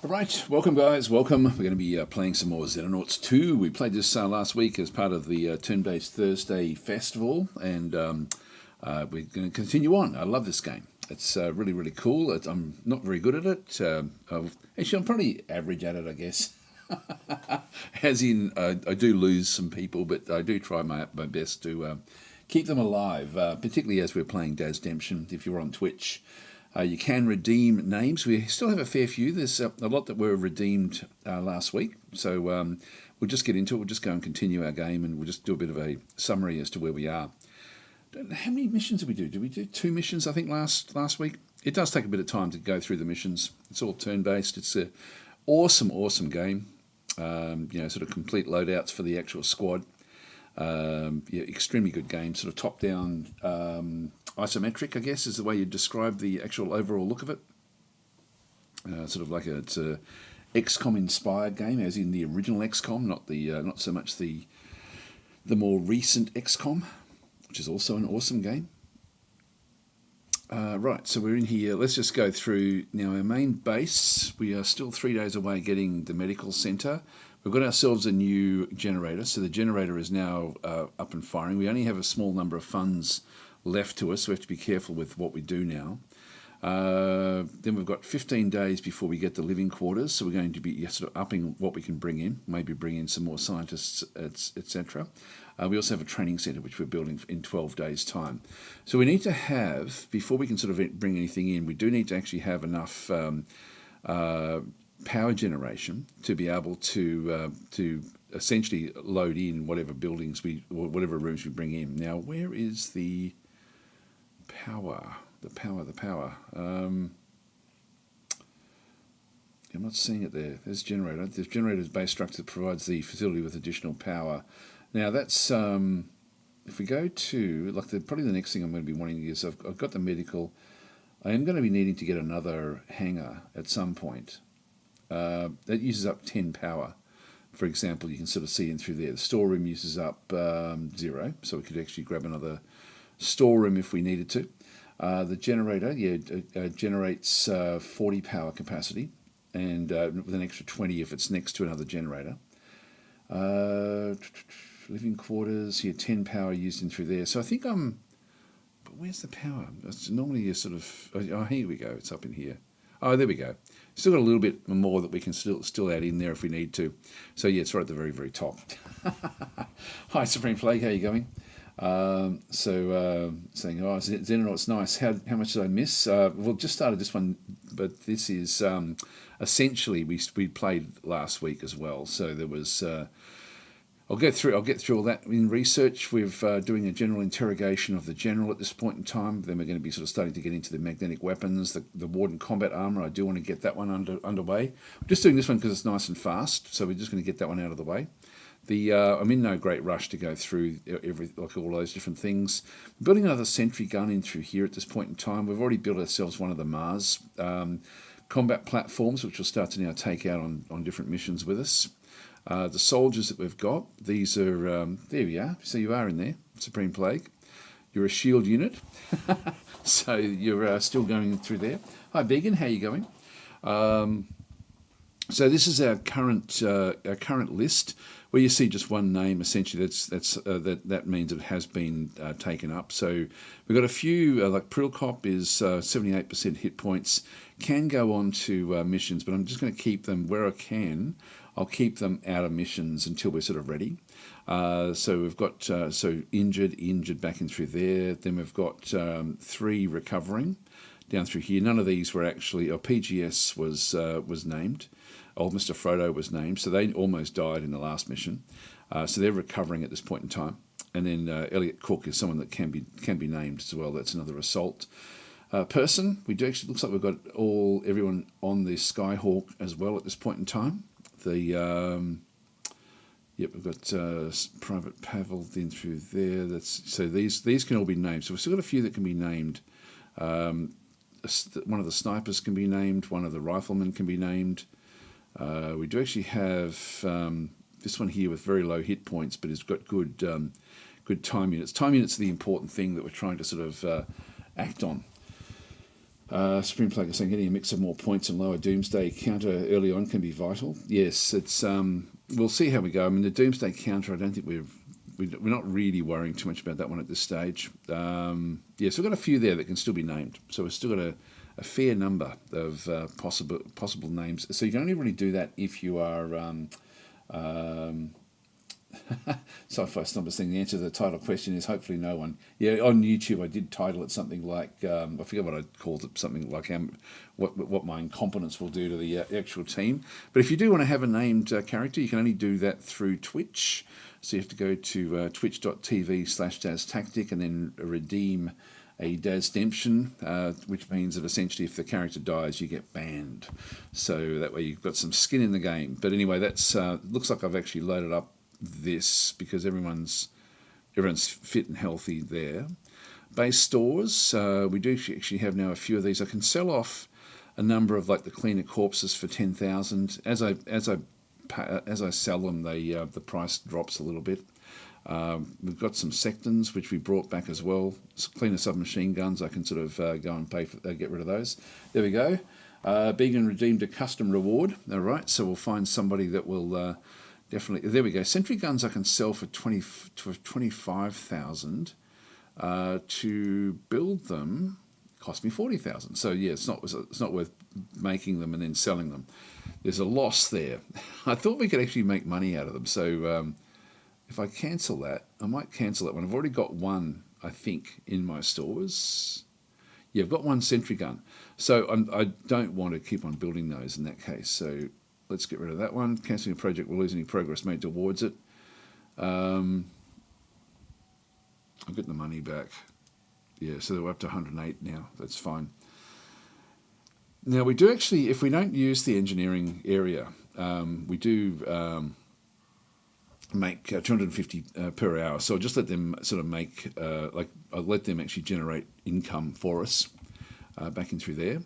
Alright, welcome guys, welcome. We're going to be playing some more Xenonauts 2. We played this last week as part of the Turn-Based Thursday Festival, and we're going to continue on. I love this game. It's really, really cool. I'm not very good at it. Actually, I'm probably average at it, I guess. As in, I do lose some people, but I do try my best to keep them alive, particularly as we're playing DasTactic. If you're on Twitch, you can redeem names. We still have a fair few. There's a lot that were redeemed last week. So we'll just get into it. We'll just go and continue our game, and we'll just do a bit of a summary as to where we are. How many missions did we do? Did we do 2 missions, I think, last week? It does take a bit of time to go through the missions. It's all turn-based. It's an awesome game. Sort of complete loadouts for the actual squad. Extremely good game. Sort of top-down isometric, I guess, is the way you describe the actual overall look of it. Sort of like it's a XCOM-inspired game, as in the original XCOM, not so much the more recent XCOM, which is also an awesome game. Right, so we're in here. Let's just go through now our main base. We are still 3 days away getting the medical centre. We've got ourselves a new generator, so the generator is now up and firing. We only have a small number of funds left to us, so we have to be careful with what we do now. Then we've got 15 days before we get the living quarters, so we're going to be sort of upping what we can bring in, maybe bring in some more scientists, etc. We also have a training centre which we're building in 12 days' time. So we need to have, before we can sort of bring anything in, we do need to actually have enough power generation to be able to essentially load in whatever buildings whatever rooms we bring in. Now, where is the power? The power. I'm not seeing it there. There's generator. There's generator's base structure that provides the facility with additional power. Now that's if we go to probably the next thing I'm going to be wanting is I've got the medical. I am going to be needing to get another hangar at some point. That uses up 10 power. For example, you can sort of see in through there. The storeroom uses up 0, so we could actually grab another storeroom if we needed to. The generator, generates 40 power capacity, and with an extra 20 if it's next to another generator. Living quarters, here 10 power used in through there. So I think but where's the power? It's normally a sort of, oh, here we go, it's up in here. Oh, there we go. Still got a little bit more that we can still add in there if we need to. So yeah, it's right at the very, very top. Hi, Supreme Flag, how you going? Saying, oh, Xenonauts, nice. How much did I miss? Well, just started this one, but this is essentially we played last week as well. So there was. I'll get through all that in research. We're doing a general interrogation of the general at this point in time. Then we're going to be sort of starting to get into the magnetic weapons, the Warden combat armor. I do want to get that one underway. I'm just doing this one because it's nice and fast, so we're just going to get that one out of the way. I'm in no great rush to go through all those different things. We're building another sentry gun in through here at this point in time. We've already built ourselves one of the Mars combat platforms, which we'll start to now take out on different missions with us. The soldiers that we've got, these are, there we are, so you are in there, Supreme Plague. You're a shield unit, so you're still going through there. Hi Began, how you going? So this is our current list, where you see just one name. Essentially, that means it has been taken up. So we've got a few, like Prilkop is 78% hit points, can go on to missions, but I'm just going to keep them where I can. I'll keep them out of missions until we're sort of ready. So we've got injured back in through there. Then we've got 3 recovering down through here. None of these were actually. PGS was named. Old Mr. Frodo was named, so they almost died in the last mission. So they're recovering at this point in time. And then Elliot Cook is someone that can be named as well. That's another assault person. We do actually looks like we've got everyone on the Skyhawk as well at this point in time. We've got Private Pavel in through there. So these can all be named. So we've still got a few that can be named. One of the snipers can be named. One of the riflemen can be named. We do actually have this one here with very low hit points, but it's got good time units. Time units are the important thing that we're trying to sort of act on. Supreme Plague saying getting a mix of more points and lower Doomsday counter early on can be vital. Yes, it's we'll see how we go. I mean, the Doomsday counter, I don't think we're not really worrying too much about that one at this stage. Yes, we've got a few there that can still be named. So we've still got a fair number of possible names. So you can only really do that if you are Sci-Fi Snobber saying the answer to the title question is hopefully no one. Yeah, on YouTube I did title it something like, I forget what I called it, something like what my incompetence will do to the actual team. But if you do want to have a named character, you can only do that through Twitch. So you have to go to twitch.tv/DasTactic and then redeem a DasDemption, which means that essentially if the character dies, you get banned. So that way you've got some skin in the game. But anyway, that's looks like I've actually loaded up this because everyone's fit and healthy there. Base stores, we do actually have now a few of these. I can sell off a number of like the cleaner corpses for 10,000. As I sell them, the price drops a little bit. We've got some sectons which we brought back as well. Cleaner submachine guns, I can sort of go and pay for, get rid of those. There we go. Began redeemed a custom reward. All right, so we'll find somebody that will definitely. There we go. Sentry guns I can sell for 25,000. To build them cost me 40,000. So yeah, it's not worth making them and then selling them. There's a loss there. I thought we could actually make money out of them. So if I cancel that, I might cancel that one. I've already got one, I think, in my stores. Yeah, I've got one sentry gun. So I don't want to keep on building those in that case. So let's get rid of that one. Cancelling a project will lose any progress made towards it. I'll get the money back. Yeah, so we're up to 108 now. That's fine. Now we do actually, if we don't use the engineering area, we do make 250 per hour. So I'll just let them sort of make, I'll let them actually generate income for us back in through there.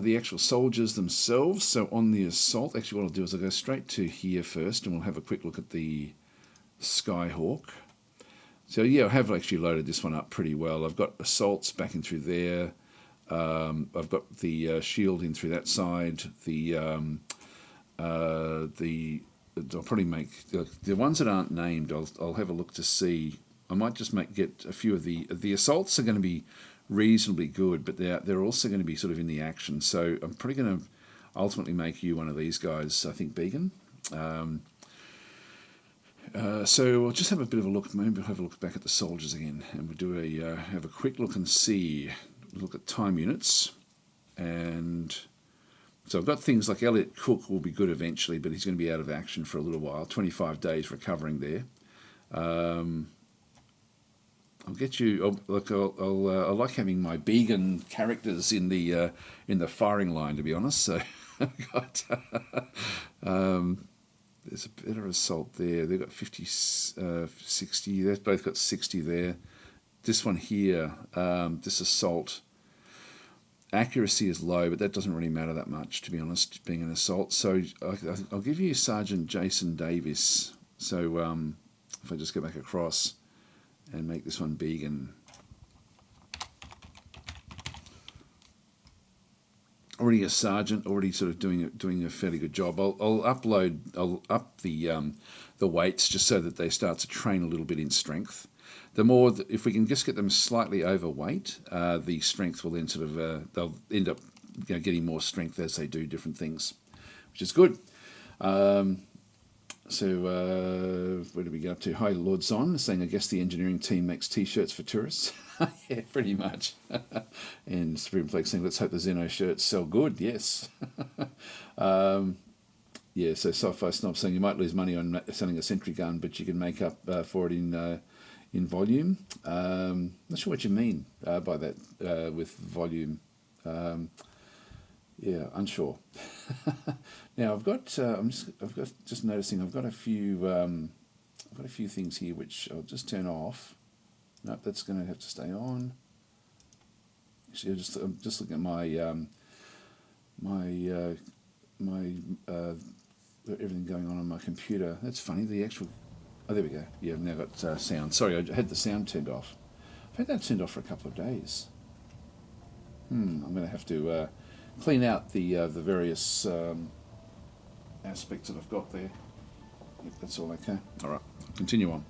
The actual soldiers themselves, so on the assault, actually what I'll do is I'll go straight to here first and we'll have a quick look at the Skyhawk. So yeah, I have actually loaded this one up pretty well. I've got assaults back in through there. I've got the shield in through that side. I'll probably make the ones that aren't named. I'll have a look to see. I might just get a few of the assaults are going to be reasonably good, but they're also going to be sort of in the action. So I'm probably going to ultimately make you one of these guys. I think Beacon. So we'll just have a bit of a look. Maybe we'll have a look back at the soldiers again, and we'll do have a quick look and see. Look at time units, and so I've got things like Elliot Cook will be good eventually, but he's going to be out of action for a little while. 25 days recovering there. I'll get you. I like having my vegan characters in the firing line, to be honest. So I've got. There's a better assault there. They've got 50, 60. They've both got 60 there. This one here, this assault, accuracy is low, but that doesn't really matter that much, to be honest, being an assault. So I'll give you Sergeant Jason Davis. So if I just go back across and make this one vegan. Already a sergeant, already sort of doing a fairly good job. I'll up the weights just so that they start to train a little bit in strength. The more, if we can just get them slightly overweight, the strength will then sort of they'll end up getting more strength as they do different things, which is good. So where do we go up to? Hi, Lord Zon, saying I guess the engineering team makes T-shirts for tourists. Yeah, pretty much. And Supreme Flex saying let's hope the Xeno shirts sell good. Yes. Yeah. So Sci-Fi Snob saying you might lose money on selling a sentry gun, but you can make up for it in volume. Not sure what you mean by that with volume. Yeah, unsure. Now I've got just noticing I've got a few things here which I'll just turn off. Nope, that's going to have to stay on. Actually, I'm just looking at my everything going on my computer. That's funny. The actual there we go. Yeah, I've now got sound. Sorry, I had the sound turned off. I've had that turned off for a couple of days. I'm going to have to clean out the various aspects that I've got there. If that's all okay. All right, continue on.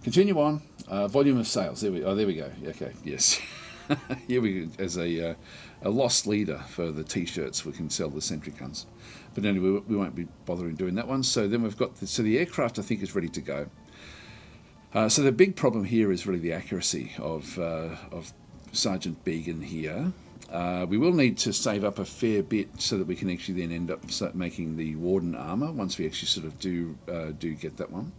Continue on. Volume of sales. There we go. Okay, yes. Here we go. As a lost leader for the t-shirts, we can sell the sentry guns. But anyway, we won't be bothering doing that one. So then we've got the aircraft, I think, is ready to go. So the big problem here is really the accuracy of Sergeant Began here. We will need to save up a fair bit so that we can actually then end up making the Warden armor once we actually sort of do get that one.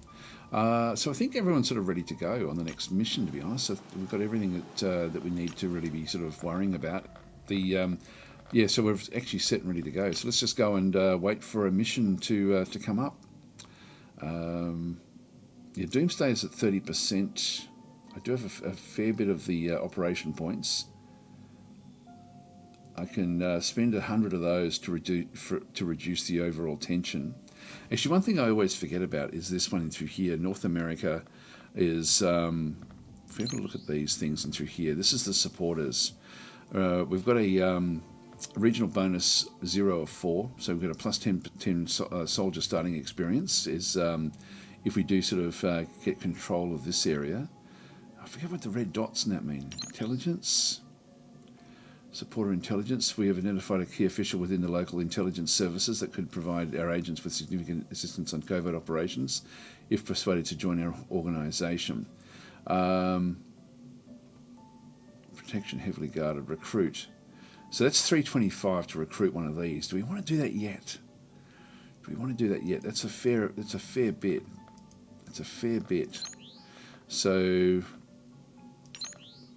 So I think everyone's sort of ready to go on the next mission, to be honest. So we've got everything that we need to really be sort of worrying about. So we're actually set and ready to go. So let's just go and wait for a mission to come up. Doomsday is at 30%. I do have a fair bit of the operation points. I can spend 100 of those to reduce the overall tension. Actually, one thing I always forget about is this one through here. North America is, if we have a look at these things and through here, this is the supporters. We've got a regional bonus 0 of 4, so we've got a plus 10 soldier starting experience is if we do sort of get control of this area. I forget what the red dots in that mean. Intelligence? Supporter intelligence. We have identified a key official within the local intelligence services that could provide our agents with significant assistance on covert operations if persuaded to join our organisation. Protection heavily guarded. Recruit. So that's 325 to recruit one of these. Do we want to do that yet? That's a fair bit. It's a fair bit. So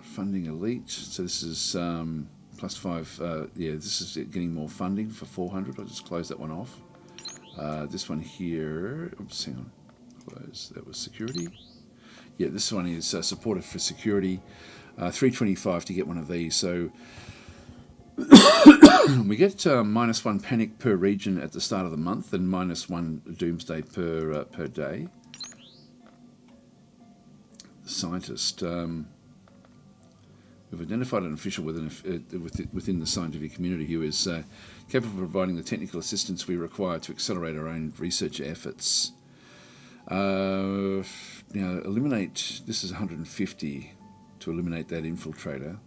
funding elite. So this is plus 5. This is getting more funding for 400. I'll just close that one off. This one here. Oops, hang on. Close. That was security. Yeah, this one is supported for security. 325 to get one of these. So we get -1 panic per region at the start of the month and -1 doomsday per day. The scientist. We've identified an official within the scientific community who is capable of providing the technical assistance we require to accelerate our own research efforts. Now, eliminate. This is 150 to eliminate that infiltrator.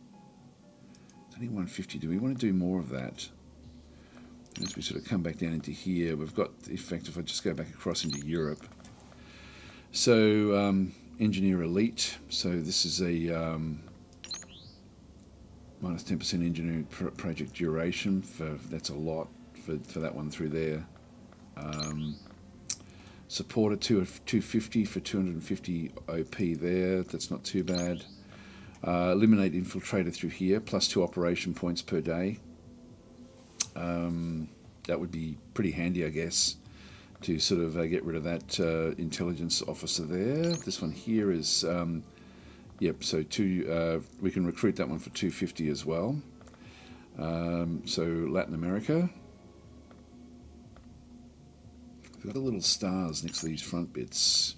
It's only 150. Do we want to do more of that? As we sort of come back down into here, we've got, in fact, if I just go back across into Europe. So, engineer elite. So this is a minus 10% engineering project duration. That's a lot for that one through there. Supporter 250 for 250 OP there. That's not too bad. Eliminate infiltrator through here, plus 2 operation points per day. That would be pretty handy, I guess, to sort of get rid of that intelligence officer there. This one here is, so we can recruit that one for 250 as well. So Latin America. We've got the little stars next to these front bits.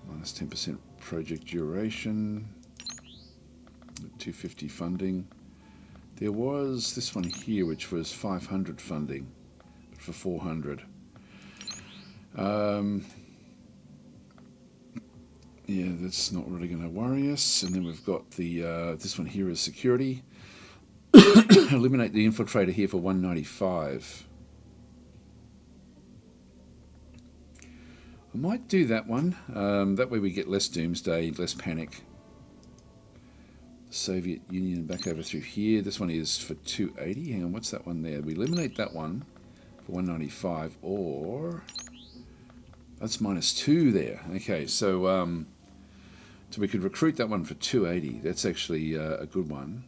Minus 10% project duration. 250 funding. There was this one here, which was 500 funding for 400. That's not really going to worry us. And then we've got the this one here is security. Eliminate the infiltrator here for 195. I might do that one. That way we get less doomsday, less panic. Soviet Union back over through here. This one is for 280. Hang on, what's that one there? We eliminate that one for 195, or that's -2 there. Okay, so we could recruit that one for 280. That's actually a good one.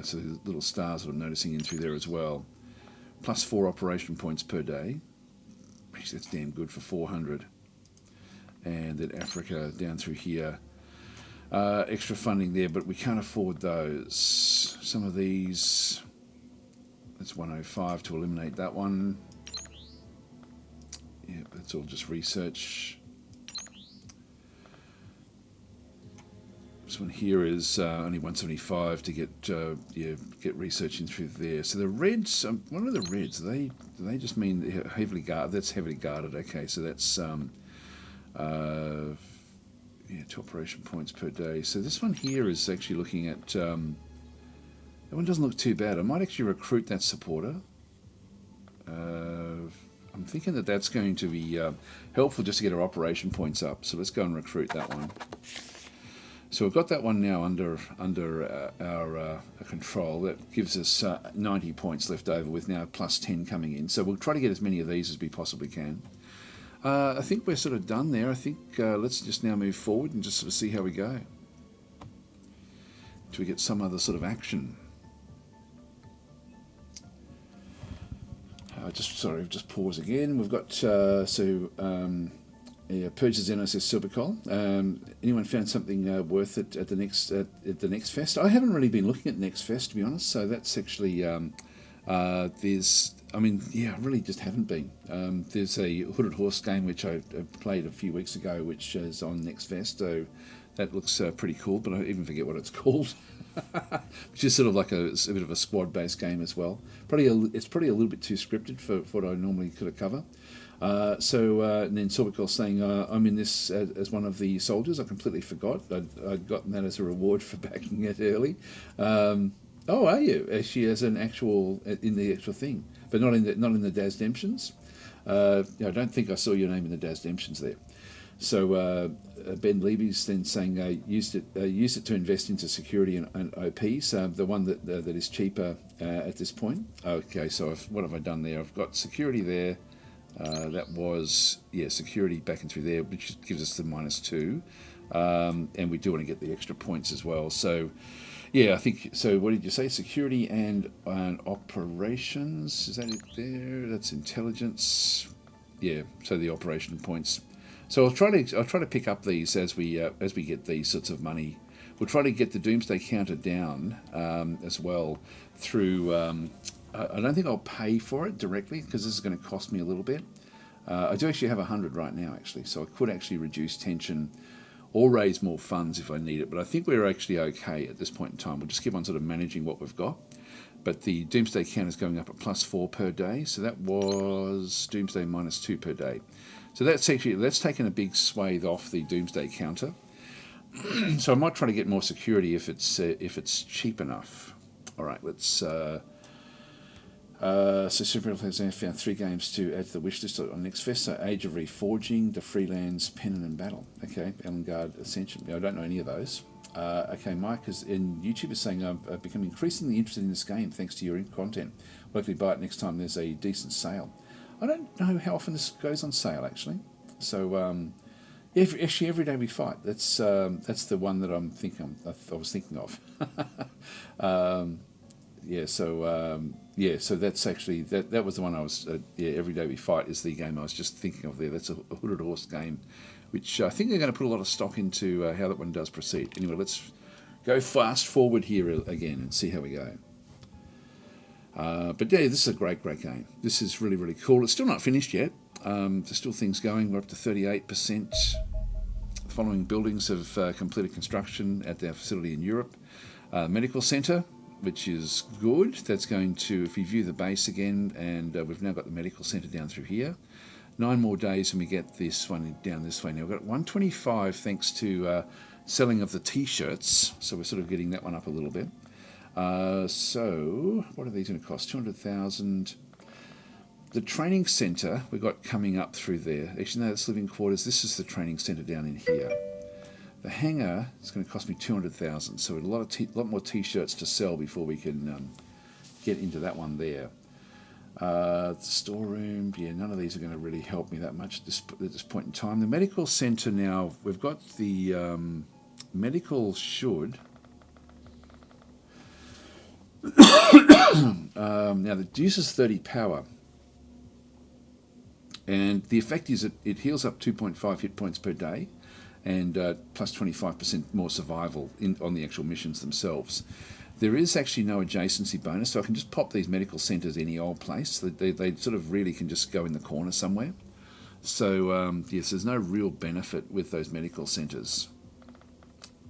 So the little stars that I'm noticing in through there as well. Plus 4 operation points per day. Actually, that's damn good for 400. And then Africa down through here. Extra funding there, but we can't afford those. Some of these, that's 105 to eliminate that one. Yeah, that's all just research. This one here is only 175 to get research in through there. So the reds, what are the reds? Do they just mean heavily guarded? That's heavily guarded. Okay, so that's 2 operation points per day. So this one here is actually looking at. That one doesn't look too bad. I might actually recruit that supporter. I'm thinking that that's going to be helpful just to get our operation points up. So let's go and recruit that one. So we've got that one now under our control. That gives us 90 points left over with now plus 10 coming in. So we'll try to get as many of these as we possibly can. I think we're sort of done there. I think let's just now move forward and just sort of see how we go. Till we get some other sort of action. Just pause again. We've got Purge the Xenonauts says Silvercoal. Anyone found something worth it at the next fest? I haven't really been looking at next fest, to be honest. So that's actually I really just haven't been. There's a Hooded Horse game which I played a few weeks ago, which is on next fest. So that looks pretty cool, but I even forget what it's called. Which is sort of like a bit of a squad-based game as well. It's probably a little bit too scripted for what I normally could cover. And then Silvercoal saying, I'm in this as one of the soldiers. I completely forgot. I'd gotten that as a reward for backing it early. Oh, are you? Actually, as an actual in the actual thing, but not in the DasDemptions. I don't think I saw your name in the DasDemptions there. So Ben Levy's then saying used it to invest into security and OPs. The one that is cheaper at this point. Okay, so what have I done there? I've got security there. That was security back and through there, which gives us the -2, and we do want to get the extra points as well. So I think so. What did you say? Security and operations. Is that it there? That's intelligence. Yeah. So the operation points. So I'll try to pick up these as we get these sorts of money. We'll try to get the Doomsday counter down as well through. I don't think I'll pay for it directly because this is going to cost me a little bit. I do actually have 100 right now, actually, so I could actually reduce tension or raise more funds if I need it. But I think we're actually okay at this point in time. We'll just keep on sort of managing what we've got. But the Doomsday counter is going up at +4 per day, so that was Doomsday -2 per day. So that's taken a big swathe off the Doomsday counter. So I might try to get more security if it's cheap enough. All right, let's. So Super Players found 3 games to add to the wish list on next fest. So Age of Reforging, The Freelands, Pennon and Battle. Okay, Elengard Ascension. I don't know any of those. Okay, Mike is in YouTube is saying I've become increasingly interested in this game thanks to your content. Will likely buy it next time there's a decent sale. I don't know how often this goes on sale actually. So actually every day we fight. That's the one that I was thinking of. So that's actually that was the one I was every day we fight is the game I was just thinking of there. That's a Hooded Horse game, which I think they're going to put a lot of stock into how that one does proceed. Anyway, let's go fast forward here again and see how we go. But this is a great game. This is really, really cool. It's still not finished yet. There's still things going. We're up to 38%. The following buildings have completed construction at their facility in Europe. Medical centre, which is good. That's going to, if you view the base again, and we've now got the medical centre down through here. 9 more days and we get this one down this way. Now we've got 125 thanks to selling of the T-shirts. So we're sort of getting that one up a little bit. So what are these going to cost? 200,000. The training centre we've got coming up through there. Actually, no, that's living quarters. This is the training centre down in here. The hangar is going to cost me 200,000. So a lot more T-shirts to sell before we can get into that one there. The storeroom, none of these are going to really help me that much at this point in time. The medical centre now, we've got the medical should. Now it uses 30 power, and the effect is it heals up 2.5 hit points per day, and plus 25% more survival on the actual missions themselves. There is actually no adjacency bonus, so I can just pop these medical centres any old place. They sort of really can just go in the corner somewhere. So yes, there's no real benefit with those medical centres.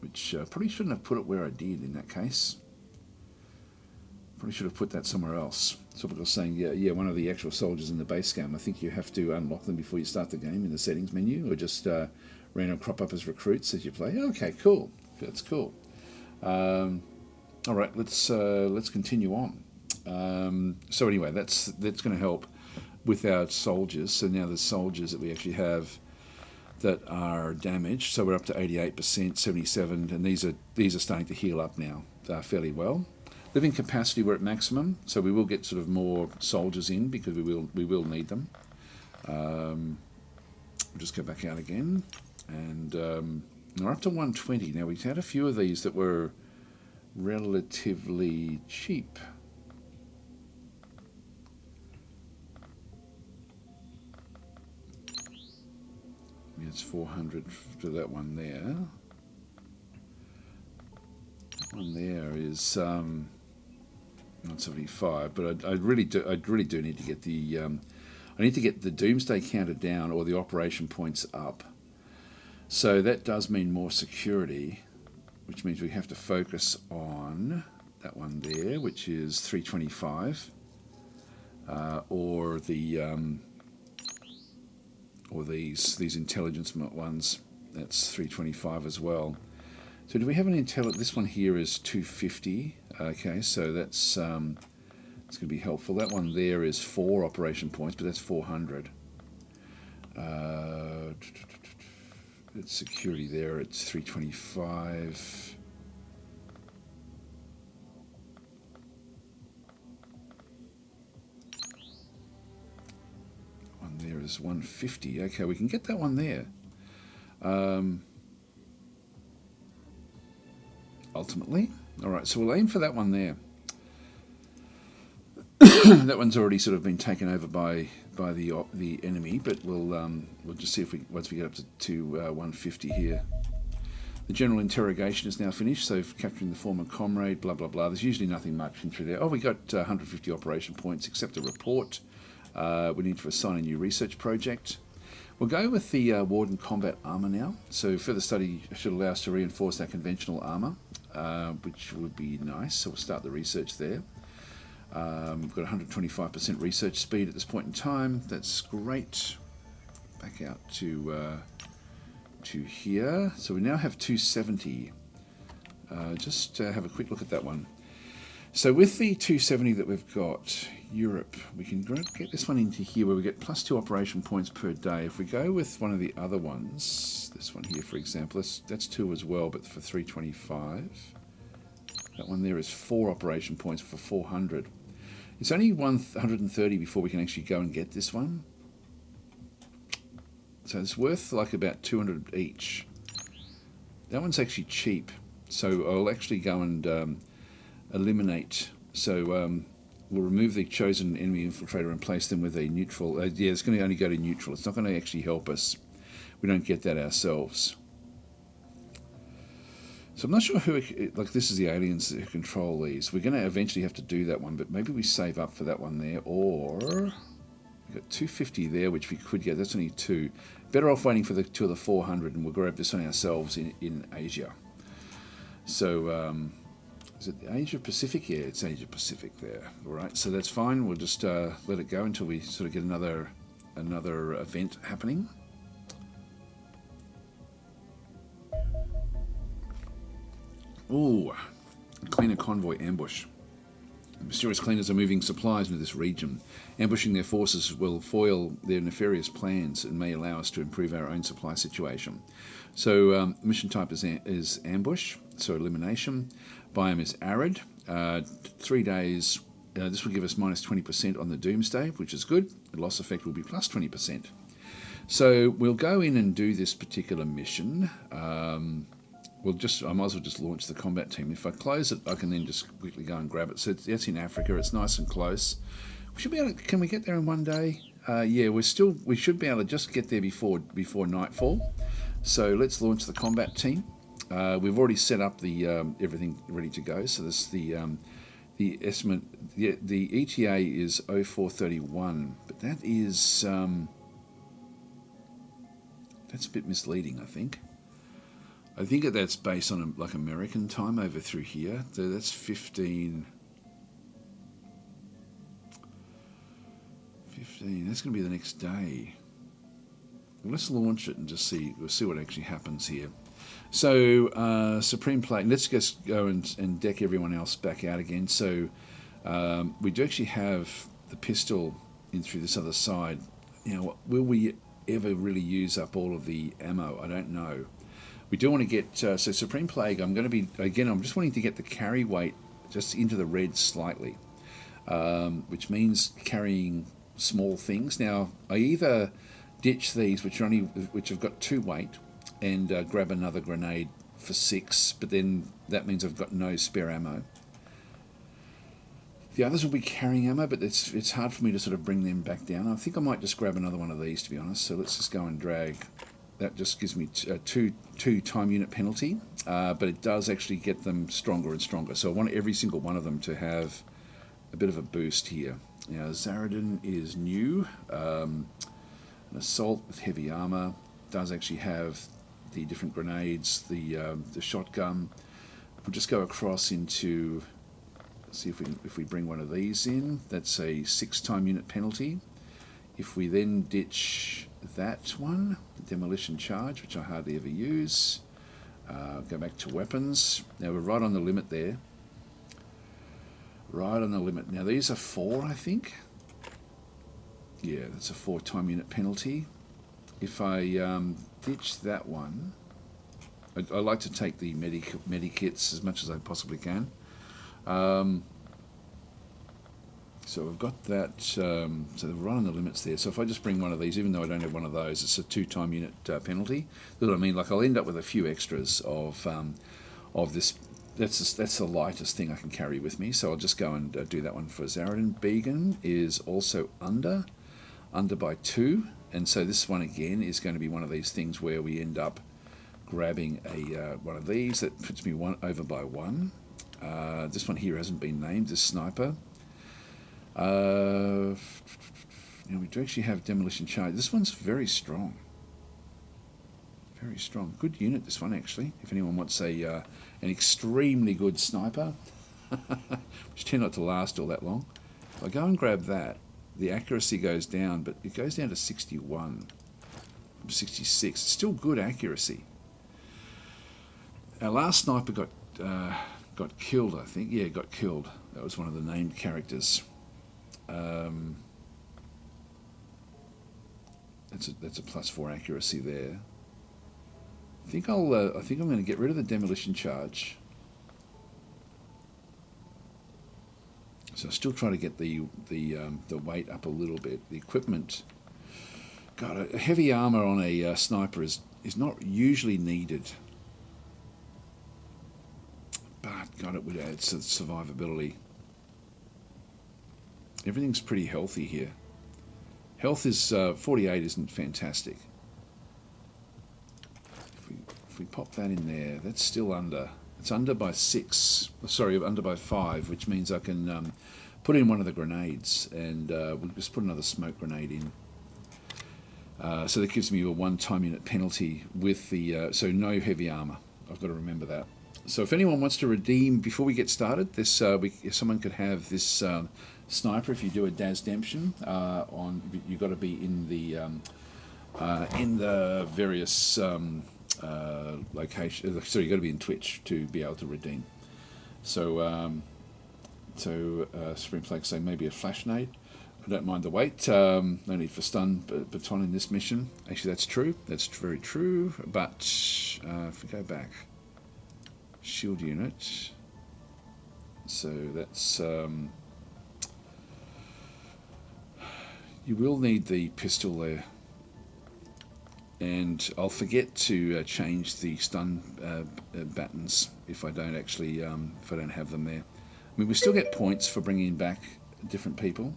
which probably shouldn't have put it where I did in that case. Probably should have put that somewhere else. So I was saying, yeah, one of the actual soldiers in the base game, I think you have to unlock them before you start the game in the settings menu, or just random crop up as recruits as you play. Okay, cool. That's cool. All right, let's continue on. So anyway, that's going to help with our soldiers. So now the soldiers that we actually have that are damaged. So we're up to 88%, 77, and these are starting to heal up now fairly well. Living capacity, we're at maximum, so we will get sort of more soldiers in because we will need them. We'll just go back out again, and we're up to 120 now. We've had a few of these that were relatively cheap. It's 400 for that one there. That one there is 175, but I really do need to get the I need to get the doomsday counter down or the operation points up. So that does mean more security, which means we have to focus on that one there, which is 325, or the or these intelligence ones. That's 325 as well. So do we have an this one here is 250. Okay, so that's it's going to be helpful. That one there is 4 operation points, but that's 400. It's security there. It's 325. One there is 150. Okay, we can get that one there. Ultimately, all right. So we'll aim for that one there. That one's already sort of been taken over by the enemy, but we'll just see if once we get up to 150 here. The general interrogation is now finished, so capturing the former comrade, blah blah blah. There's usually nothing much in through there. Oh, we got 150 operation points. Accept a report. We need to assign a new research project. We'll go with the Warden Combat Armor now. So further study should allow us to reinforce our conventional armor, which would be nice. So we'll start the research there. We've got 125% research speed at this point in time. That's great. Back out to here. So we now have 270. Just have a quick look at that one. So with the 270 that we've got, Europe, we can get this one into here where we get +2 operation points per day. If we go with one of the other ones, this one here for example, that's 2 as well, but for 325. That one there is 4 operation points for 400. It's only 130 before we can actually go and get this one. So it's worth like about 200 each. That one's actually cheap. So I'll actually go and eliminate. So we'll remove the chosen enemy infiltrator and place them with a neutral. Yeah, it's going to only go to neutral. It's not going to actually help us. We don't get that ourselves. So I'm not sure who, like this is the aliens who control these. We're going to eventually have to do that one, but maybe we save up for that one there, or we've got 250 there, which we could get. That's only 2. Better off waiting for the 2 of the 400, and we'll grab this one ourselves in Asia. So is it Asia Pacific? Yeah, it's Asia Pacific there. All right, so that's fine. We'll just let it go until we sort of get another event happening. Ooh, cleaner convoy ambush. Mysterious cleaners are moving supplies into this region. Ambushing their forces will foil their nefarious plans and may allow us to improve our own supply situation. So mission type is ambush, so elimination. Biome is arid. 3 days. This will give us minus 20% on the doomsday, which is good. The loss effect will be plus 20%. So we'll go in and do this particular mission. I might as well just launch the combat team. If I close it, I can then just quickly go and grab it. So it's in Africa. It's nice and close. We should be able to, can we get there in one day? Yeah, we should be able to just get there before nightfall. So let's launch the combat team. We've already set up the everything ready to go. So this the estimate. The ETA is 0431, but that is that's a bit misleading, I think. I think that's based on like American time over through here. So that's 15. That's going to be the next day. Well, let's launch it and just see. We'll see what actually happens here. So Supreme Plague. Let's just go and deck everyone else back out again. So we do actually have the pistol in through this other side. Now, will we ever really use up all of the ammo? I don't know. We do want to get, so Supreme Plague, I'm just wanting to get the carry weight just into the red slightly, which means carrying small things. Now, I either ditch these, which have got 2 weight, and grab another grenade for 6, but then that means I've got no spare ammo. The others will be carrying ammo, but it's hard for me to sort of bring them back down. I think I might just grab another one of these, to be honest. So let's just go and drag. That just gives me two time unit penalty, but it does actually get them stronger and stronger. So I want every single one of them to have a bit of a boost here. Now, Zaradin is new. An assault with heavy armor does actually have the different grenades, the shotgun. We'll just go across into, see if we bring one of these in. That's a 6 time unit penalty. If we then ditch that one, the demolition charge, which I hardly ever use, go back to weapons. Now we're right on the limit there. Right on the limit. Now these are 4, I think. Yeah, that's a 4 time unit penalty. If I ditch that one, I like to take the medikits as much as I possibly can. So we've got that, so they're right on the limits there. So if I just bring one of these, even though I don't have one of those, it's a 2 time unit penalty. You know what I mean? Like I'll end up with a few extras of this. That's the lightest thing I can carry with me. So I'll just go and do that one for Zaradin. Began is also under by 2. And so this one again is going to be one of these things where we end up grabbing a one of these that puts me over by 1. This one here hasn't been named, this sniper. Now we do actually have demolition charge. This one's very strong. Very strong. Good unit, this one, actually. If anyone wants an extremely good sniper, which tend not to last all that long. If I go and grab that, the accuracy goes down, but it goes down to 61 from 66. It's still good accuracy. Our last sniper got killed, I think. Yeah, got killed. That was one of the named characters. That's a +4 accuracy there. I think I'm going to get rid of the demolition charge. So I still try to get the weight up a little bit. The equipment, God, a heavy armor on a sniper is not usually needed, but God, it would add to survivability. Everything's pretty healthy here. Health is 48 isn't fantastic. If we pop that in there, that's still under. It's under by 6. Sorry, under by 5, which means I can put in one of the grenades, and we'll just put another smoke grenade in. So that gives me a 1 time unit penalty with the so no heavy armor. I've got to remember that. So if anyone wants to redeem before we get started, this if someone could have this sniper. If you do a DasDemption you've got to be in the various locations. So you've got to be in Twitch to be able to redeem. So Supreme Plague say maybe a flash nade. I don't mind the weight. No need for stun baton in this mission. Actually, that's true. That's very true. But if we go back, shield unit. So that's you will need the pistol there, and I'll forget to change the stun buttons if I don't actually if I don't have them there. I mean, we still get points for bringing back different people.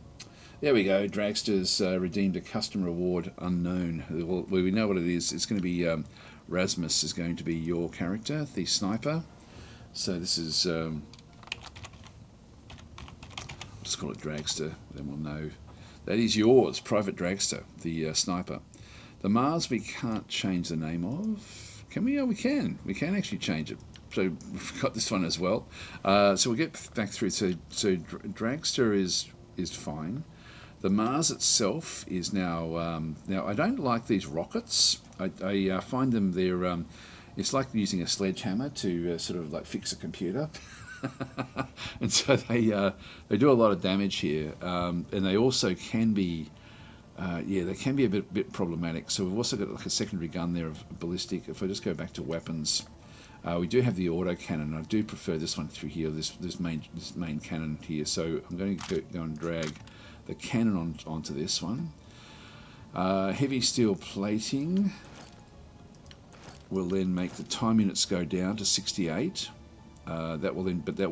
There we go. Dragster's redeemed a custom reward unknown. Well, we know what it is. It's going to be Rasmus is going to be your character, the sniper. So this is I'll just call it Dragster, then we'll know. That is yours, Private Dragster, the sniper. The Mars we can't change the name of. Can we? Oh, we can. We can actually change it. So we've got this one as well. So we'll get back through. So Dragster is fine. The Mars itself is now. Now I don't like these rockets. I find them it's like using a sledgehammer to sort of like fix a computer. And so they do a lot of damage here, and they also can be. They can be a bit problematic. So we've also got like a secondary gun there of ballistic. If I just go back to weapons, we do have the auto cannon. I do prefer this one through here. This main cannon here. So I'm going to go and drag the cannon onto this one. Heavy steel plating will then make the time units go down to 68. That will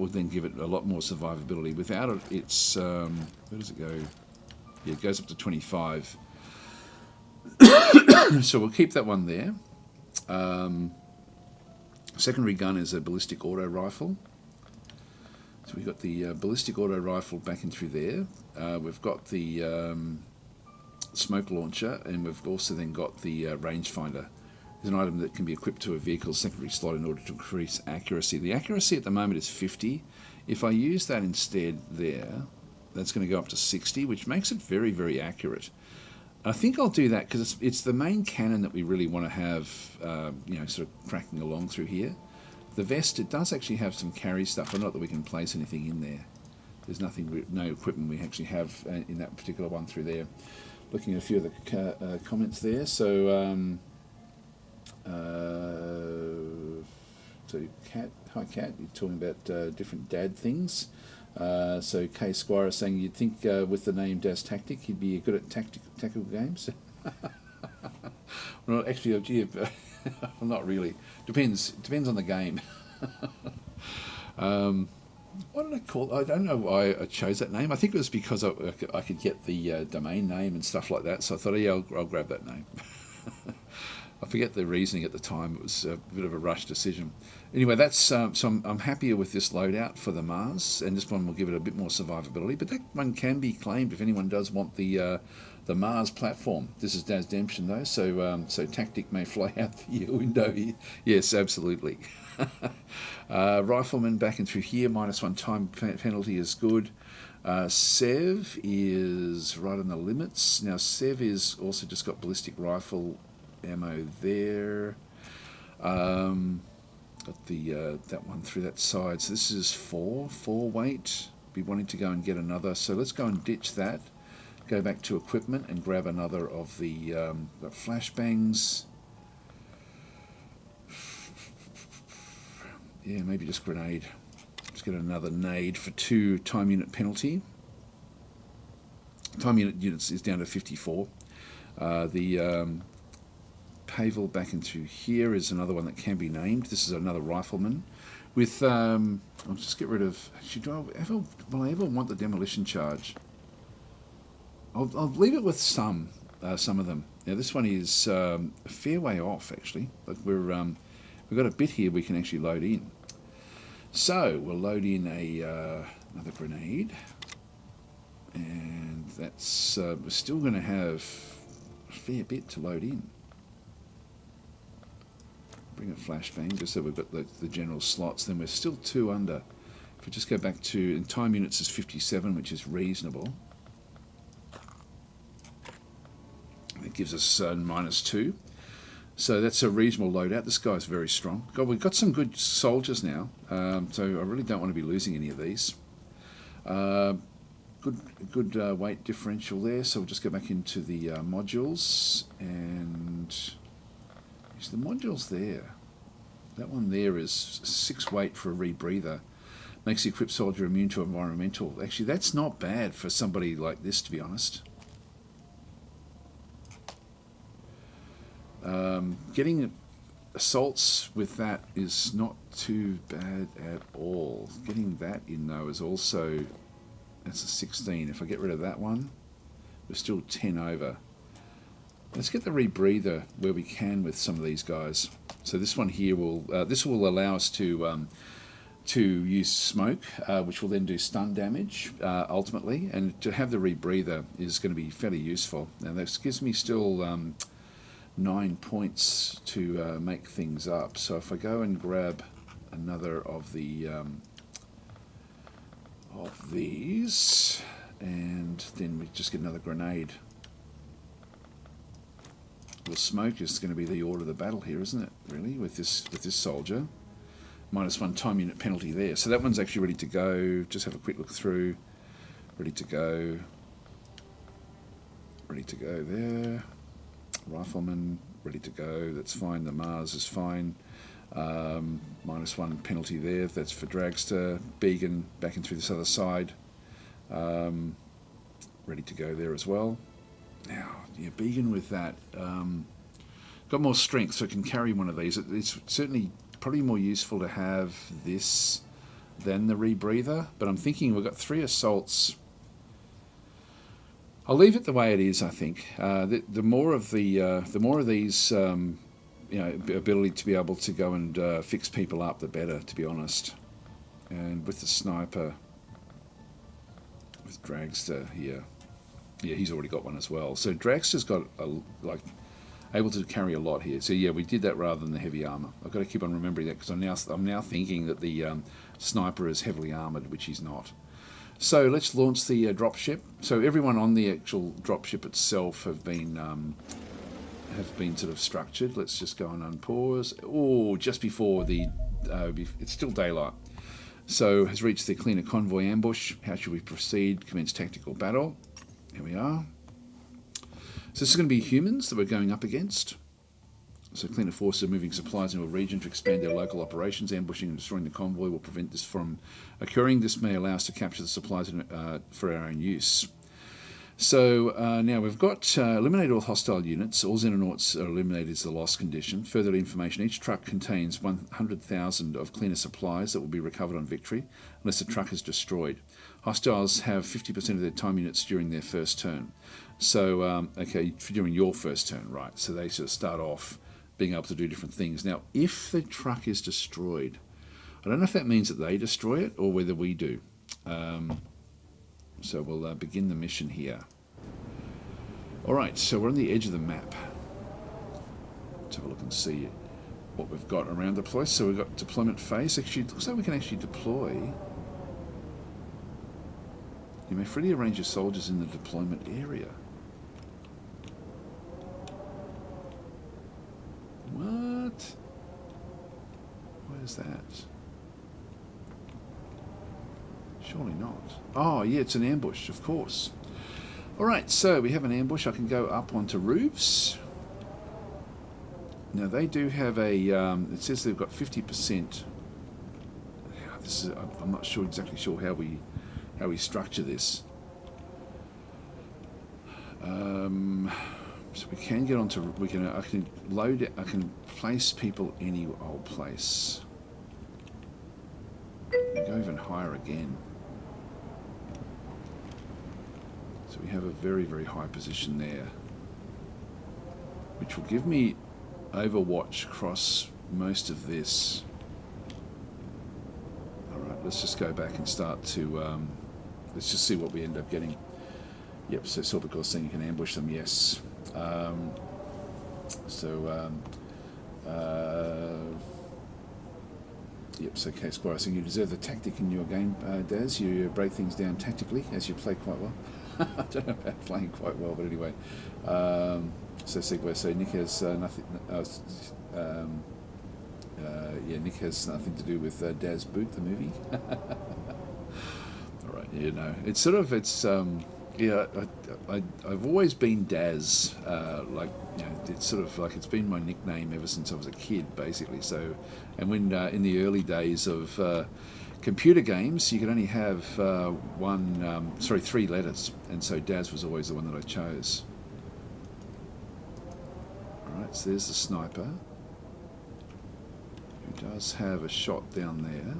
then give it a lot more survivability. Without it, it's where does it go? Yeah, it goes up to 25. So we'll keep that one there. Secondary gun is a ballistic auto rifle. So we've got the ballistic auto rifle back in through there. We've got the smoke launcher, and we've also then got the rangefinder. There's an item that can be equipped to a vehicle's secondary slot in order to increase accuracy. The accuracy at the moment is 50. If I use that instead there, that's going to go up to 60, which makes it very, very accurate. I think I'll do that because it's the main cannon that we really want to have, sort of cracking along through here. The vest, it does actually have some carry stuff, but not that we can place anything in there. There's no equipment we actually have in that particular one through there. Looking at a few of the comments there. So, Kat, hi Kat, you're talking about different dad things. So Kay Squire is saying you'd think with the name DasTactic he'd be good at tactical games. Well, actually, gee, not really. Depends on the game. What did I call? I don't know why I chose that name. I think it was because I could get the domain name and stuff like that. So I thought, yeah, I'll grab that name. I forget the reasoning at the time. It was a bit of a rush decision. Anyway, that's so I'm happier with this loadout for the Mars, and this one will give it a bit more survivability. But that one can be claimed if anyone does want the Mars platform. This is DasDemption though, so Tactic may fly out the window here. Yes, absolutely. Rifleman back in through here. -1 time penalty is good. Sev is right on the limits. Now Sev is also just got ballistic rifle ammo there. Got the that one through that side. So this is 4 weight. Be wanting to go and get another. So let's go and ditch that. Go back to equipment and grab another of the flashbangs. Yeah, maybe just grenade. Let's get another nade for 2 time unit penalty. Time units is down to 54. The Pavel back in through here is another one that can be named. This is another rifleman. With I'll just get rid of. Actually, will I ever want the demolition charge? I'll leave it with some of them. Now this one is a fair way off actually. But we've got a bit here we can actually load in. So we'll load in another grenade, and that's we're still going to have a fair bit to load in. Bring a flashbang just so we've got the general slots. Then we're still 2 under. If we just go back to, and time units is 57, which is reasonable. That gives us -2. So that's a reasonable loadout. This guy's very strong. God, we've got some good soldiers now. So I really don't want to be losing any of these. Good weight differential there. So we'll just go back into the modules, and is the modules there. That one there is 6 weight for a rebreather. Makes the equipped soldier immune to environmental. Actually, that's not bad for somebody like this, to be honest. Getting assaults with that is not too bad at all. Getting that in though is also, that's a 16. If I get rid of that one, we're still 10 over. Let's get the rebreather where we can with some of these guys. So this one here will allow us to use smoke, which will then do stun damage ultimately, and to have the rebreather is going to be fairly useful. Now this gives me still 9 points to make things up. So if I go and grab another of these, and then we just get another grenade. The smoke is going to be the order of the battle here, isn't it? Really, with this soldier. -1 time unit penalty there. So that one's actually ready to go. Just have a quick look through. Ready to go. Ready to go there. Rifleman, ready to go. That's fine. The Mars is fine. -1 penalty there. That's for Dragster. Began backing through this other side. Ready to go there as well. Now, yeah, Began with that. Got more strength, so it can carry one of these. It's certainly probably more useful to have this than the rebreather. But I'm thinking we've got 3 assaults. I'll leave it the way it is. I think the more of these, ability to be able to go and fix people up, the better. To be honest, and with the sniper, with Dragster here, yeah, he's already got one as well. So Dragster's got able to carry a lot here. So yeah, we did that rather than the heavy armor. I've got to keep on remembering that because I'm now thinking that the sniper is heavily armored, which he's not. So let's launch the dropship. So everyone on the actual dropship itself have been sort of structured. Let's just go and unpause. Oh, just before it's still daylight. So has reached the cleaner convoy ambush. How should we proceed? Commence tactical battle. Here we are. So this is going to be humans that we're going up against. So cleaner forces are moving supplies into a region to expand their local operations. Ambushing and destroying the convoy will prevent this from occurring. This may allow us to capture the supplies for our own use. So now we've got eliminate all hostile units. All Xenonauts are eliminated is the loss condition. Further information, each truck contains 100,000 of cleaner supplies that will be recovered on victory unless the truck is destroyed. Hostiles have 50% of their time units during their first turn. So, okay, during your first turn, right. So they sort of start off being able to do different things. Now, if the truck is destroyed, I don't know if that means that they destroy it or whether we do. So we'll begin the mission here. All right, so we're on the edge of the map. Let's have a look and see what we've got around the place. So we've got deployment phase. Actually, it looks like we can actually deploy. You may freely arrange your soldiers in the deployment area. What? What is that? Surely not. Oh, yeah, it's an ambush, of course. All right, so we have an ambush. I can go up onto roofs. Now, they do have a... it says they've got 50%. This is, I'm not exactly sure how we structure this. So we can get onto... I can load it. I can place people any old place. And go even higher again. So we have a very, very high position there, which will give me overwatch across most of this. Alright, let's just go back and start to, let's just see what we end up getting. Yep, so Silvercore saying you can ambush them, yes. Yep, so okay, Squire saying you deserve the tactic in your game, Daz. You break things down tactically, as you play quite well. I don't know about playing quite well, but anyway. So Segway, so Nick has nothing. Yeah, Nick has nothing to do with Daz Boot, the movie. All right, yeah, no, it's sort of yeah. I've always been Daz. It's sort of like it's been my nickname ever since I was a kid, basically. So, and when in the early days of computer games, you could only have 3 letters, and so Daz was always the one that I chose. Alright, so there's the sniper, who does have a shot down there.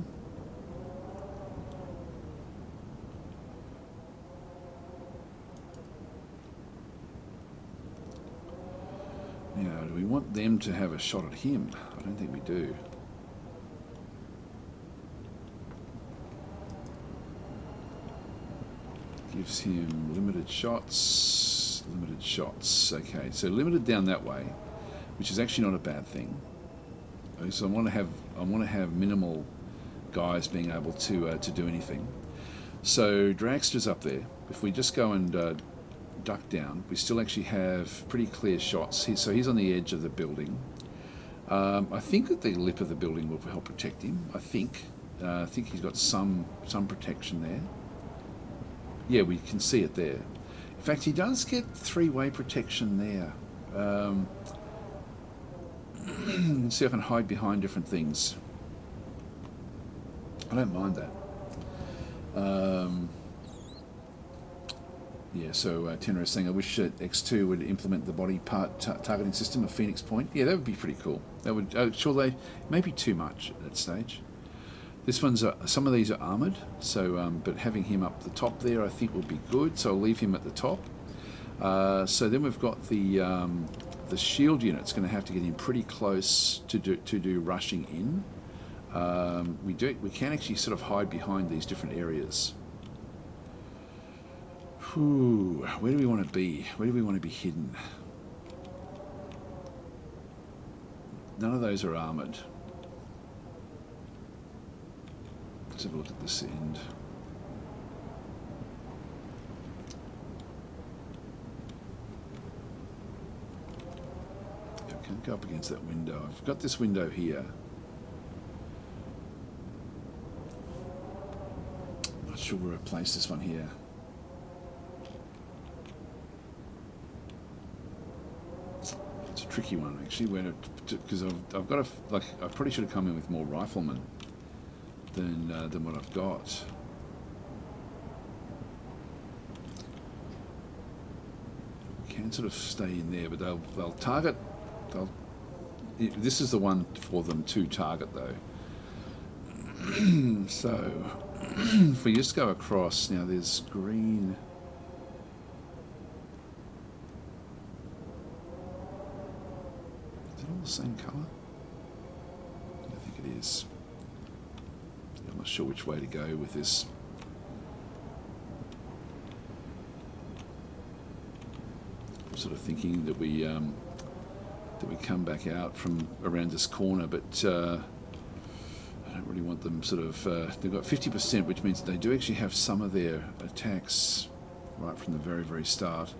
Now, do we want them to have a shot at him? I don't think we do. Gives him limited shots. Okay, so limited down that way. which is actually not a bad thing. So I want to have minimal guys being able to do anything. So Dragster's up there. If we just go and duck down, we still actually have pretty clear shots. So he's on the edge of the building. I think that the lip of the building will help protect him. I think he's got some protection there. Yeah, we can see it there. In fact, he does get three-way protection there. Let's see if I can hide behind different things. I don't mind that. Yeah, so Tenor is saying, I wish that X2 would implement the body part targeting system of Phoenix Point. Yeah, that would be pretty cool. That would, sure, they maybe too much at that stage. This one's some of these are armored, so but having him up the top there, I think will be good. So I'll leave him at the top. So then we've got the shield unit's going to have to get in pretty close to do rushing in. We can actually sort of hide behind these different areas. Whew, where do we want to be? Where do we want to be hidden? None of those are armoured. Let's have a look at this end. I can't go up against that window. I've got this window here. Not sure where I place this one here. Tricky one actually, because I've got I probably should have come in with more riflemen than what I've got. We can sort of stay in there, but they'll target. This is the one for them to target though. So if we just go across now, there's green. The same colour? I think it is. I'm not sure which way to go with this. I'm sort of thinking that we come back out from around this corner, but I don't really want them sort of. They've got 50%, which means they do actually have some of their attacks right from the very, very start.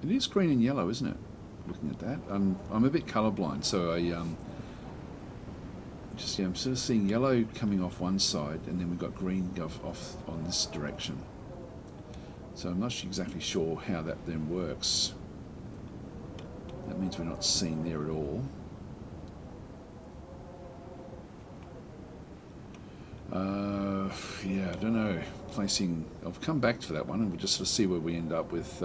It is green and yellow, isn't it? Looking at that, I'm a bit colourblind, so I'm sort of seeing yellow coming off one side, and then we've got green off on this direction. So I'm not exactly sure how that then works. That means we're not seen there at all. Yeah, I don't know. Placing. I'll come back to that one, and we'll just sort of see where we end up with.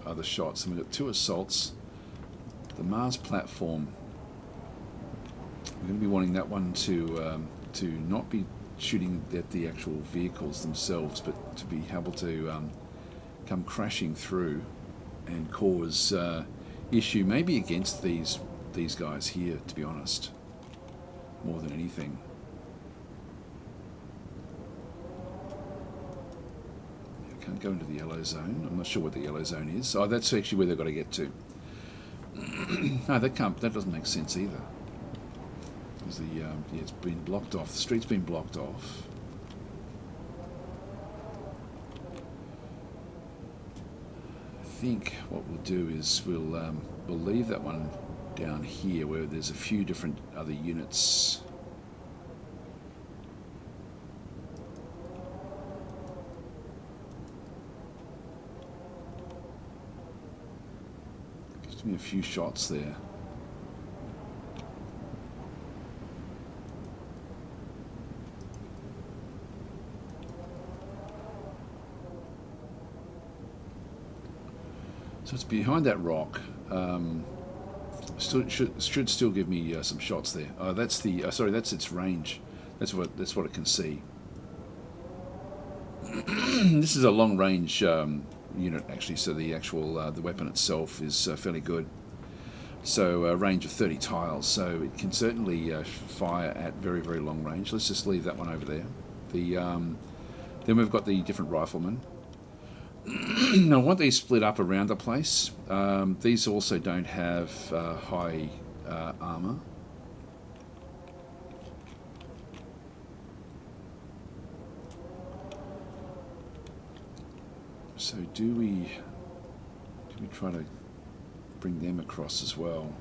Other shots, and we've got two assaults. The Mars platform, we're going to be wanting that one to not be shooting at the actual vehicles themselves, but to be able to come crashing through and cause issue, maybe against these guys here, to be honest, more than anything. Can't go into the yellow zone. I'm not sure what the yellow zone is. Oh, that's actually where they've got to get to. No, that doesn't make sense either. Because it's been blocked off. The street's been blocked off. I think what we'll do is we'll leave that one down here where there's a few different other units. Give me a few shots there. So it's behind that rock. Should still give me some shots there. That's the sorry, that's its range. That's what it can see. This is a long range unit actually, so the actual the weapon itself is fairly good. So a range of 30 tiles, so it can certainly fire at very, very long range. Let's just leave that one over there. Then Then we've got the different riflemen. I want these split up around the place. These also don't have high armor. So do we try to bring them across as well?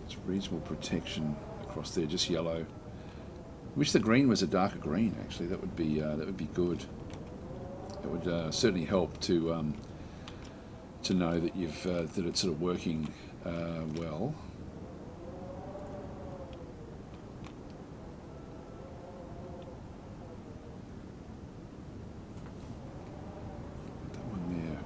It's reasonable protection across there, just yellow. I wish the green was a darker green. Actually, that would be good. It would certainly help to know that you've that it's sort of working well. That one there.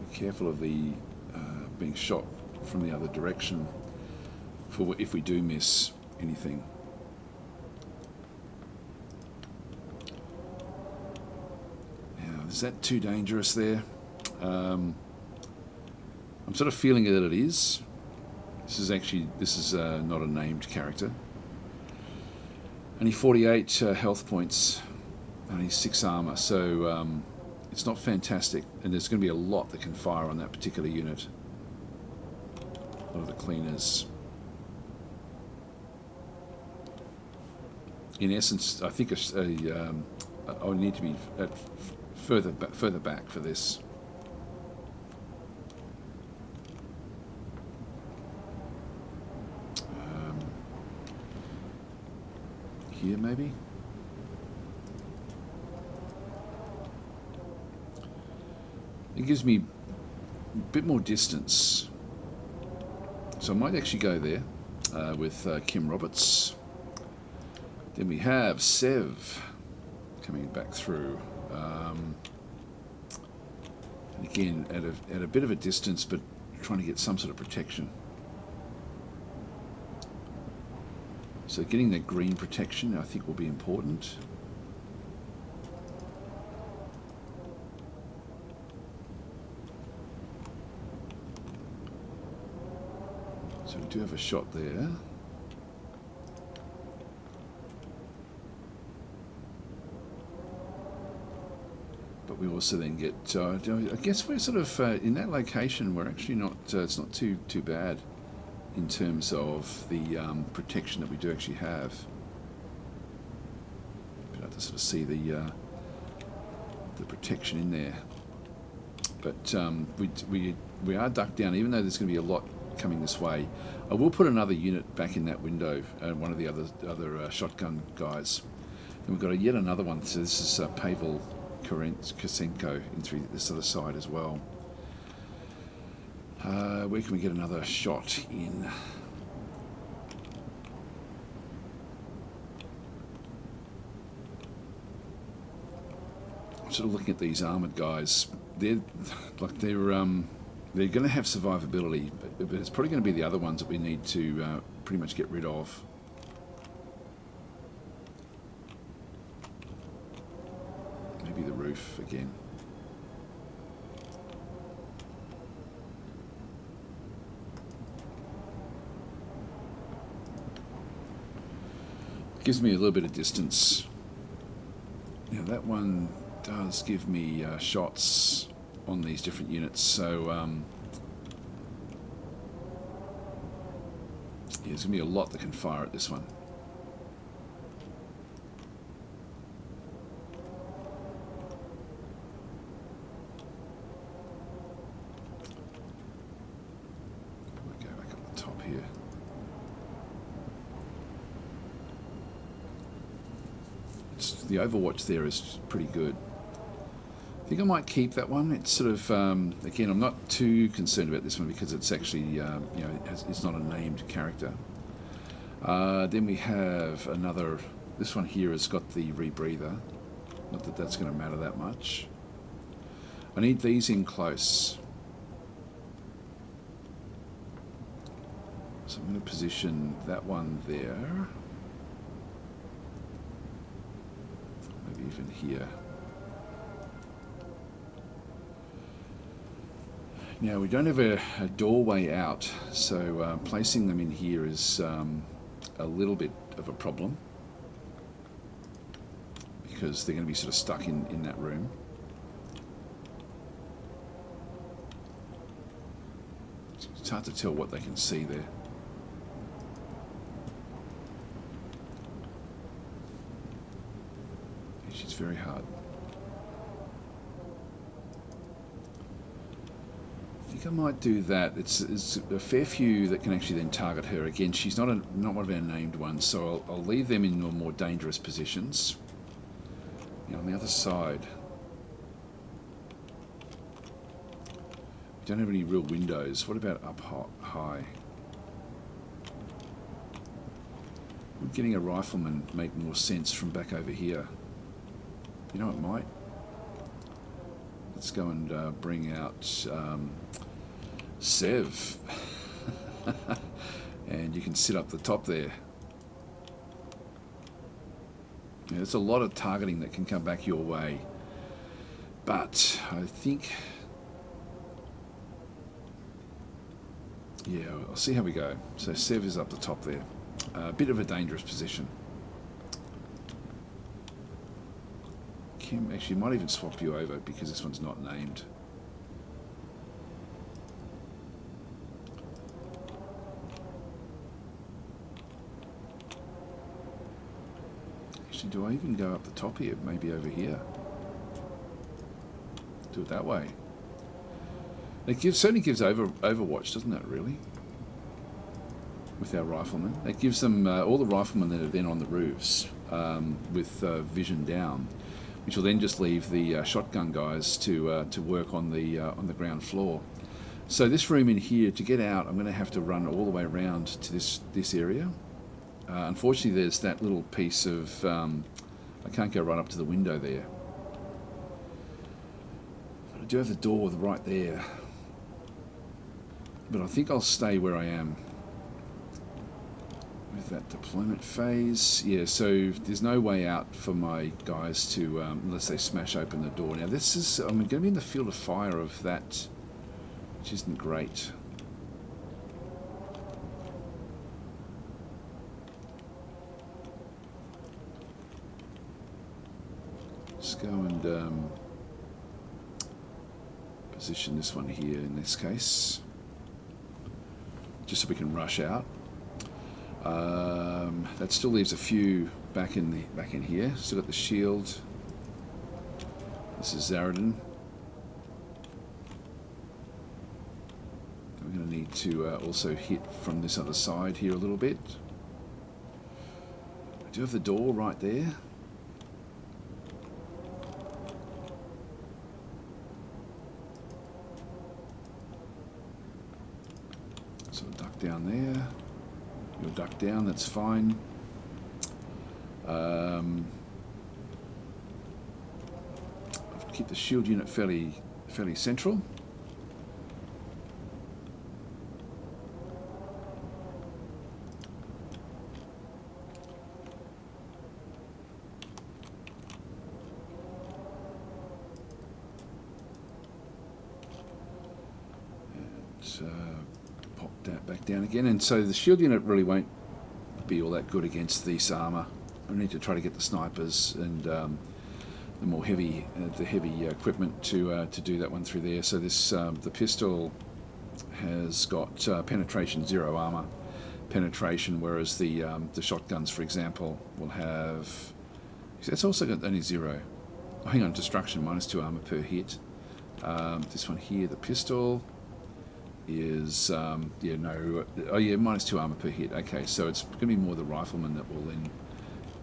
Be careful of the being shot from the other direction for if we do miss anything. Now, is that too dangerous there? I'm sort of feeling that it is. This is not a named character. Only 48 health points, only 6 armor, so it's not fantastic, and there's going to be a lot that can fire on that particular unit. A lot of the cleaners. In essence, I think I need to be further back for this. Here maybe. It gives me a bit more distance. So I might actually go there with Kim Roberts. Then we have Sev coming back through. And again, at a bit of a distance, but trying to get some sort of protection. So getting that green protection, I think, will be important. So we do have a shot there. But we also then get, I guess we're sort of, in that location, we're actually not, it's not too bad in terms of the protection that we do actually have. Be able to sort of see the protection in there. But we are ducked down, even though there's going to be a lot coming this way. I will put another unit back in that window, one of the other shotgun guys. And we've got yet another one. So this is Pavel Kosenko in through this other side as well. Where can we get another shot in? I'm sort of looking at these armoured guys. They're going to have survivability, but it's probably going to be the other ones that we need to pretty much get rid of. Maybe the roof again. Gives me a little bit of distance. Now that one does give me shots on these different units, so yeah, there's going to be a lot that can fire at this one. We'll go back up the top here. The overwatch there is pretty good. I think I might keep that one. It's sort of again, I'm not too concerned about this one because it's actually it's not a named character. Then we have another. This one here has got the rebreather. Not that that's going to matter that much. I need these in close. So I'm going to position that one there. Maybe even here. Now we don't have a doorway out, so placing them in here is a little bit of a problem because they're going to be sort of stuck in that room. It's hard to tell what they can see there. She's very hard. I think I might do that. It's a fair few that can actually then target her. Again, she's not one of our named ones, so I'll leave them in more dangerous positions. Now on the other side, we don't have any real windows. What about up high? Would getting a rifleman make more sense from back over here? You know, it might. Let's go and bring out Sev. And you can sit up the top there. Yeah, there's a lot of targeting that can come back your way. But I think... yeah, I'll see how we go. So Sev is up the top there. A bit of a dangerous position. Kim actually might even swap you over because this one's not named. Actually, do I even go up the top here? Maybe over here. Do it that way. It certainly gives Overwatch, doesn't it, really? With our riflemen. It gives them all the riflemen that are then on the roofs with vision down, which will then just leave the shotgun guys to work on the ground floor. So this room in here, to get out, I'm going to have to run all the way around to this area. Unfortunately, there's that little piece of... I can't go right up to the window there. But I do have the door right there. But I think I'll stay where I am with that deployment phase. Yeah, so there's no way out for my guys to, unless they smash open the door. Now this is, I'm going to be in the field of fire of that, which isn't great. Let's go and position this one here in this case, just so we can rush out. That still leaves a few back in here. Still got the shield. This is Zaradin. We're going to need to also hit from this other side here a little bit. I do have the door right there. So duck down there. You'll duck down, that's fine. I'll keep the shield unit fairly central. Pop that back down again, and so the shield unit really won't be all that good against this armor. I need to try to get the snipers and the more heavy, equipment to do that one through there. So this the pistol has got penetration 0 armor penetration, whereas the shotguns, for example, will have. That's also got only 0. Oh, hang on, destruction -2 armor per hit. This one here, the pistol, is yeah, no, oh yeah, -2 armor per hit. Okay, so it's going to be more the rifleman that will then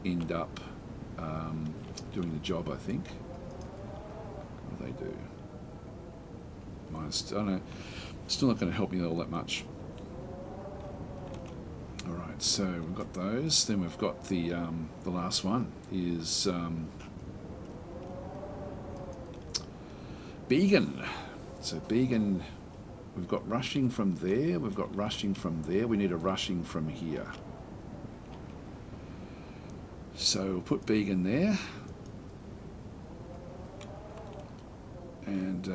end up doing the job, I think. What do they do? I don't know. Still not going to help me all that much. All right, so we've got those. Then we've got the last one is Began. So Began. We've got rushing from there, we've got rushing from there, we need a rushing from here. So we'll put Began there. And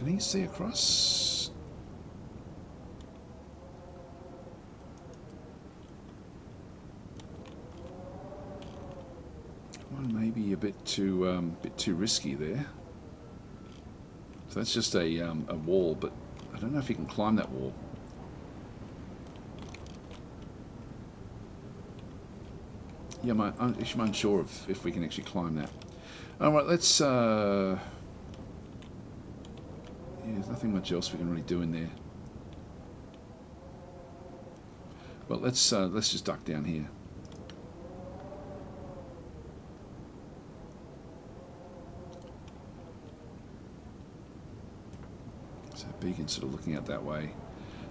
Can he see across? One maybe a bit too risky there. So that's just a wall, but I don't know if he can climb that wall. Yeah, I'm unsure if we can actually climb that. All right, let's. Yeah, there's nothing much else we can really do in there. Well, let's just duck down here. So Beacon's sort of looking out that way.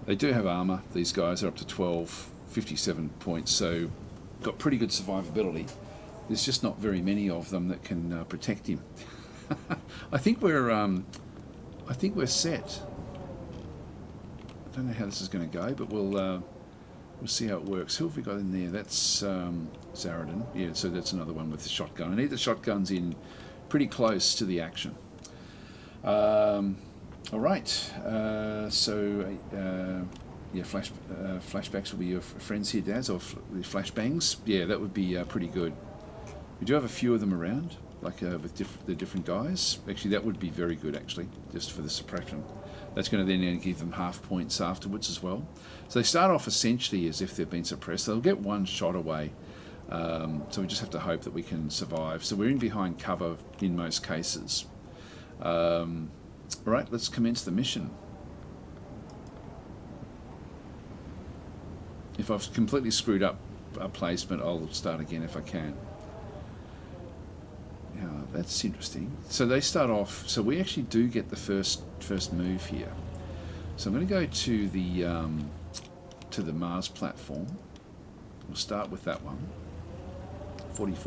They do have armor. These guys are up to 12, 57 points, so got pretty good survivability. There's just not very many of them that can protect him. I think we're set. I don't know how this is going to go, but we'll see how it works. Who have we got in there? That's Zaradin. Yeah, so that's another one with the shotgun. I need the shotguns in pretty close to the action. All right. Yeah, flashbacks will be your friends here, Daz, or the flashbangs. Yeah, that would be pretty good. We do have a few of them around, like with the different guys. Actually, that would be very good, actually, just for the suppression. That's going to then give them half points afterwards as well. So they start off essentially as if they've been suppressed. They'll get one shot away. So we just have to hope that we can survive. So we're in behind cover in most cases. All right, let's commence the mission. If I've completely screwed up a placement, I'll start again if I can. Yeah, that's interesting. So they start off. So we actually do get the first move here. So I'm going to go to the Mars platform. We'll start with that one. 44%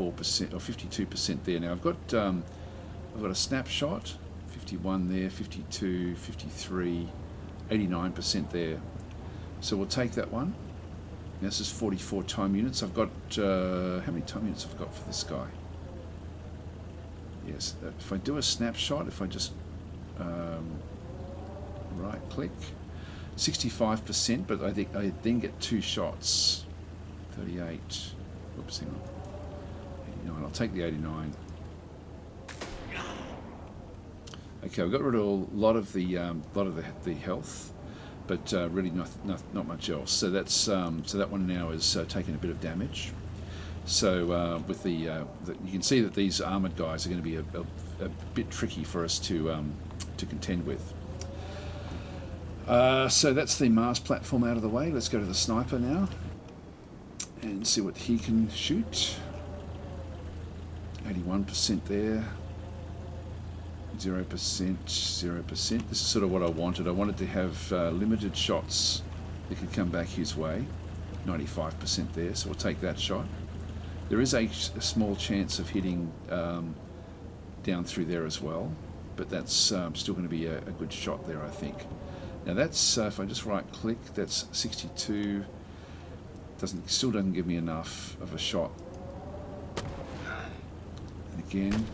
or 52% there. Now I've got a snapshot. 51 there, 52, 53, 89% there. So we'll take that one. This is 44 time units. I've got, how many time units have I got for this guy? Yes, if I do a snapshot, if I just right click, 65%, but I think I then get 2 shots. 38, oops, hang on. 89, I'll take the 89. Okay, we've got rid of a lot of the health, but really not much else. So that's so that one now is taking a bit of damage. So with you can see that these armored guys are going to be a bit tricky for us to contend with. So that's the Mars platform out of the way. Let's go to the sniper now and see what he can shoot. 81% there. 0%, 0%. This is sort of what I wanted. I wanted to have limited shots that could come back his way. 95% there, so we'll take that shot. There is a small chance of hitting down through there as well, but that's still going to be a good shot there, I think. Now that's, if I just right click, that's 62. Still doesn't give me enough of a shot. And again,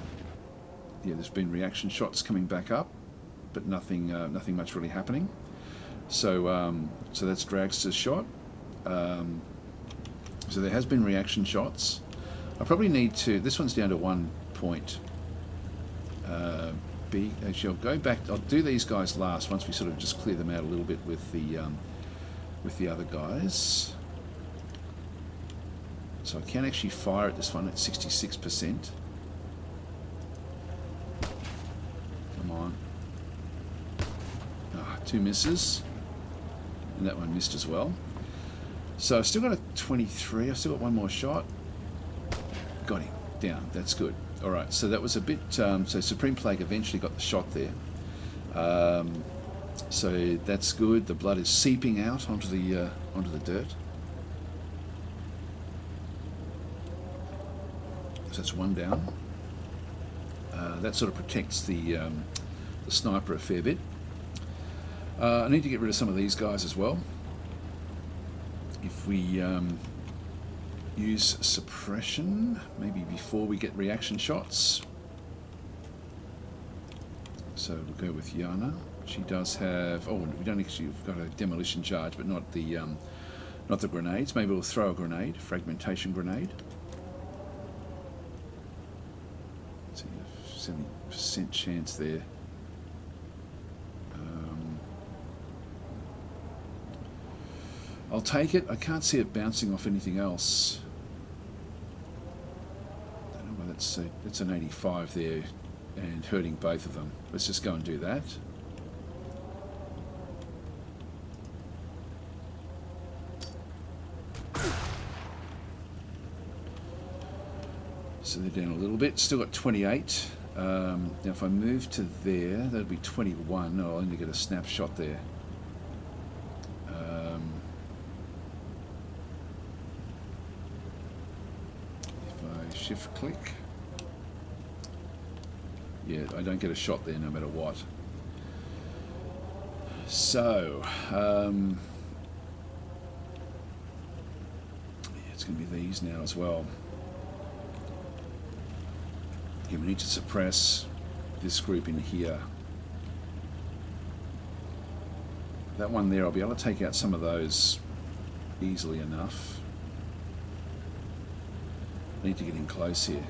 yeah, there's been reaction shots coming back up, but nothing much really happening. So so that's Dragster's shot. So there has been reaction shots. I probably need to. This one's down to 1 point. Actually, I'll go back. I'll do these guys last once we sort of just clear them out a little bit with the other guys. So I can actually fire at this one at 66%. Come on. Ah, 2 misses. And that one missed as well. So I've still got a 23. I've still got one more shot. Got him. Down. That's good. All right. So that was a bit... so Supreme Plague eventually got the shot there. So that's good. The blood is seeping out onto the dirt. So that's one down. That sort of protects the sniper a fair bit. I need to get rid of some of these guys as well. If we use suppression, maybe before we get reaction shots. So we'll go with Yana. She does have. Oh, we don't actually. We've got a demolition charge, but not the grenades. Maybe we'll throw a grenade, fragmentation grenade. 70% chance there. I'll take it. I can't see it bouncing off anything else. I don't know why that's an 85 there and hurting both of them. Let's just go and do that. So they're down a little bit. Still got 28. Now if I move to there, that'll be 21. No, I'll only get a snapshot there. If I shift click, yeah, I don't get a shot there no matter what. So yeah, it's going to be these now as well. Yeah, we need to suppress this group in here. That one there, I'll be able to take out some of those easily enough. I need to get in close here.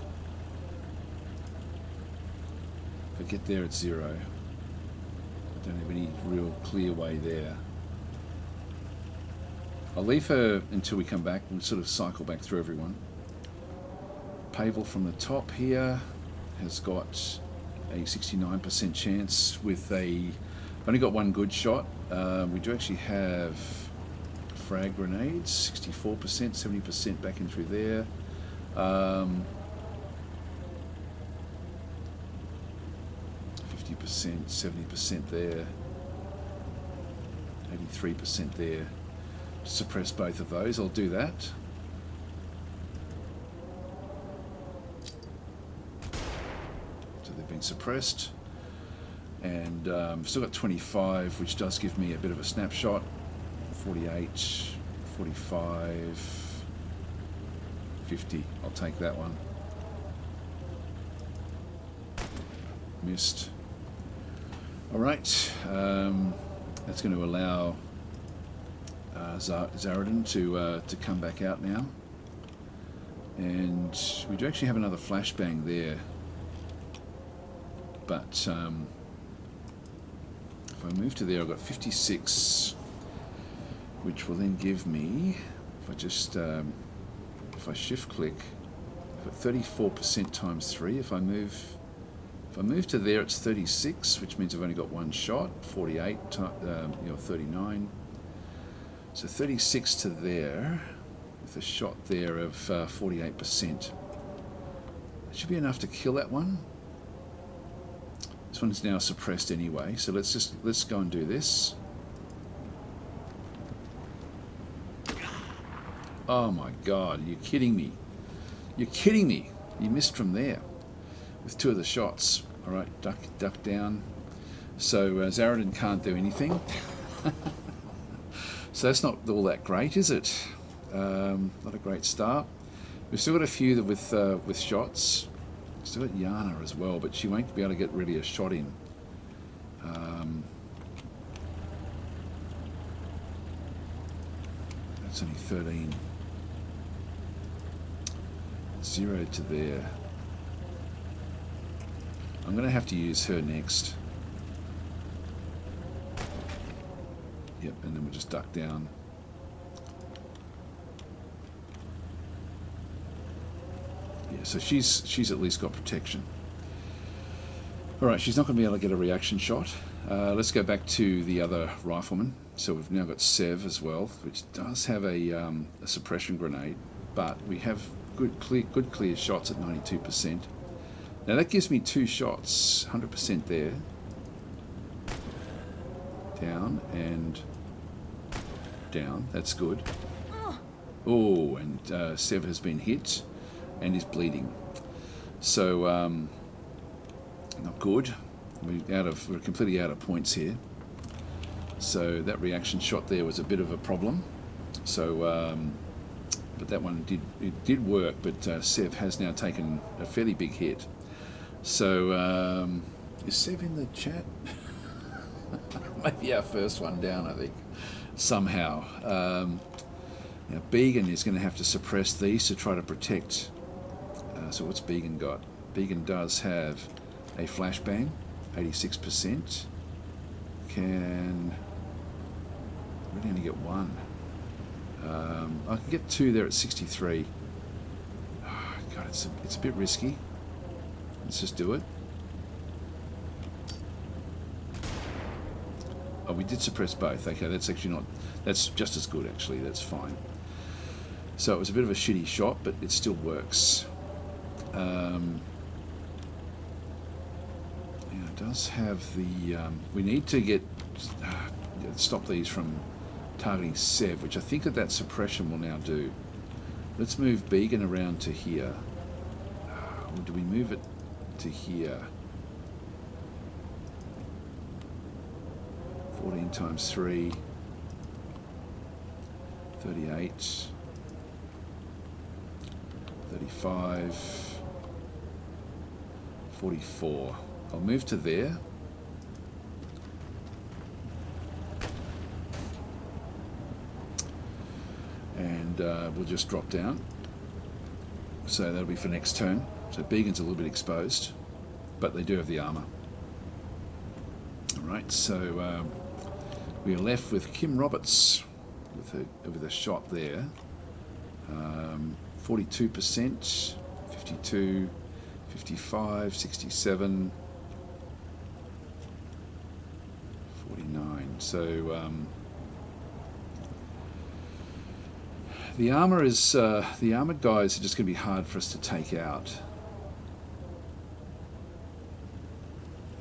If I get there at 0, I don't have any real clear way there. I'll leave her until we come back and sort of cycle back through everyone. Pavel from the top here has got a 69% chance with only got one good shot. We do actually have frag grenades, 64%, 70% back in through there. 50%, 70% there, 83% there. Suppress both of those, I'll do that. Suppressed, and still got 25, which does give me a bit of a snapshot. 48, 45, 50. I'll take that one. Missed. All right, that's going to allow Zaradin to come back out now, and we do actually have another flashbang there. But if I move to there, I've got 56, which will then give me, if I just, if I shift click, I've got 34% times 3. If I move to there, it's 36, which means I've only got one shot. 48, 39. So 36 to there, with a shot there of 48%. That should be enough to kill that one. This one's now suppressed anyway, so let's go and do this. Oh my god, you're kidding me. You're kidding me. You missed from there with 2 of the shots. Alright, duck down. So Zaradin can't do anything. So that's not all that great, is it? Not a great start. We've still got a few with shots. Still got Yana as well, but she won't be able to get really a shot in. That's only 13. 0 to there. I'm going to have to use her next. Yep, and then we'll just duck down. Yeah, so she's at least got protection. Alright, she's not going to be able to get a reaction shot. Let's go back to the other rifleman. So we've now got Sev as well, which does have a suppression grenade, but we have good clear shots at 92%. Now that gives me 2 shots, 100% there. Down and down, that's good. Oh, and Sev has been hit and is bleeding. So, not good. We're completely out of points here. So that reaction shot there was a bit of a problem. So, but that one did work. But Sev has now taken a fairly big hit. So, is Sev in the chat? Maybe our first one down, I think, somehow. Now, Began is going to have to suppress these to try to protect. So what's Began got? Began does have a flashbang, 86%. Can really only get one. I can get two there at 63. Oh, God, it's a bit risky. Let's just do it. Oh, we did suppress both. Okay, that's actually not... That's just as good, actually. That's fine. So it was a bit of a shitty shot, but it still works. Yeah, it does have the... we need to get... stop these from targeting Sev, which I think that suppression will now do. Let's move Began around to here. Or do we move it to here? 14 times 3, 38, 35, 44. I'll move to there. And we'll just drop down. So that'll be for next turn. So Began's a little bit exposed, but they do have the armour. Alright, so we are left with Kim Roberts with a shot there. 42%, 52, 55, 67, 49. So the armour is the armoured guys are just going to be hard for us to take out.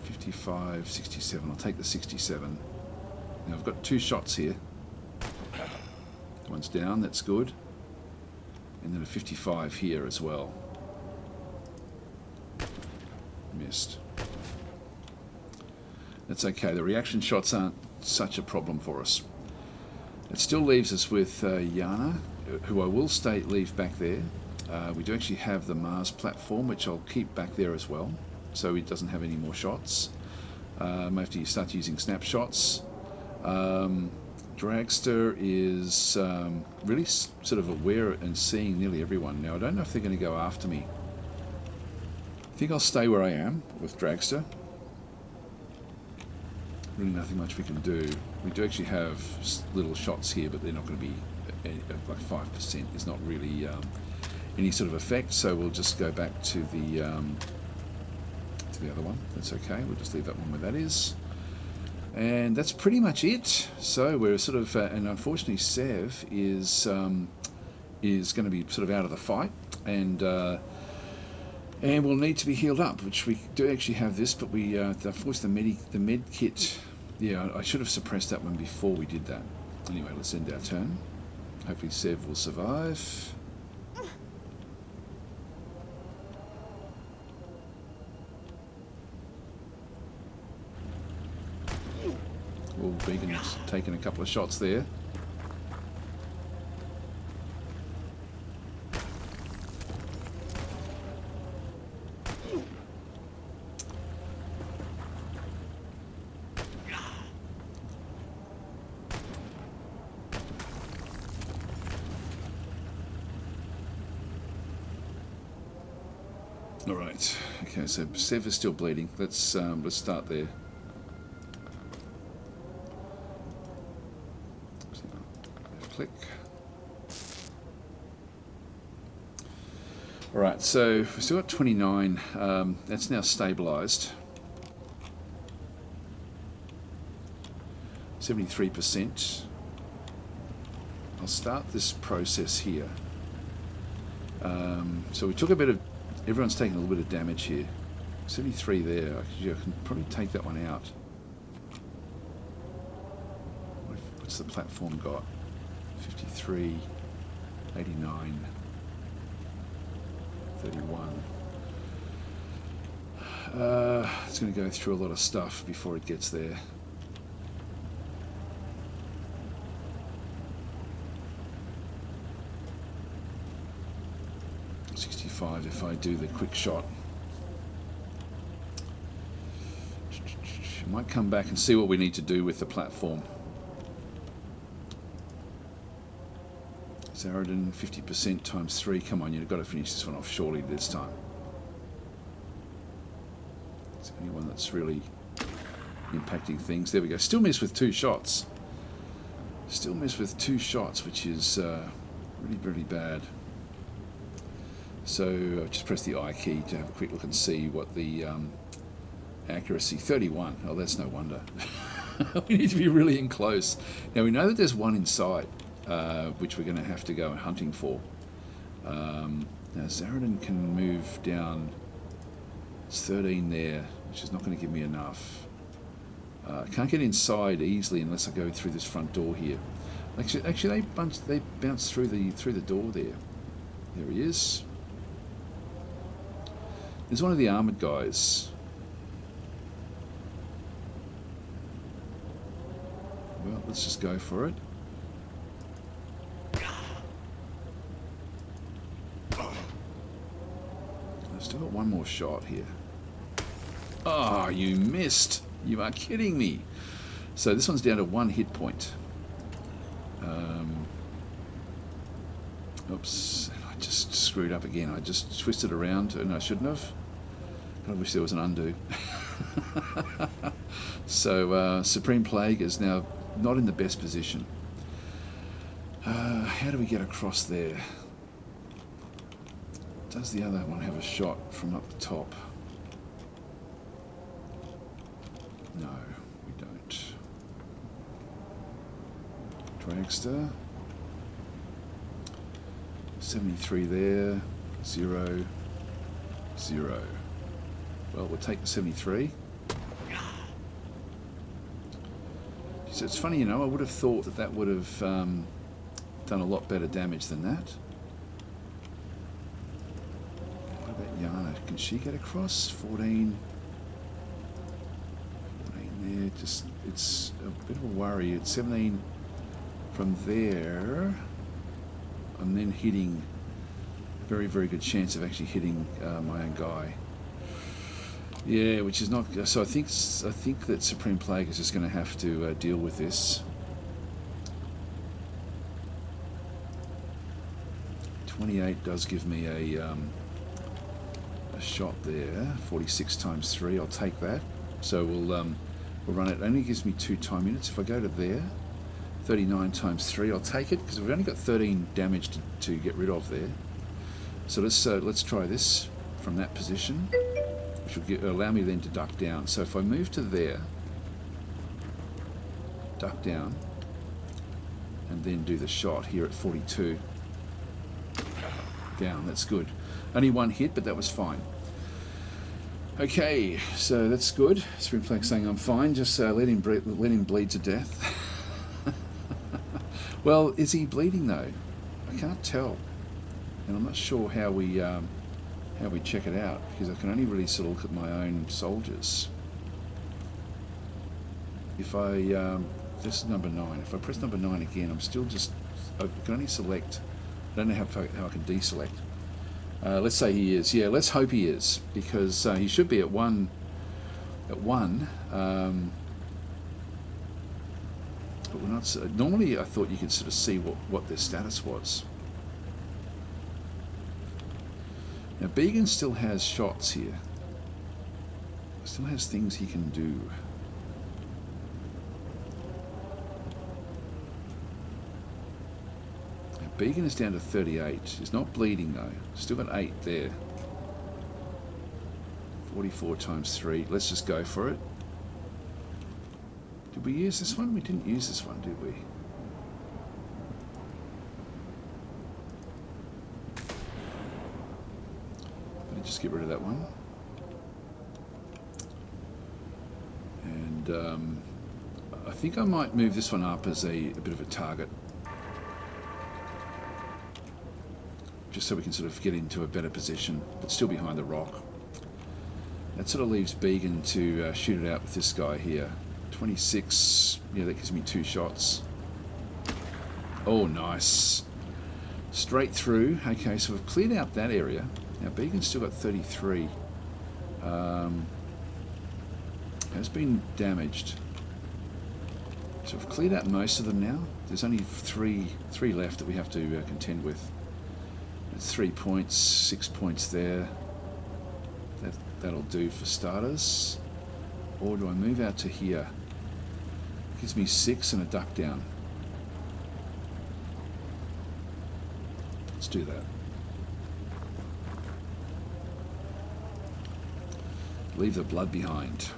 55, 67. I'll take the 67. Now I've got two shots here. One's down, that's good. And then a 55 here as well. Missed. That's okay. The reaction shots aren't such a problem for us. It still leaves us with Yana, who I will leave back there. We do actually have the Mars platform, which I'll keep back there as well, so it doesn't have any more shots. After you start using snapshots. Dragster is really sort of aware and seeing nearly everyone. Now, I don't know if they're going to go after me. I think I'll stay where I am with Dragster. Really nothing much we can do. We do actually have little shots here, but they're not going to be like 5%. There's not really any sort of effect, so we'll just go back to the other one. That's okay. We'll just leave that one where that is. And that's pretty much it. So we're sort of, and unfortunately Sev is going to be sort of out of the fight, and we'll need to be healed up, which we do actually have this, but we unfortunately the med kit. Yeah, I should have suppressed that one before we did that. Anyway, let's end our turn. Hopefully Sev will survive. Well, Began's taken a couple of shots there. All right. Okay, so Sev is still bleeding. Let's start there. Click. All right, so we've still got 29. That's now stabilized. 73%. I'll start this process here. So we took a bit of... Everyone's taking a little bit of damage here. 73 there. I can probably take that one out. What's the platform got? 53, 89, 31. It's going to go through a lot of stuff before it gets there. If I do the quick shot. Might come back and see what we need to do with the platform. Zaradin 50% times 3. Come on, you've got to finish this one off surely this time. It's the only one that's really impacting things. There we go. Still missed with 2 shots. Still missed with 2 shots, which is really, really bad. So I'll just press the I key to have a quick look and see what the accuracy. 31. Oh, that's no wonder. We need to be really in close. Now we know that there's one inside, which we're going to have to go hunting for. Now Zaradin can move down. It's 13 there, which is not going to give me enough. I can't get inside easily unless I go through this front door here. Actually, they bounce through the door there. There he is. There's one of the armoured guys. Well, let's just go for it. I've still got one more shot here. Oh, you missed. You are kidding me. So this one's down to 1 hit point. Oops, I just screwed up again. I just twisted around and I shouldn't have. I wish there was an undo. So Supreme Plague is now not in the best position. How do we get across there? Does the other one have a shot from up the top? No, we don't. Dragster. 73 there. 0. 0. Well, we'll take the 73. So it's funny, you know, I would have thought that that would have done a lot better damage than that. What about Yana? Can she get across? 14. 14 there. Just, it's a bit of a worry. It's 17 from there. I'm then hitting. Very, very good chance of actually hitting my own guy. Yeah, which is not. So I think that Supreme Plague is just going to have to deal with this. 28 does give me a shot there. 46 times 3. I'll take that. So we'll run it. It only gives me 2 time units. If I go to there, 39 times 3. I'll take it because we've only got 13 damage to get rid of there. So let's try this from that position, which will allow me then to duck down. So if I move to there, duck down, and then do the shot here at 42. Down, that's good. Only 1 hit, but that was fine. Okay, so that's good. Supreme Plague saying I'm fine, just let him bleed to death. Well, is he bleeding though? I can't tell. And I'm not sure how we check it out, because I can only really sort of look at my own soldiers. If I this is number 9. If I press number 9 again, I'm still just, I can only select. I don't know how I can deselect. Let's say he is. Yeah, let's hope he is, because he should be at 1. At 1. But we're not. Normally, I thought you could sort of see what their status was. Now, Began still has shots here. Still has things he can do. Now, Began is down to 38. He's not bleeding though. Still got 8 there. 44 times 3. Let's just go for it. Did we use this one? We didn't use this one, did we? Just get rid of that one. And I think I might move this one up as a bit of a target, just so we can sort of get into a better position, but still behind the rock. That sort of leaves Began to shoot it out with this guy here. 26, yeah, that gives me 2 shots. Oh, nice. Straight through. Okay, so we've cleared out that area. Now, Began's still got 33. has been damaged. So we've cleared out most of them now. There's only three left that we have to contend with. It's 3 points, 6 points there. That'll do for starters. Or do I move out to here? Gives me 6 and a duck down. Let's do that. Leave the blood behind.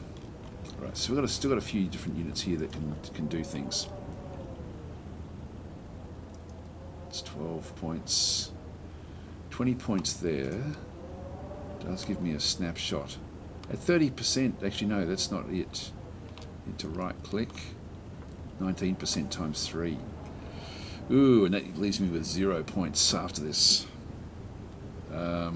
Right, so we've still got a few different units here that can do things. It's 12 points. 20 points there. Does give me a snapshot. At 30%, actually no, that's not it. Need to right click. 19% times 3. Ooh, and that leaves me with 0 points after this. Now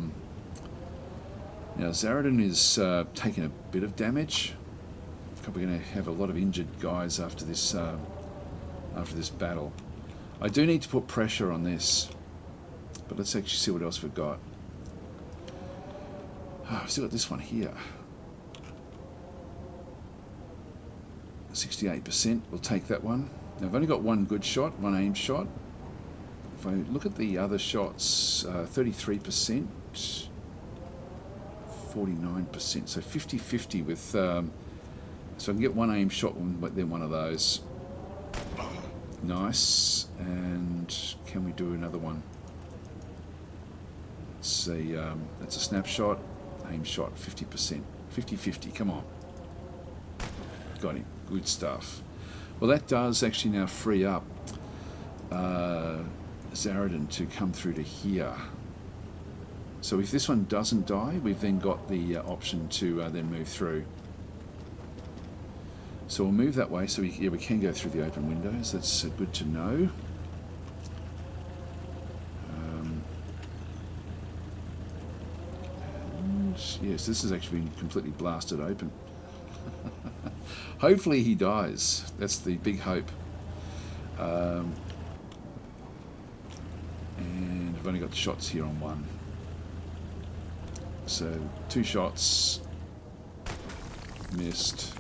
Xenonauts is taking a bit of damage. Probably going to have a lot of injured guys after this battle. I do need to put pressure on this, but let's actually see what else we've got. Oh, I've still got this one here. 68%, we'll take that one. Now I've only got one good shot, one aimed shot. If I look at the other shots, 33%, 49%, so 50-50 with, so I can get one aimed shot, then one of those. Nice, and can we do another one? Let's see, that's a snapshot, aim shot, 50%, 50-50, come on. Got him, good stuff. Well, that does actually now free up Xenonauts to come through to here. So if this one doesn't die, we've then got the option to then move through. So we'll move that way, so we can go through the open windows. That's good to know. And yes, this has actually been completely blasted open. Hopefully he dies. That's the big hope. And I've only got shots here on one. So 2 shots. Missed.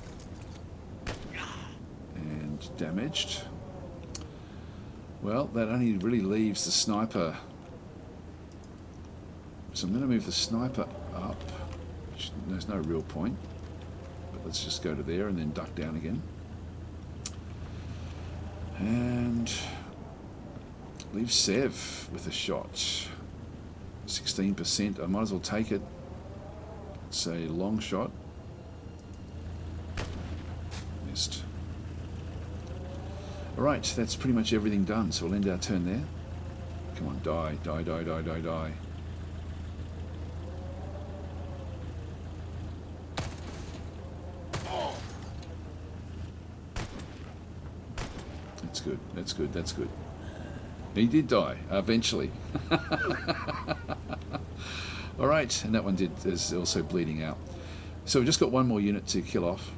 And damaged. Well, that only really leaves the sniper. So I'm going to move the sniper up. Which there's no real point. Let's just go to there and then duck down again. And leave Sev with a shot. 16%. I might as well take it. It's a long shot. Missed. Alright, that's pretty much everything done. So we'll end our turn there. Come on, die, die, die, die, die, die. That's good, that's good, that's good. He did die, eventually. Alright, and that one is also bleeding out. So we've just got one more unit to kill off.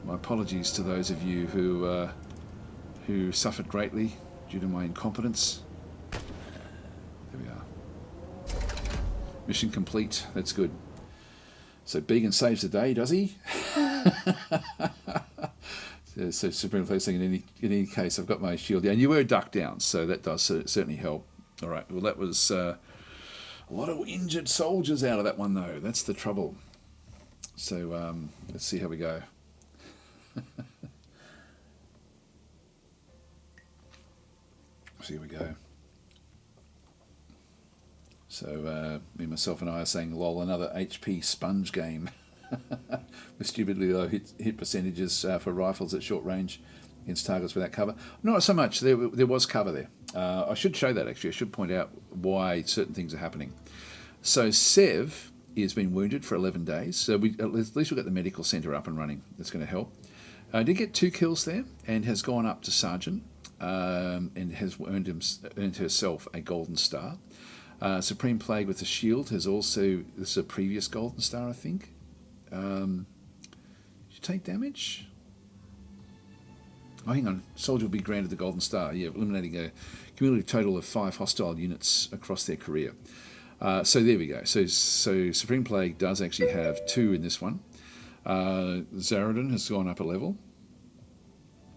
My apologies to those of you who suffered greatly due to my incompetence. There we are. Mission complete, that's good. So Began saves the day, does he? So Supreme Police saying in any case, I've got my shield down. You were ducked down, so that does certainly help. All right, well that was a lot of injured soldiers out of that one though. That's the trouble. So let's see how we go. So here we go. So me, myself and I are saying, lol, another HP sponge game. With stupidly low hit percentages for rifles at short range against targets without cover. Not so much. There was cover there. I should show that actually. I should point out why certain things are happening. So Sev has been wounded for 11 days. So at least we've got the medical centre up and running. That's going to help. Did get 2 kills there and has gone up to Sergeant and has earned herself a Golden Star. Supreme Plague with the shield has also, this is a previous Golden Star I think. Did you take damage? Oh, hang on. Soldier will be granted the Golden Star. Yeah, eliminating a cumulative total of 5 hostile units across their career. So there we go. So Supreme Plague does actually have 2 in this one. Zaradin has gone up a level.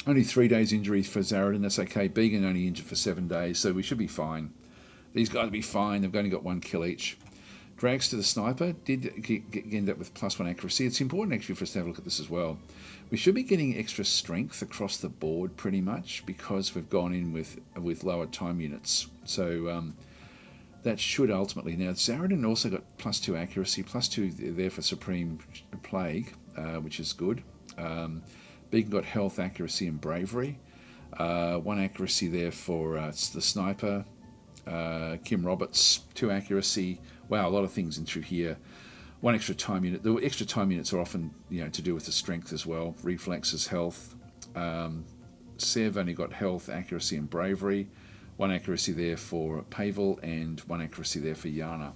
Only 3 days injury for Zaradin, that's okay. Began only injured for 7 days, so we should be fine. These guys will be fine, they've only got 1 kill each. Drags to the sniper, did end up with +1 accuracy. It's important actually for us to have a look at this as well. We should be getting extra strength across the board pretty much because we've gone in with lower time units. So that should ultimately... Now, Zaradin also got +2 accuracy, +2 there for Supreme Plague, which is good. Beacon got health, accuracy, and bravery. 1 accuracy there for the sniper. Kim Roberts, 2 accuracy. Wow, a lot of things in through here. 1 extra time unit. The extra time units are often, to do with the strength as well. Reflexes, health. Sev only got health, accuracy, and bravery. 1 accuracy there for Pavel, and 1 accuracy there for Yana.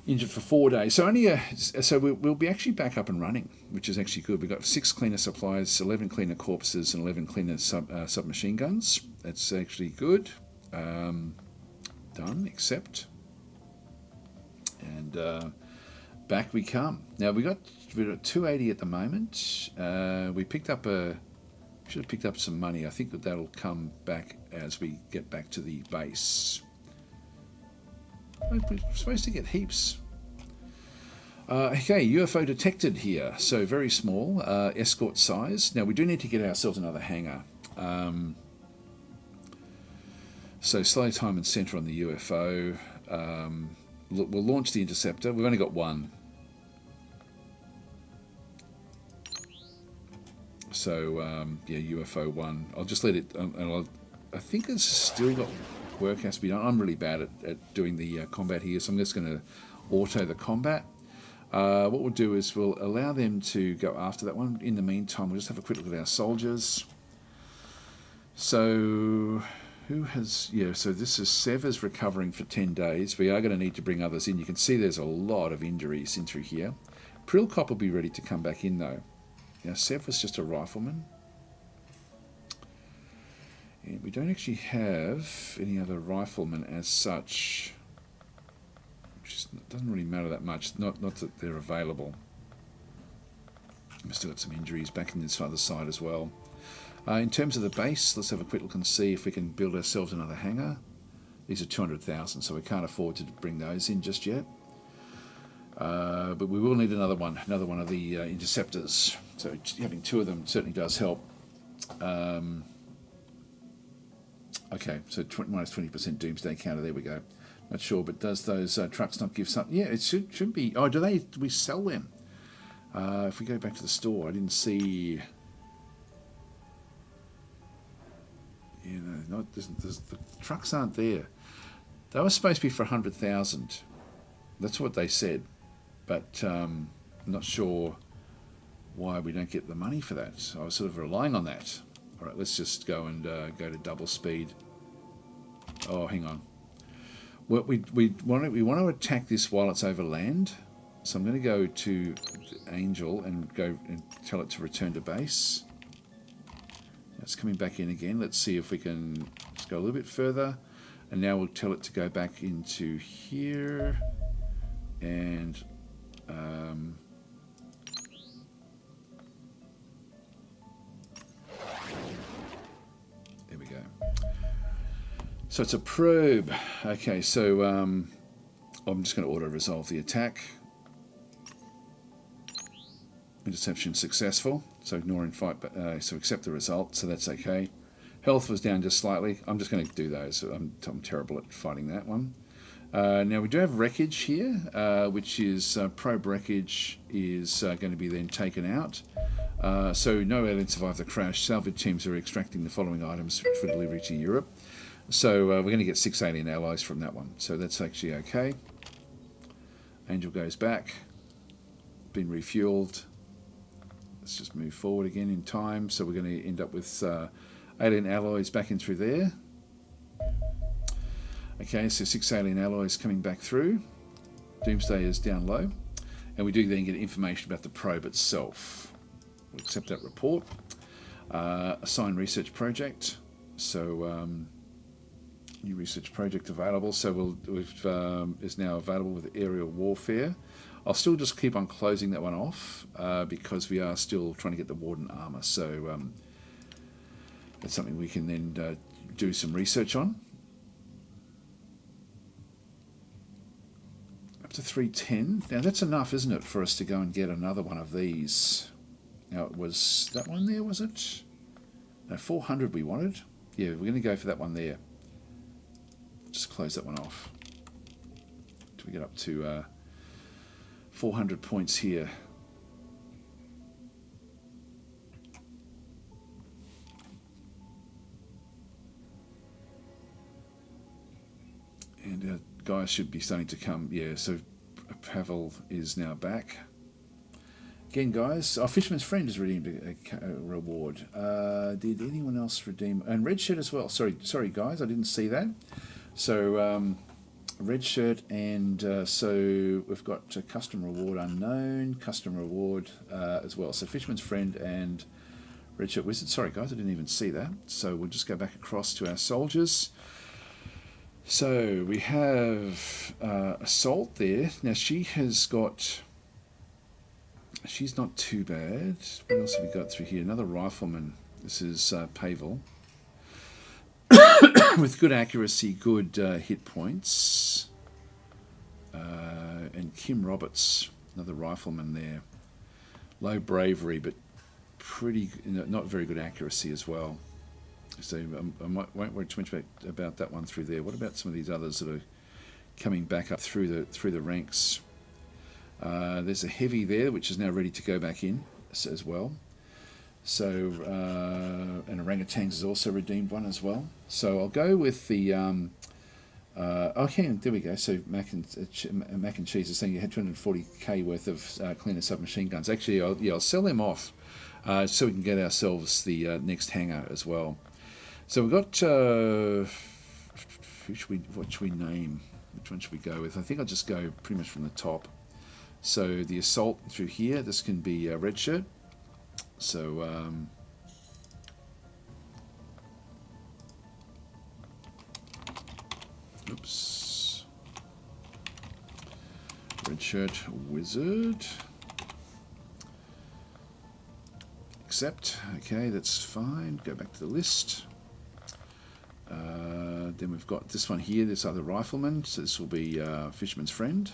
Injured for 4 days. So we'll be actually back up and running, which is actually good. We've got 6 cleaner supplies, 11 cleaner corpses, and 11 cleaner submachine guns. That's actually good. Done, accept. And back we come. Now we've got 280 at the moment. We picked up should have picked up some money. I think that'll come back as we get back to the base. We're supposed to get heaps. Okay, UFO detected here. So very small, escort size. Now we do need to get ourselves another hangar. So slow time and center on the UFO. We'll launch the interceptor. We've only got 1. So yeah, UFO 1. I'll just let it. I think it's still got work has to be done. I'm really bad at doing the combat here, so I'm just going to auto the combat. What we'll do is we'll allow them to go after that one. In the meantime, we'll just have a quick look at our soldiers. So who has... Yeah, so this is Sever's recovering for 10 days. We are going to need to bring others in. You can see there's a lot of injuries in through here. Prilkop will be ready to come back in, though. Now, Sev was just a rifleman. And we don't actually have any other riflemen as such. Which doesn't really matter that much. Not that they're available. We've still got some injuries back in this other side as well. In terms of the base, let's have a quick look and see if we can build ourselves another hangar. These are 200,000, so we can't afford to bring those in just yet. But we will need another one of the interceptors. So having 2 of them certainly does help. Okay, so minus 20% doomsday counter. There we go. Not sure, but does those trucks not give something? Yeah, it should be. Oh, do we sell them? If we go back to the store, I didn't see. The trucks aren't there. They were supposed to be for 100,000. That's what they said, but I'm not sure why we don't get the money for that. So I was sort of relying on that. All right, let's just go and go to double speed. Oh, hang on. Well, we want to attack this while it's over land. So I'm going to go to Angel and go and tell it to return to base. It's coming back in again. Let's see if we can just go a little bit further. And now we'll tell it to go back into here. And there we go. So it's a probe. Okay, so I'm just going to auto-resolve the attack. Interception successful. So ignore and fight, so accept the result. So that's okay. Health was down just slightly. I'm just going to do those. I'm terrible at fighting that one. Now we do have wreckage here, which is probe wreckage is going to be then taken out. So no alien survived the crash. Salvage teams are extracting the following items for delivery to Europe. So we're going to get 6 alien allies from that one. So that's actually okay. Angel goes back. Been refueled. Let's just move forward again in time. So we're going to end up with alien alloys back in through there. Okay, so 6 alien alloys coming back through. Doomsday is down low. And we do then get information about the probe itself. We'll accept that report. Assign research project. So New research project available. So is now available with aerial warfare. I'll still just keep on closing that one off because we are still trying to get the Warden armor. So that's something we can then do some research on. Up to 310. Now that's enough, isn't it, for us to go and get another one of these? Now it was that one there, was it? No, 400 we wanted. Yeah, we're going to go for that one there. Just close that one off. Till we get up to 400 points here. And guys should be starting to come. Yeah, so Pavel is now back. Again, guys, our Fisherman's Friend has redeemed a reward. Did anyone else redeem? And Red Shirt as well. Sorry, guys, I didn't see that. So Red Shirt, and so we've got a custom reward unknown, custom reward as well. So Fisherman's Friend and Red Shirt Wizard. Sorry, guys, I didn't even see that. So we'll just go back across to our soldiers. So we have Assault there. Now she has got... She's not too bad. What else have we got through here? Another rifleman. This is Pavel. With good accuracy, good hit points. And Kim Roberts, another rifleman there. Low bravery, but pretty, not very good accuracy as well. So I won't worry too much about that one through there. What about some of these others that are coming back up through the ranks? There's a heavy there, which is now ready to go back in as well. So, and orangutans is also redeemed one as well. So I'll go with the, okay, there we go. So Mac and Cheese is saying you had 240k worth of cleaner submachine guns. Actually, I'll sell them off so we can get ourselves the next hangar as well. So we've got, what should we name? Which one should we go with? I think I'll just go pretty much from the top. So the Assault through here, this can be Red Shirt. So oops, Red Shirt Wizard. Accept. Okay, that's fine. Go back to the list. Then we've got this one here, this other rifleman. So this will be Fisherman's Friend.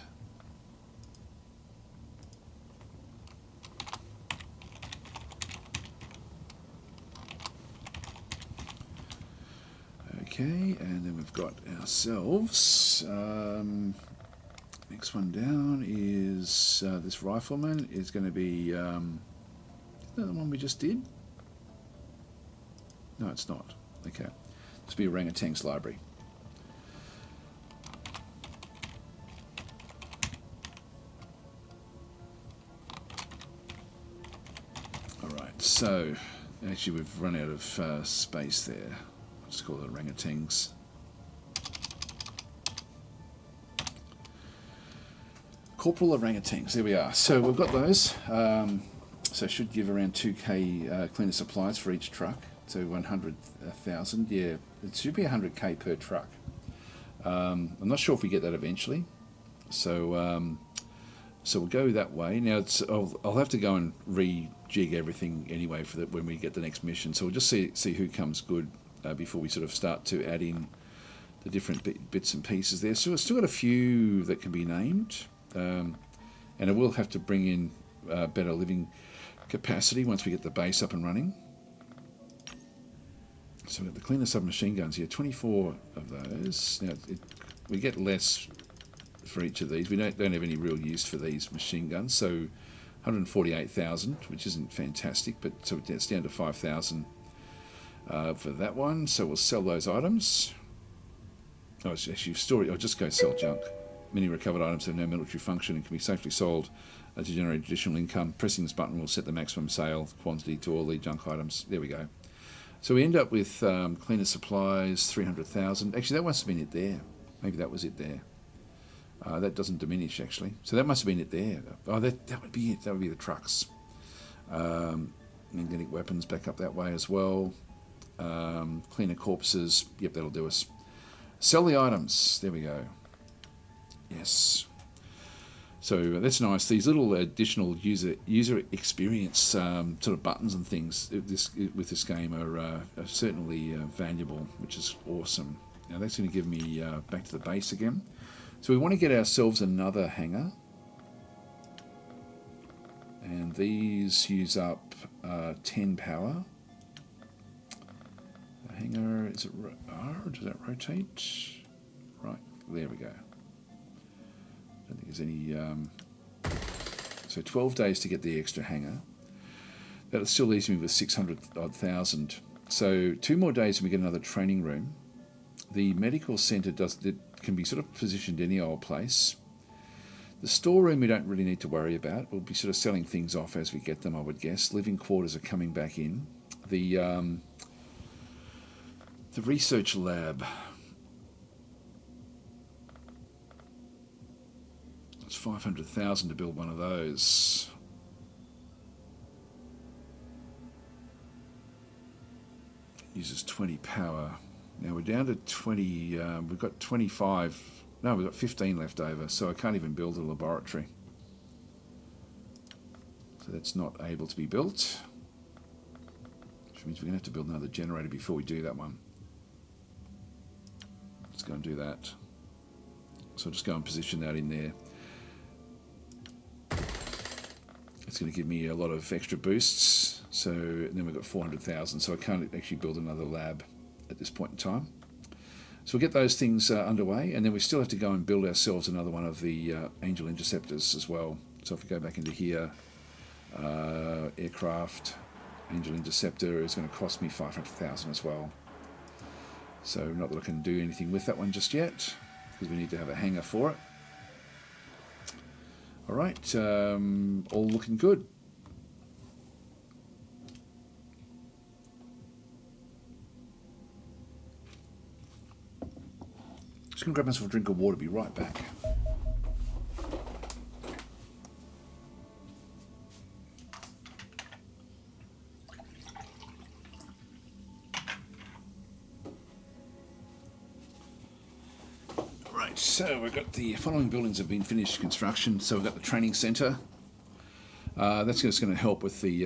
Okay, and then we've got ourselves. Next one down is this rifleman is going to be. Isn't that the one we just did? No, it's not. Okay, this will be Orangutan's Library. All right, so actually we've run out of space there. Let's call it orangutans. Corporal orangutans, there we are. So we've got those. So it should give around 2k cleaner supplies for each truck. So 100,000. Yeah, it should be 100k per truck. I'm not sure if we get that eventually. So so we'll go that way. Now I'll have to go and rejig everything anyway for when we get the next mission. So we'll just see who comes good. Before we sort of start to add in the different bits and pieces there. So we've still got a few that can be named. And I will have to bring in better living capacity once we get the base up and running. So we've got the cleaner submachine guns here, 24 of those. Now we get less for each of these. We don't have any real use for these machine guns. So 148,000, which isn't fantastic, but so it's down to 5,000. For that one, so we'll sell those items. Oh, it's actually storage. I'll just go sell junk. Many recovered items have no military function and can be safely sold to generate additional income. Pressing this button will set the maximum sale quantity to all the junk items. There we go. So we end up with cleaner supplies, 300,000. Actually, that must have been it there. Maybe that was it there. That doesn't diminish actually. So that must have been it there. Oh, that would be it. That would be the trucks. Magnetic weapons back up that way as well. Cleaner corpses, yep, that'll do us. Sell the items. There we go. Yes. So that's nice. These little additional user experience sort of buttons and things with this game are certainly valuable, which is awesome. Now that's going to give me back to the base again. So we want to get ourselves another hangar. And these use up 10 power. The hangar, is it R? Does that rotate? Right, there we go. I don't think there's any... so 12 days to get the extra hangar. That still leaves me with 600,000. So 2 more days and we get another training room. The medical centre can be sort of positioned any old place. The storeroom we don't really need to worry about. We'll be sort of selling things off as we get them, I would guess. Living quarters are coming back in. The research lab. It's 500,000 to build one of those. It uses 20 power. Now we're down to 20. We've got 25. No, we've got 15 left over, so I can't even build a laboratory. So that's not able to be built. Which means we're going to have to build another generator before we do that one. Let's go and do that. So I'll just go and position that in there. It's going to give me a lot of extra boosts. So then we've got 400,000, so I can't actually build another lab at this point in time. So we'll get those things underway, and then we still have to go and build ourselves another one of the Angel Interceptors as well. So if we go back into here, aircraft, Angel Interceptor is going to cost me 500,000 as well. So not that I can do anything with that one just yet, because we need to have a hangar for it. All right, all looking good. Just going to grab myself a drink of water, be right back. Right, so we've got the following buildings have been finished construction. So we've got the training centre. That's just going to help with the,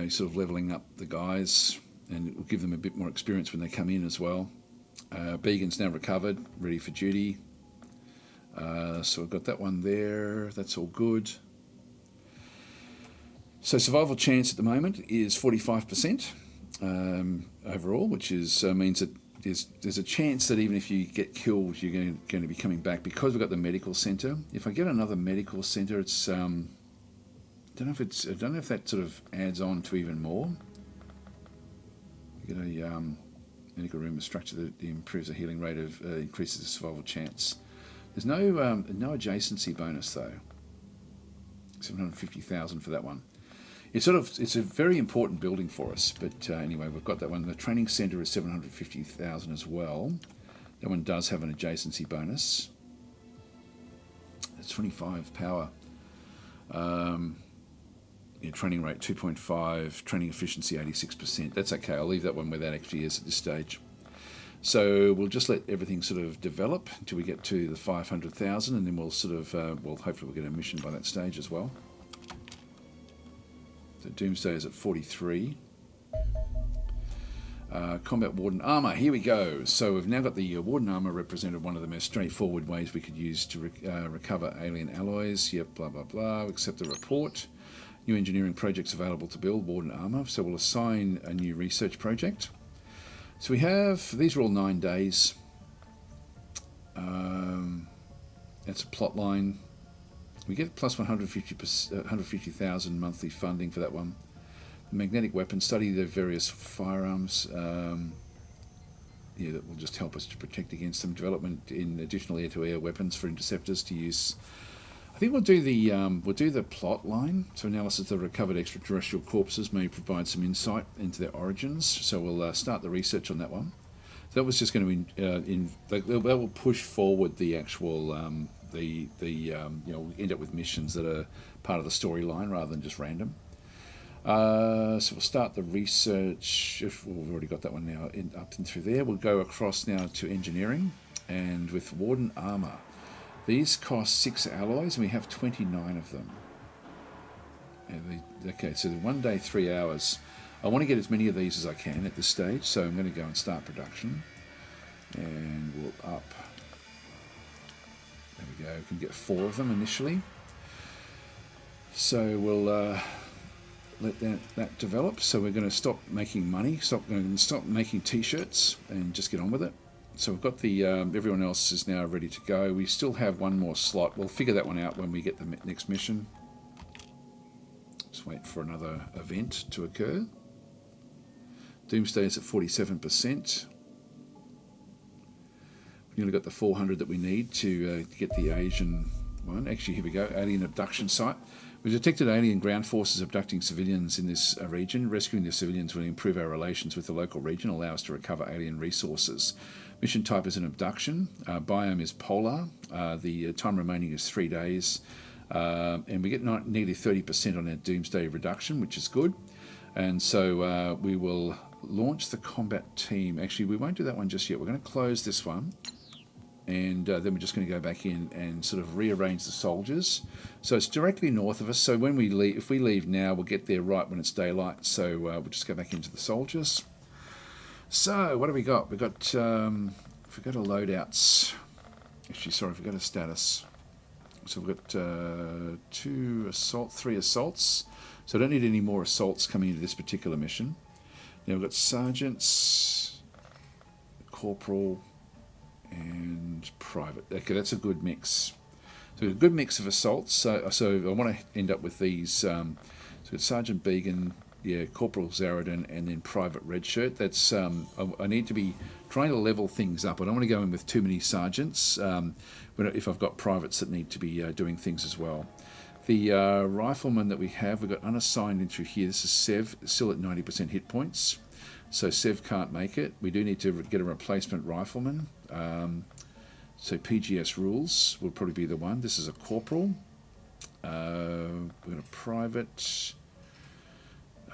sort of levelling up the guys, and it will give them a bit more experience when they come in as well. Began's now recovered, ready for duty. So I've got that one there. That's all good. So survival chance at the moment is 45% overall, which is means that there's a chance that even if you get killed, you're going to be coming back, because we've got the medical centre. If I get another medical centre, it's I don't know if that sort of adds on to even more. You get a medical room is structure that improves the healing rate of increases the survival chance. There's no adjacency bonus though. 750,000 for that one. It's a very important building for us. But anyway, we've got that one. The training centre is 750,000 as well. That one does have an adjacency bonus. It's 25 power. Training rate 2.5, training efficiency 86%. That's okay, I'll leave that one where that actually is at this stage. So we'll just let everything sort of develop until we get to the 500,000, and then we'll sort of, hopefully we'll get a mission by that stage as well. So Doomsday is at 43. Combat Warden Armour, here we go. So we've now got the Warden Armour represented, one of the most straightforward ways we could use to recover alien alloys. Yep, blah, blah, blah. Accept the report. New engineering projects available to build Warden Armour. So we'll assign a new research project. So we have, these are all 9 days. That's a plot line. We get plus 150,000 monthly funding for that one. The magnetic weapon, study the various firearms. That will just help us to protect against them. Development in additional air-to-air weapons for interceptors to use. I think we'll do the plot line. So analysis of recovered extraterrestrial corpses may provide some insight into their origins. So we'll start the research on that one. So that was just going to that will push forward the actual we'll end up with missions that are part of the storyline rather than just random. So we'll start the research. If we've already got that one now up and through there, we'll go across now to engineering. And with Warden Armour, these cost 6 alloys, and we have 29 of them. Okay, so 1 day, 3 hours. I want to get as many of these as I can at this stage, so I'm going to go and start production. And we'll up. There we go, we can get 4 of them initially. So we'll let that develop. So we're going to stop making money, stop making t-shirts, and just get on with it. So we've got the everyone else is now ready to go. We still have 1 more slot. We'll figure that one out when we get the next mission. Just wait for another event to occur. Doomsday is at 47%. We've nearly got the 400 that we need to get the Asian one. Actually, here we go, alien abduction site. We've detected alien ground forces abducting civilians in this region. Rescuing the civilians will improve our relations with the local region, allow us to recover alien resources. Mission type is an abduction. Biome is polar. The time remaining is 3 days. And we get nearly 30% on our Doomsday reduction, which is good. And so we will launch the combat team. Actually, we won't do that one just yet. We're going to close this one. And then we're just going to go back in and sort of rearrange the soldiers. So it's directly north of us. So when we leave, if we leave now, we'll get there right when it's daylight. So we'll just go back into the soldiers. So what have we got? We've got, if we go to loadouts, actually, sorry, if we go to status. So we've got 3 assaults. So I don't need any more assaults coming into this particular mission. Now we've got sergeants, corporal, and private. Okay, that's a good mix. So a good mix of assaults. So I want to end up with these. So it's Sergeant Began, yeah, Corporal Zaradin, and then Private Redshirt. That's I need to be trying to level things up. I don't want to go in with too many sergeants. If I've got privates that need to be doing things as well. The rifleman that we have, we've got unassigned in through here. This is Sev, still at 90% hit points. So Sev can't make it. We do need to get a replacement rifleman. So PGS rules will probably be the one. This is a corporal. We've got a private.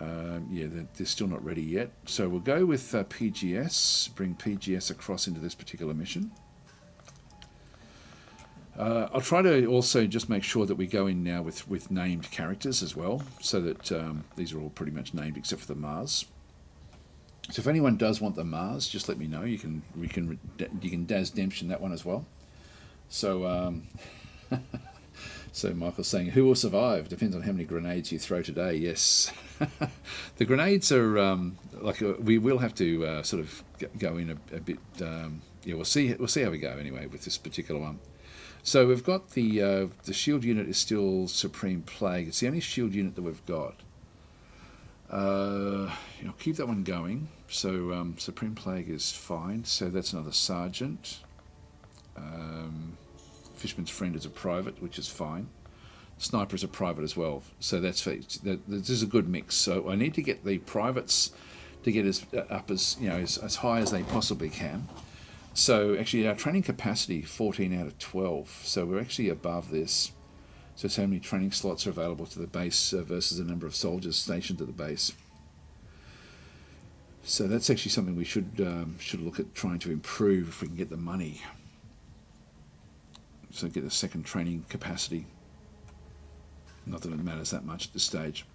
Yeah, they're still not ready yet. So we'll go with PGS, bring PGS across into this particular mission. I'll try to also just make sure that we go in now with named characters as well, so that these are all pretty much named except for the Mars. So if anyone does want the Mars, just let me know. You can DasDemption that one as well. So so Michael's saying, who will survive? Depends on how many grenades you throw today. Yes, the grenades are we will have to sort of go in a bit. Yeah, we'll see how we go anyway with this particular one. So we've got the shield unit is still Supreme Plague. It's the only shield unit that we've got. I'll keep that one going. So Supreme Plague is fine. So that's another sergeant. Fishman's Friend is a private, which is fine. Sniper is a private as well. So this is a good mix. So I need to get the privates to get as high as they possibly can. So actually our training capacity 14 out of 12. So we're actually above this. So how many training slots are available to the base versus the number of soldiers stationed at the base. So that's actually something we should look at trying to improve if we can get the money. So get a second training capacity. Not that it matters that much at this stage.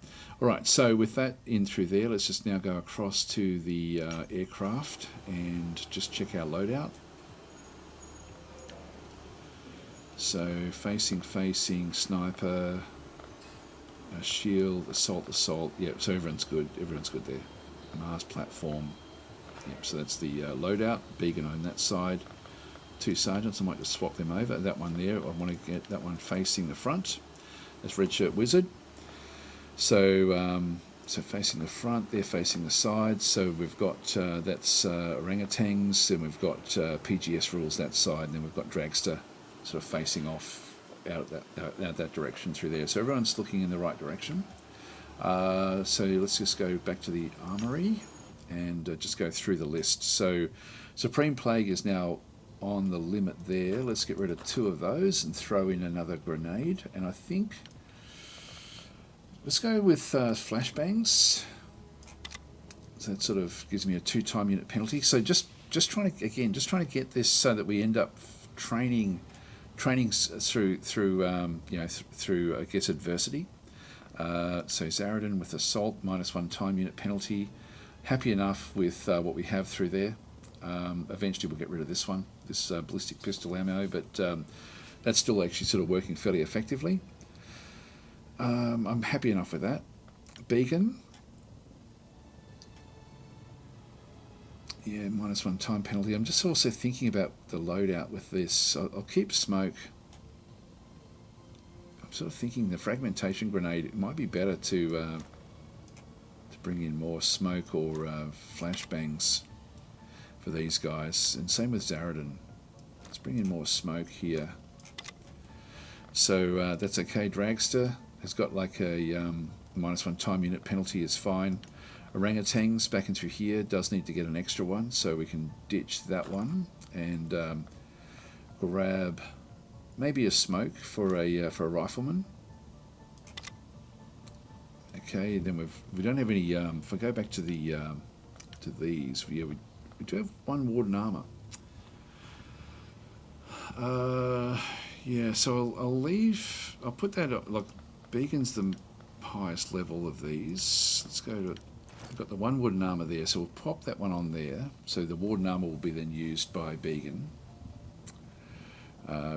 All right, so with that in through there, let's just now go across to the aircraft and just check our loadout. So facing, sniper, shield, assault. Yep, so everyone's good there. Mars platform. Yep, so that's the loadout. Beacon on that side. 2 sergeants, I might just swap them over. That one there, I want to get that one facing the front. That's Redshirt Wizard. So so facing the front, they're facing the sides. So we've got that's orangutans, and we've got PGS rules that side, and then we've got Dragster sort of facing off out that direction through there. So everyone's looking in the right direction. So let's just go back to the armory and just go through the list. So Supreme Plague is now on the limit there. Let's get rid of 2 of those and throw in another grenade. And I think let's go with flashbangs. So that sort of gives me a 2-time unit penalty. So just just trying to get this so that we end up training through through I guess adversity. So Zaradin with assault, -1 time unit penalty. Happy enough with what we have through there. Eventually we'll get rid of this one, this ballistic pistol ammo, but that's still actually sort of working fairly effectively. I'm happy enough with that. Beacon. Yeah, -1 time penalty. I'm just also thinking about the loadout with this. I'll keep smoke. I'm sort of thinking the fragmentation grenade, it might be better to bring in more smoke or flashbangs for these guys. And same with Zaradin. Let's bring in more smoke here. So that's okay. Dragster has got like a -1 time unit penalty is fine. Orangutans back in through here does need to get an extra one, so we can ditch that one and grab maybe a smoke for a rifleman. Okay, then we don't have any. If I go back to the to these, yeah, we do have one warden armor. Yeah, so I'll leave. I'll put that like beacon's the highest level of these. Let's go to. We've got the one wooden armor there, so we'll pop that one on there. So the warden armor will be then used by Beacon.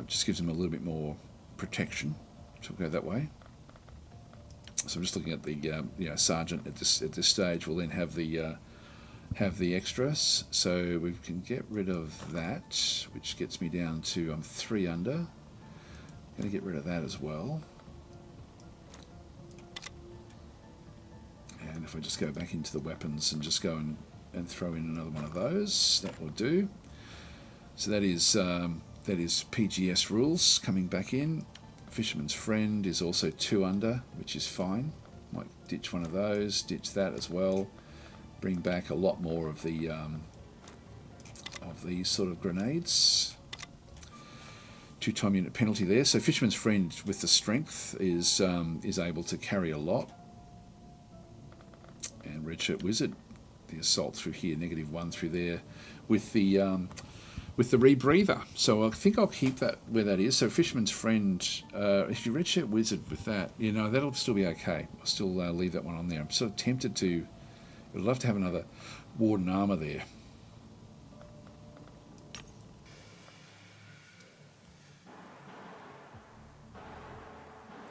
Just gives them a little bit more protection. So we'll go that way. So I'm just looking at the sergeant at this stage. We'll then have the extras. So we can get rid of that, which gets me down to I'm 3 under. I'm going to get rid of that as well. And if I just go back into the weapons and just go and throw in another one of those, that will do. So that is PGS rules coming back in. Fisherman's Friend is also 2 under, which is fine. Might ditch one of those, ditch that as well. Bring back a lot more of the of these sort of grenades. 2 time unit penalty there. So Fisherman's Friend with the strength is able to carry a lot. And Red Shirt Wizard, the assault through here, -1 through there, with the rebreather. So I think I'll keep that where that is. So Fisherman's Friend, if you Red Shirt Wizard with that, that'll still be okay. I'll still leave that one on there. I'm sort of tempted to. I'd love to have another warden armor there.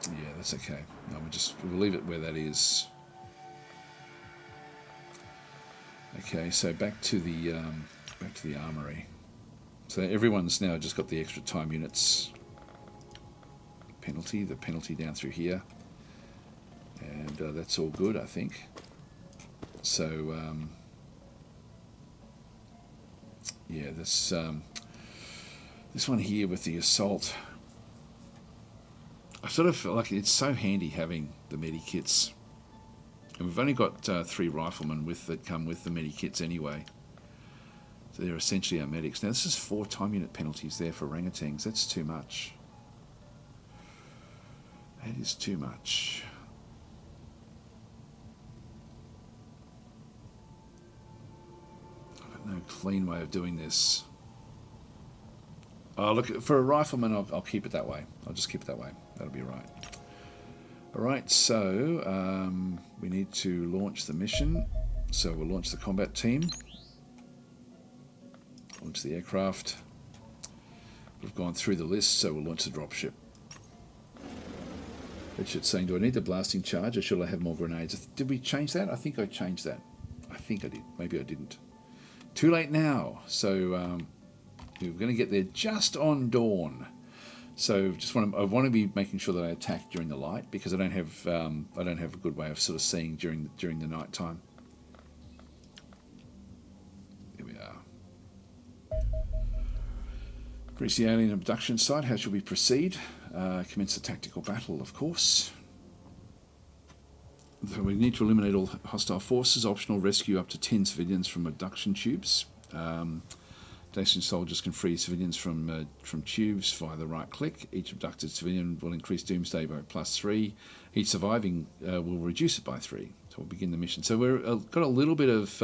Yeah, that's okay. No, we'll leave it where that is. Okay, so back to the armory. So everyone's now just got the extra time units penalty, the penalty down through here, and that's all good, I think. So yeah, this one here with the assault, I sort of feel like it's so handy having the medikits. And we've only got 3 riflemen that come with the medikits anyway. So they're essentially our medics. Now this is 4 time unit penalties there for orangutans. That's too much. That is too much. I've got no clean way of doing this. Oh, look, for a rifleman, I'll keep it that way. I'll just keep it that way. That'll be right. Alright, so we need to launch the mission. So we'll launch the combat team. Launch the aircraft. We've gone through the list, so we'll launch the dropship. Richard's saying, do I need the blasting charge or should I have more grenades? Did we change that? I think I changed that. I think I did. Maybe I didn't. Too late now. So we're going to get there just on dawn. So I want to be making sure that I attack during the light because I don't have a good way of sort of seeing during the night time. Here we are. Reach the alien abduction site. How should we proceed? Commence the tactical battle, of course. So we need to eliminate all hostile forces. Optional rescue up to 10 civilians from abduction tubes. Station soldiers can free civilians from tubes via the right click. Each abducted civilian will increase doomsday by +3. Each surviving will reduce it by 3. So we'll begin the mission. So we've got a little bit of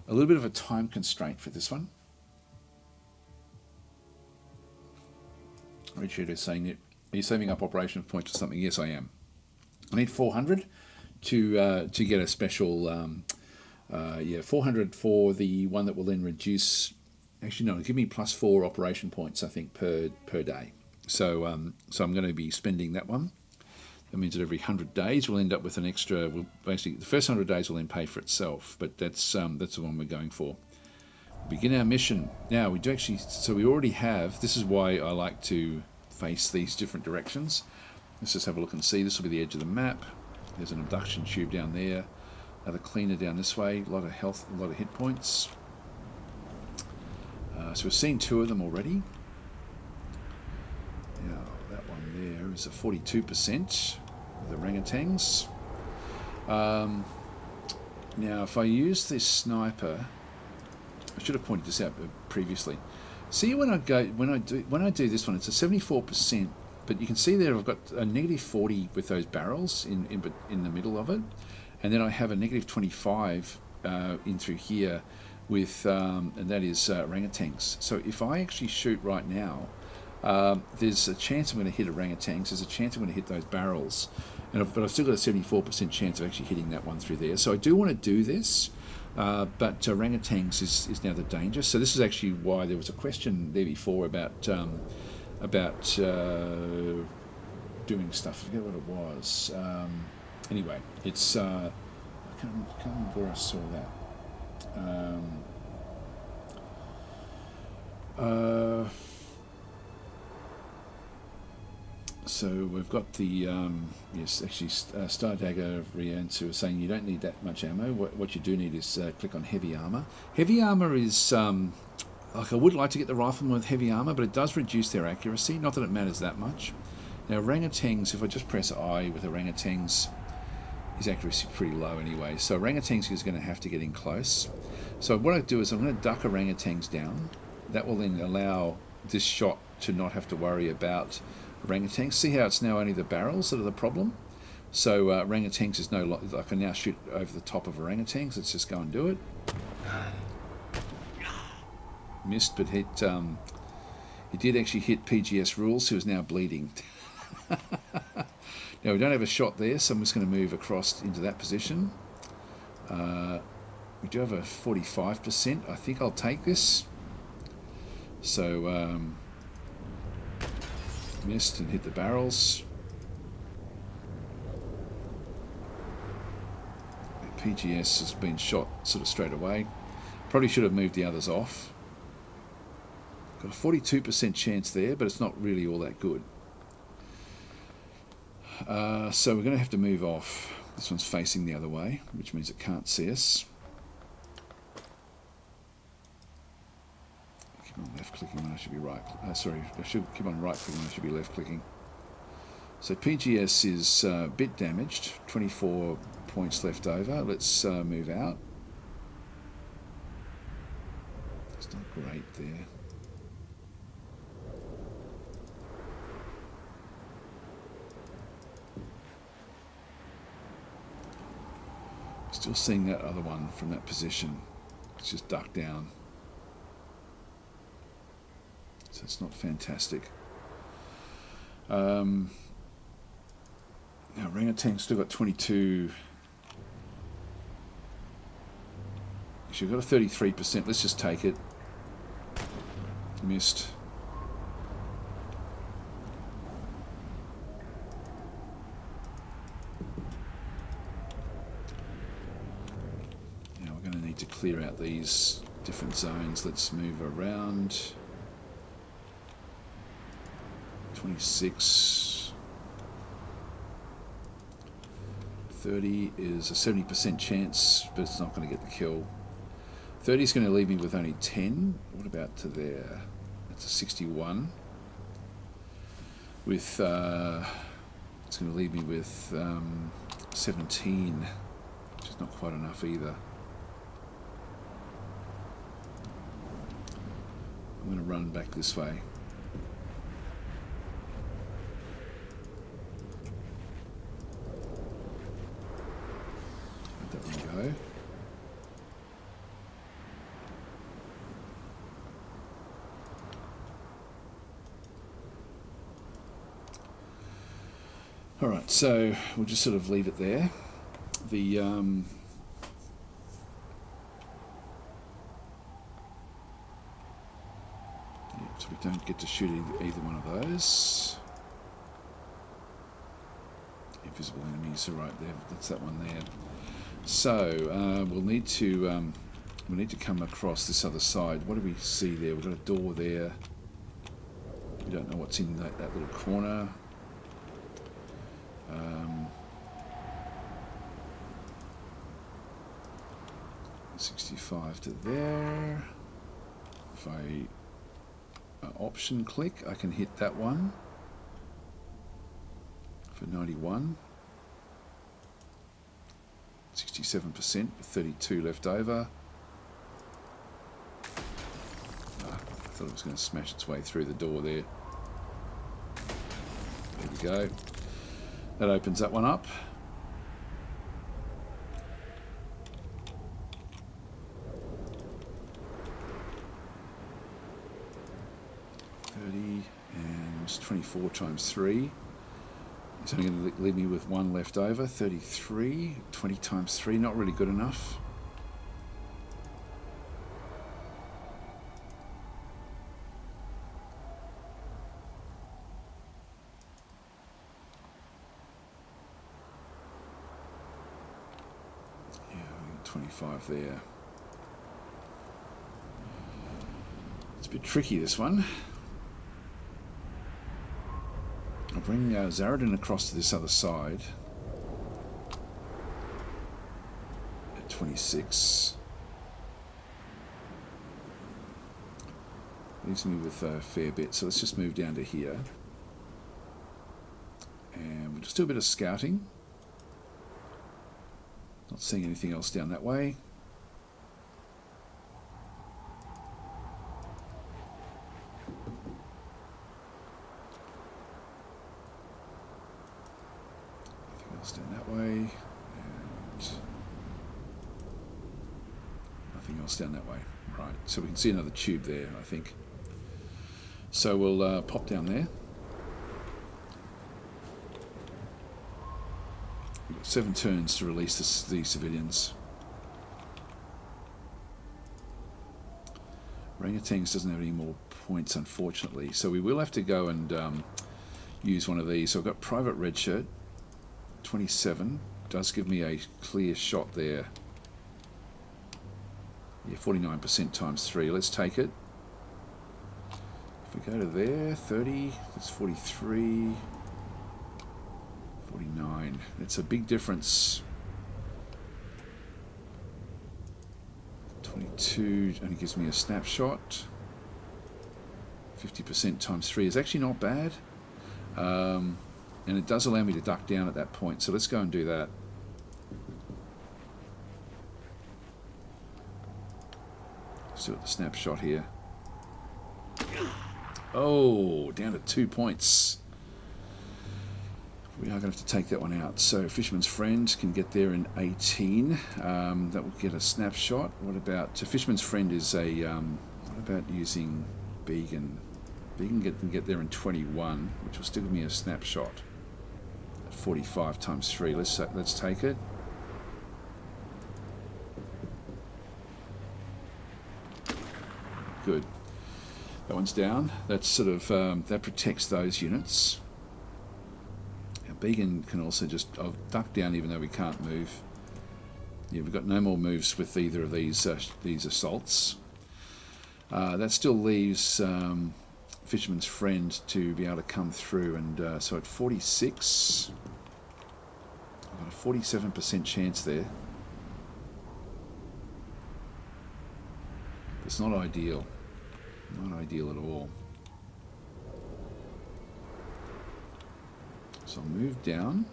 a little bit of a time constraint for this one. Richard is saying that, are you saving up operation points or something? Yes, I am. I need 400 to get a special, 400 for the one that will then reduce, actually no, give me +4 operation points, I think, per day. So I'm going to be spending that one. That means that every 100 days we'll end up with an extra, basically the first 100 days will then pay for itself, but that's the one we're going for. Begin our mission. Now we do actually, so we already have, this is why I like to face these different directions. Let's just have a look and see. This will be the edge of the map. There's an abduction tube down there. Another cleaner down this way. A lot of health, a lot of hit points. So we've seen 2 of them already. Now that one there is a 42% with orangutans. Now if I use this sniper, I should have pointed this out previously. See, when I do this one, it's a 74%, but you can see there I've got a -40 with those barrels in the middle of it, and then I have a -25 in through here with and that is orangutans. So if I actually shoot right now, there's a chance I'm going to hit orangutans. There's a chance I'm going to hit those barrels, but I've still got a 74% chance of actually hitting that one through there. So I do want to do this. But orangutans is now the danger. So this is actually why there was a question there before about doing stuff. I forget what it was. Anyway, it's I can't remember where I saw that. So we've got the yes, actually Star Dagger Riansu is saying you don't need that much ammo. What you do need is click on heavy armor. Heavy armor is like, I would like to get the rifleman with heavy armor, but it does reduce their accuracy. Not that it matters that much. Now orangutans, if I just press I with orangutans, his accuracy is pretty low anyway. So orangutans is going to have to get in close. So what I do is I'm going to duck orangutans down. That will then allow this shot to not have to worry about orangutans. See how it's now only the barrels that are the problem? So orangutans is no, I can now shoot over the top of orangutans. Let's just go and do it. Missed, but hit. He did actually hit PGS Rules, who is now bleeding. Now we don't have a shot there, so I'm just going to move across into that position. We do have a 45%. I think I'll take this. So missed and hit the barrels. PGS has been shot sort of straight away. Probably should have moved the others off. Got a 42% chance there, but it's not really all that good. So we're going to have to move off. This one's facing the other way, which means it can't see us. Keep on left clicking when I should be right. Sorry, I should keep on right clicking when I should be left clicking. So PGS is a bit damaged, 24 points left over. Let's move out. It's not great there. Still seeing that other one from that position. It's just ducked down. So it's not fantastic. Now orangutan's still got 22. Actually, we've got a 33%. Let's just take it. Missed. Now we're going to need to clear out these different zones. Let's move around. 26. 30 is a 70% chance, but it's not going to get the kill. 30 is going to leave me with only 10. What about to there? That's a 61. With it's going to leave me with 17, which is not quite enough either. I'm going to run back this way. Let that one go. All right, so we'll just sort of leave it there. The so we don't get to shoot either one of those. Invisible enemies are right there. That's that one there. So we'll need to come across this other side. What do we see there? We've got a door there. We don't know what's in that little corner. 65 to there. If I option click, I can hit that one for 91. 67%, 32 left over. I thought it was going to smash its way through the door there. There we go. That opens that one up. And it's 24 times 3. It's only going to leave me with one left over. 33. 20 times 3, not really good enough. Yeah, I think 25 there. It's a bit tricky, this one. I'll bring Zaradin across to this other side at 26. Leaves me with a fair bit, so let's just move down to here. And we'll just do a bit of scouting. Not seeing anything else down that way. Down that way, and nothing else down that way. Right, so we can see another tube there, I think. So we'll pop down there. We've got 7 turns to release these civilians. Orangutans doesn't have any more points, unfortunately, so we will have to go and use one of these. So I've got Private Redshirt. 27 does give me a clear shot there. Yeah, 49% times 3. Let's take it. If we go to there, 30, that's 43, 49. It's a big difference. 22 only gives me a snapshot. 50% times 3 is actually not bad. And it does allow me to duck down at that point, so let's go and do that. Let's do the snapshot here. Oh, down to 2 points. We are going to have to take that one out. So Fisherman's Friend can get there in 18. That will get a snapshot. What about... So Fisherman's Friend is a... what about using Beacon? Beacon can get there in 21, which will still give me a snapshot. 45 times 3. Let's take it. Good. That one's down. That's sort of that protects those units. Our Beacon can also just duck down, even though we can't move. Yeah, we've got no more moves with either of these assaults. That still leaves Fisherman's Friend to be able to come through, and so at 46. I've got a 47% chance there. It's not ideal. Not ideal at all. So I'll move down.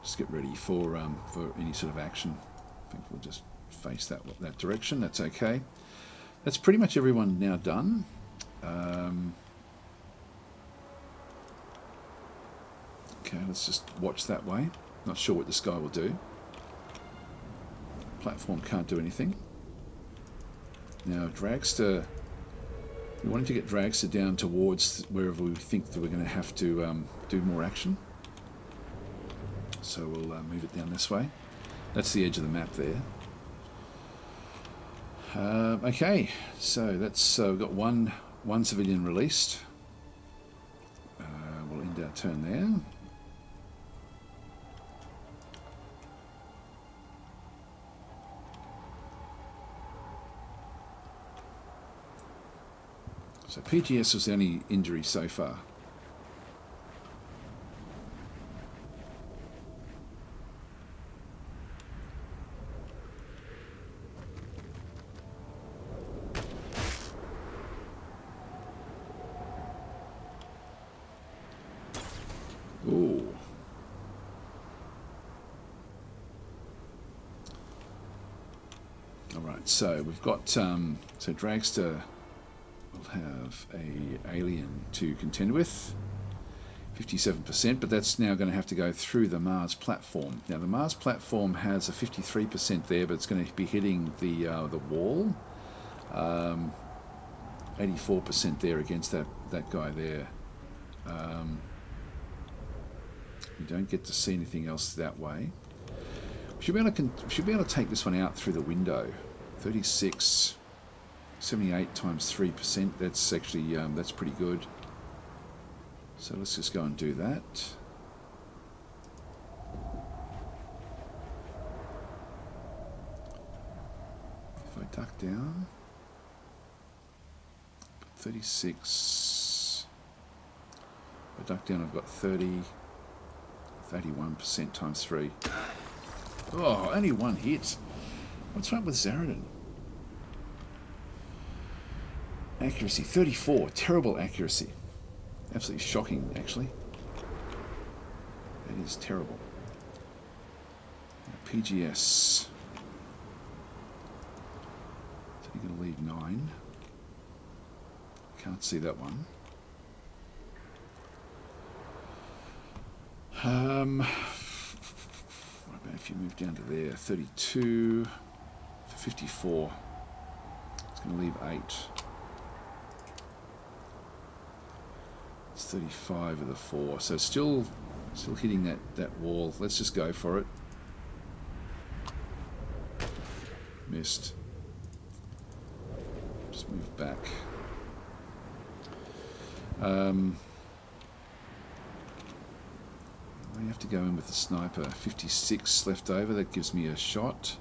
Just get ready for any sort of action. I think we'll just face that direction. That's okay. That's pretty much everyone now done. Okay, let's just watch that way. Not sure what this guy will do. Platform can't do anything. Now, Dragster, we wanted to get Dragster down towards wherever we think that we're going to have to do more action. So we'll move it down this way. That's the edge of the map there. Okay, so that's we've got one civilian released. We'll end our turn there. So PGS was the only injury so far. Ooh. All right, so we've got so Dragster will have a alien to contend with, 57%, but that's now going to have to go through the Mars platform. Now the Mars platform has a 53% there, but it's going to be hitting the wall. 84% there against that guy there. We don't get to see anything else that way. We should be able to take this one out through the window. 36, 78 times 3%. That's actually that's pretty good. So let's just go and do that. If I duck down, 36. If I duck down, I've got 30. 31% times 3. Oh, only one hit. What's wrong with Xenonauts? Accuracy 34. Terrible accuracy. Absolutely shocking, actually. That is terrible. PGS. So you're going to leave 9. Can't see that one. What about if you move down to there? 32 to 54. It's going to leave 8. It's 35 of the 4. So still hitting that wall. Let's just go for it. Missed. Just move back. I have to go in with the sniper. 56 left over. That gives me a shot.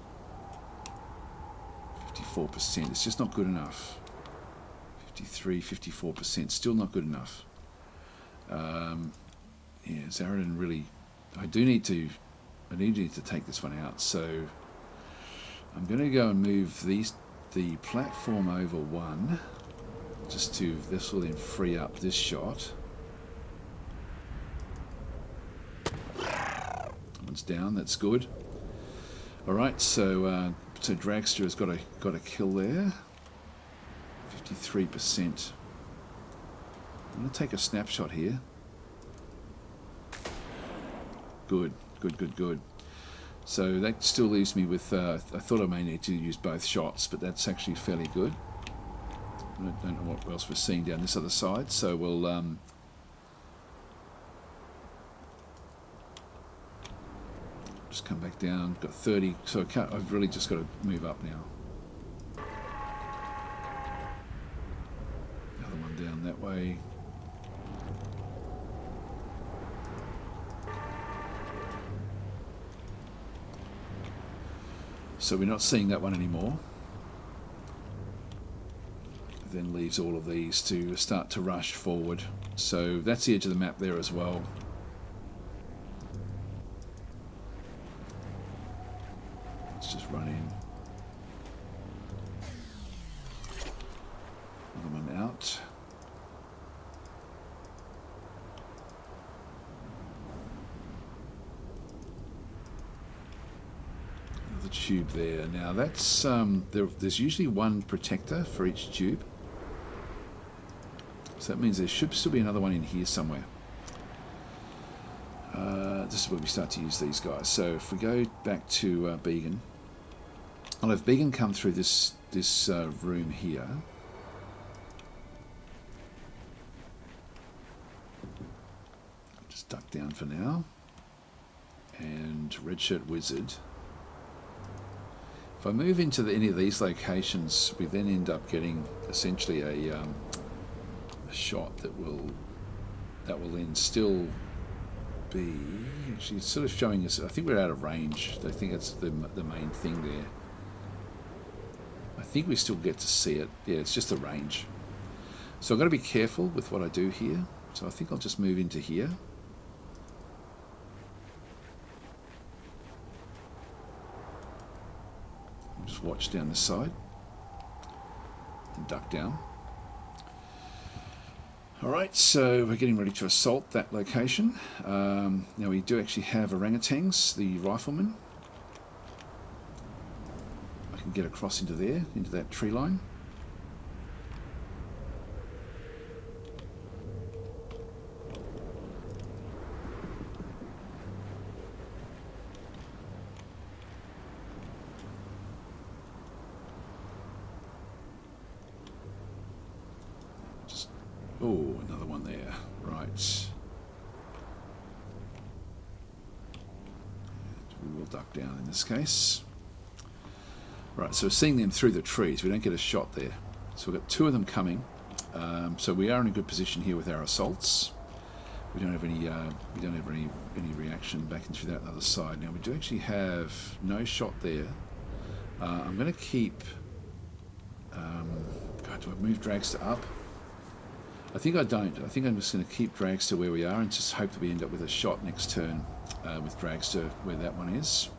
54%. It's just not good enough. 53, 54%. Still not good enough. Yeah, Xenonauts really. I need to take this one out. So I'm going to go and move the platform over 1. This will then free up this shot. One's down. That's good. All right. So Dragster has got a kill there. 53%. I'm going to take a snapshot here. Good. So that still leaves me with. I thought I may need to use both shots, but that's actually fairly good. I don't know what else we're seeing down this other side, so we'll. Just come back down. Got 30, so I've really just got to move up now. Another one down that way. So we're not seeing that one anymore. Then leaves all of these to start to rush forward. So that's the edge of the map there as well. Let's just run in. Another one out. Another tube there. Now that's there's usually one protector for each tube. So that means there should still be another one in here somewhere. This is where we start to use these guys. So if we go back to Beacon, I'll have Beacon come through this room here. Just duck down for now. And Redshirt Wizard. If I move into any of these locations, we then end up getting essentially a shot that will then still be actually sort of showing us. I think we're out of range. I think that's the main thing there. I think we still get to see it. Yeah, it's just the range. So I've got to be careful with what I do here. So I think I'll just move into here. Just watch down this side and duck down. Alright, so we're getting ready to assault that location. Now we do actually have orangutans, the riflemen. I can get across into there, into that tree line. Oh, another one there. Right. We will duck down in this case. Right, so we're seeing them through the trees. We don't get a shot there. So we've got two of them coming. So we are in a good position here with our assaults. We don't have any reaction back and through that other side. Now we do actually have no shot there. I'm going to keep. God, do I move Dragster up? I think I don't. I think I'm just going to keep Dragster where we are and just hope that we end up with a shot next turn with Dragster where that one is.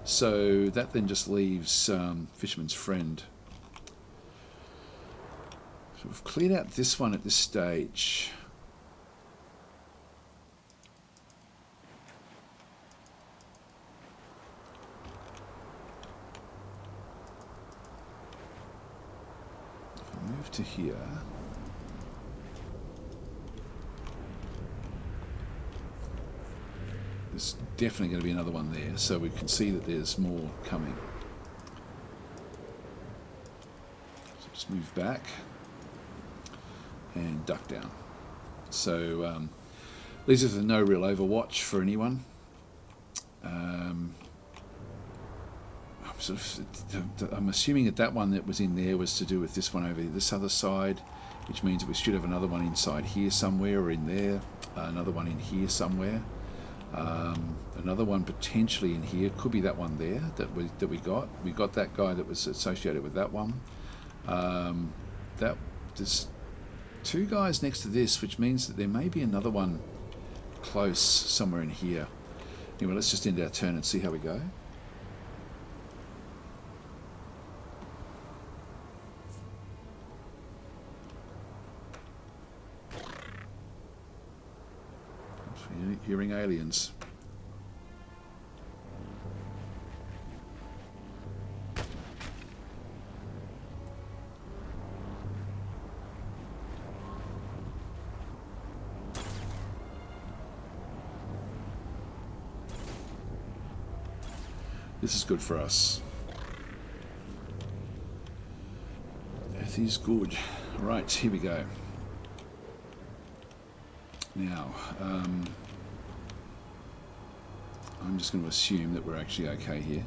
So that then just leaves Fisherman's Friend. So we've cleared out this one at this stage. If I move to here... There's definitely going to be another one there, so we can see that there's more coming. So just move back and duck down. So these are no real overwatch for anyone. I'm assuming that one that was in there was to do with this one over this other side, which means that we should have another one inside here somewhere or in there, another one in here somewhere. Another one potentially in here, could be that one there that we got. We got that guy that was associated with that one. There's two guys next to this, which means that there may be another one close somewhere in here. Anyway, let's just end our turn and see how we go. Hearing aliens. This is good for us. That is good. Right, here we go. Now, I'm just going to assume that we're actually okay here.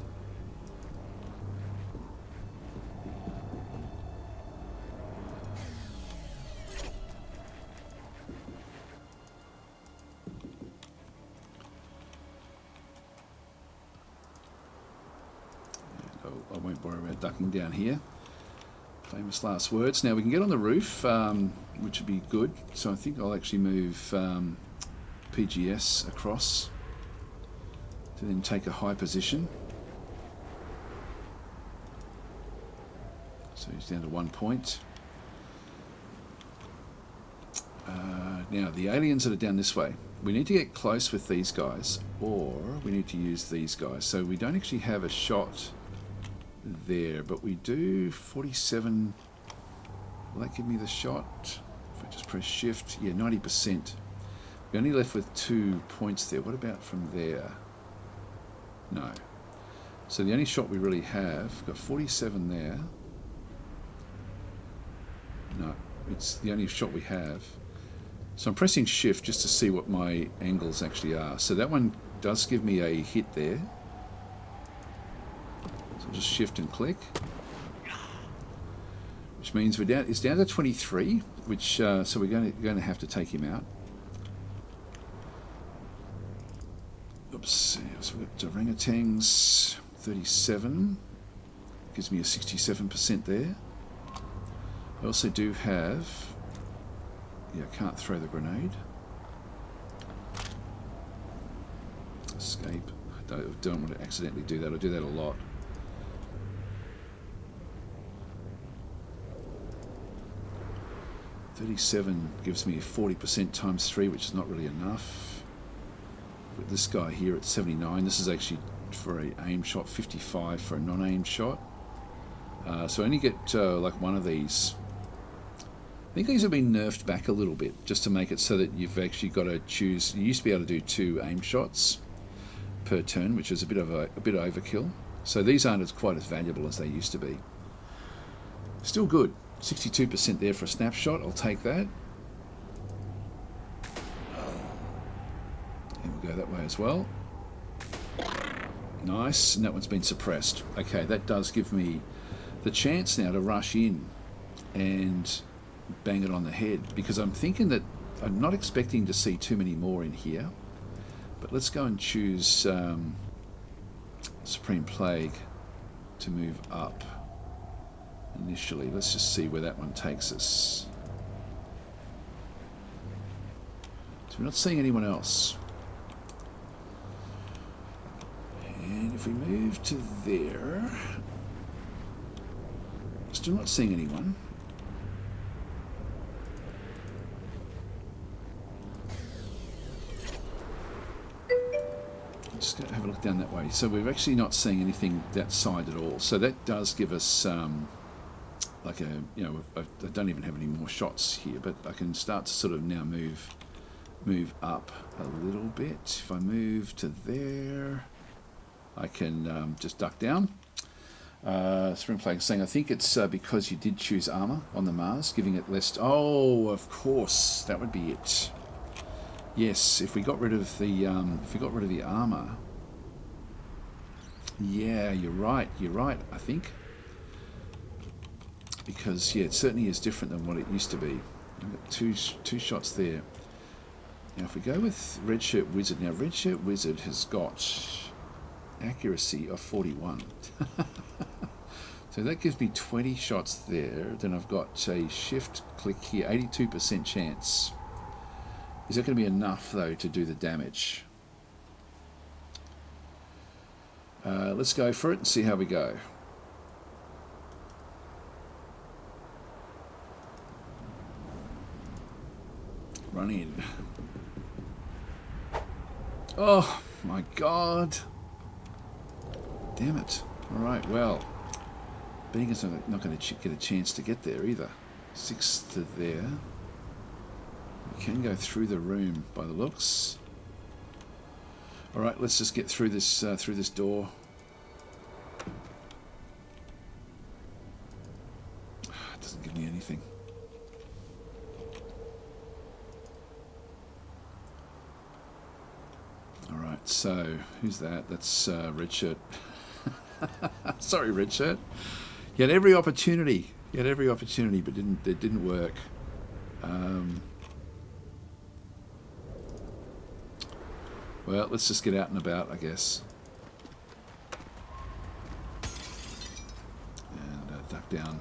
I won't worry about ducking down here. Famous last words. Now we can get on the roof, which would be good. So I think I'll actually move PGS across to then take a high position. So he's down to 1 point. Now the aliens that are down this way, we need to get close with these guys, or we need to use these guys. So we don't actually have a shot there, but we do 47. Will that give me the shot? If I just press shift, yeah, 90%. We're only left with 2 points there. What about from there? No. So the only shot we really have, got 47 there. No, it's the only shot we have. So I'm pressing shift just to see what my angles actually are. So that one does give me a hit there. So I'll just shift and click. Which means it's down to 23, which so we're going to have to take him out. Oops, so we've got orangutans, 37. Gives me a 67% there. I also do have... Yeah, I can't throw the grenade. Escape. I don't want to accidentally do that. I do that a lot. $37 gives me 40% times 3, which is not really enough. But this guy here at 79, this is actually for an aim shot, 55 for a non-aim shot. So I only get like one of these. I think these have been nerfed back a little bit, just to make it so that you've actually got to choose. You used to be able to do 2 aim shots per turn, which is a bit of overkill. So these aren't quite as valuable as they used to be. Still good. 62% there for a snapshot. I'll take that. And we'll go that way as well. Nice. And that one's been suppressed. Okay, that does give me the chance now to rush in and bang it on the head, because I'm thinking that I'm not expecting to see too many more in here. But let's go and choose Supreme Plague to move up initially. Let's just see where that one takes us. So we're not seeing anyone else. And if we move to there, still not seeing anyone. Just going to have a look down that way. So we're actually not seeing anything that side at all. So that does give us like a, you know, I don't even have any more shots here, but I can start to sort of now move up a little bit. If I move to there, I can just duck down. Spring Flag saying, I think it's because you did choose armor on the Mars, giving it less. Oh, of course, that would be it. Yes, if we got rid of the armor. Yeah, you're right. I think, because yeah, it certainly is different than what it used to be. I've got two shots there. Now, if we go with Red Shirt Wizard, now Red Shirt Wizard has got accuracy of 41. So that gives me 20 shots there. Then I've got a shift click here, 82% chance. Is that going to be enough, though, to do the damage? Let's go for it and see how we go. Run in. Oh, my God. Damn it. All right, well, being as I'm not going to get a chance to get there either. 6 to there. We can go through the room by the looks. All right, let's just get through this door. It doesn't give me anything. All right, so who's that? That's Red Shirt. Sorry, Red Shirt. You had every opportunity. But it didn't work. Well, let's just get out and about, I guess. And duck down.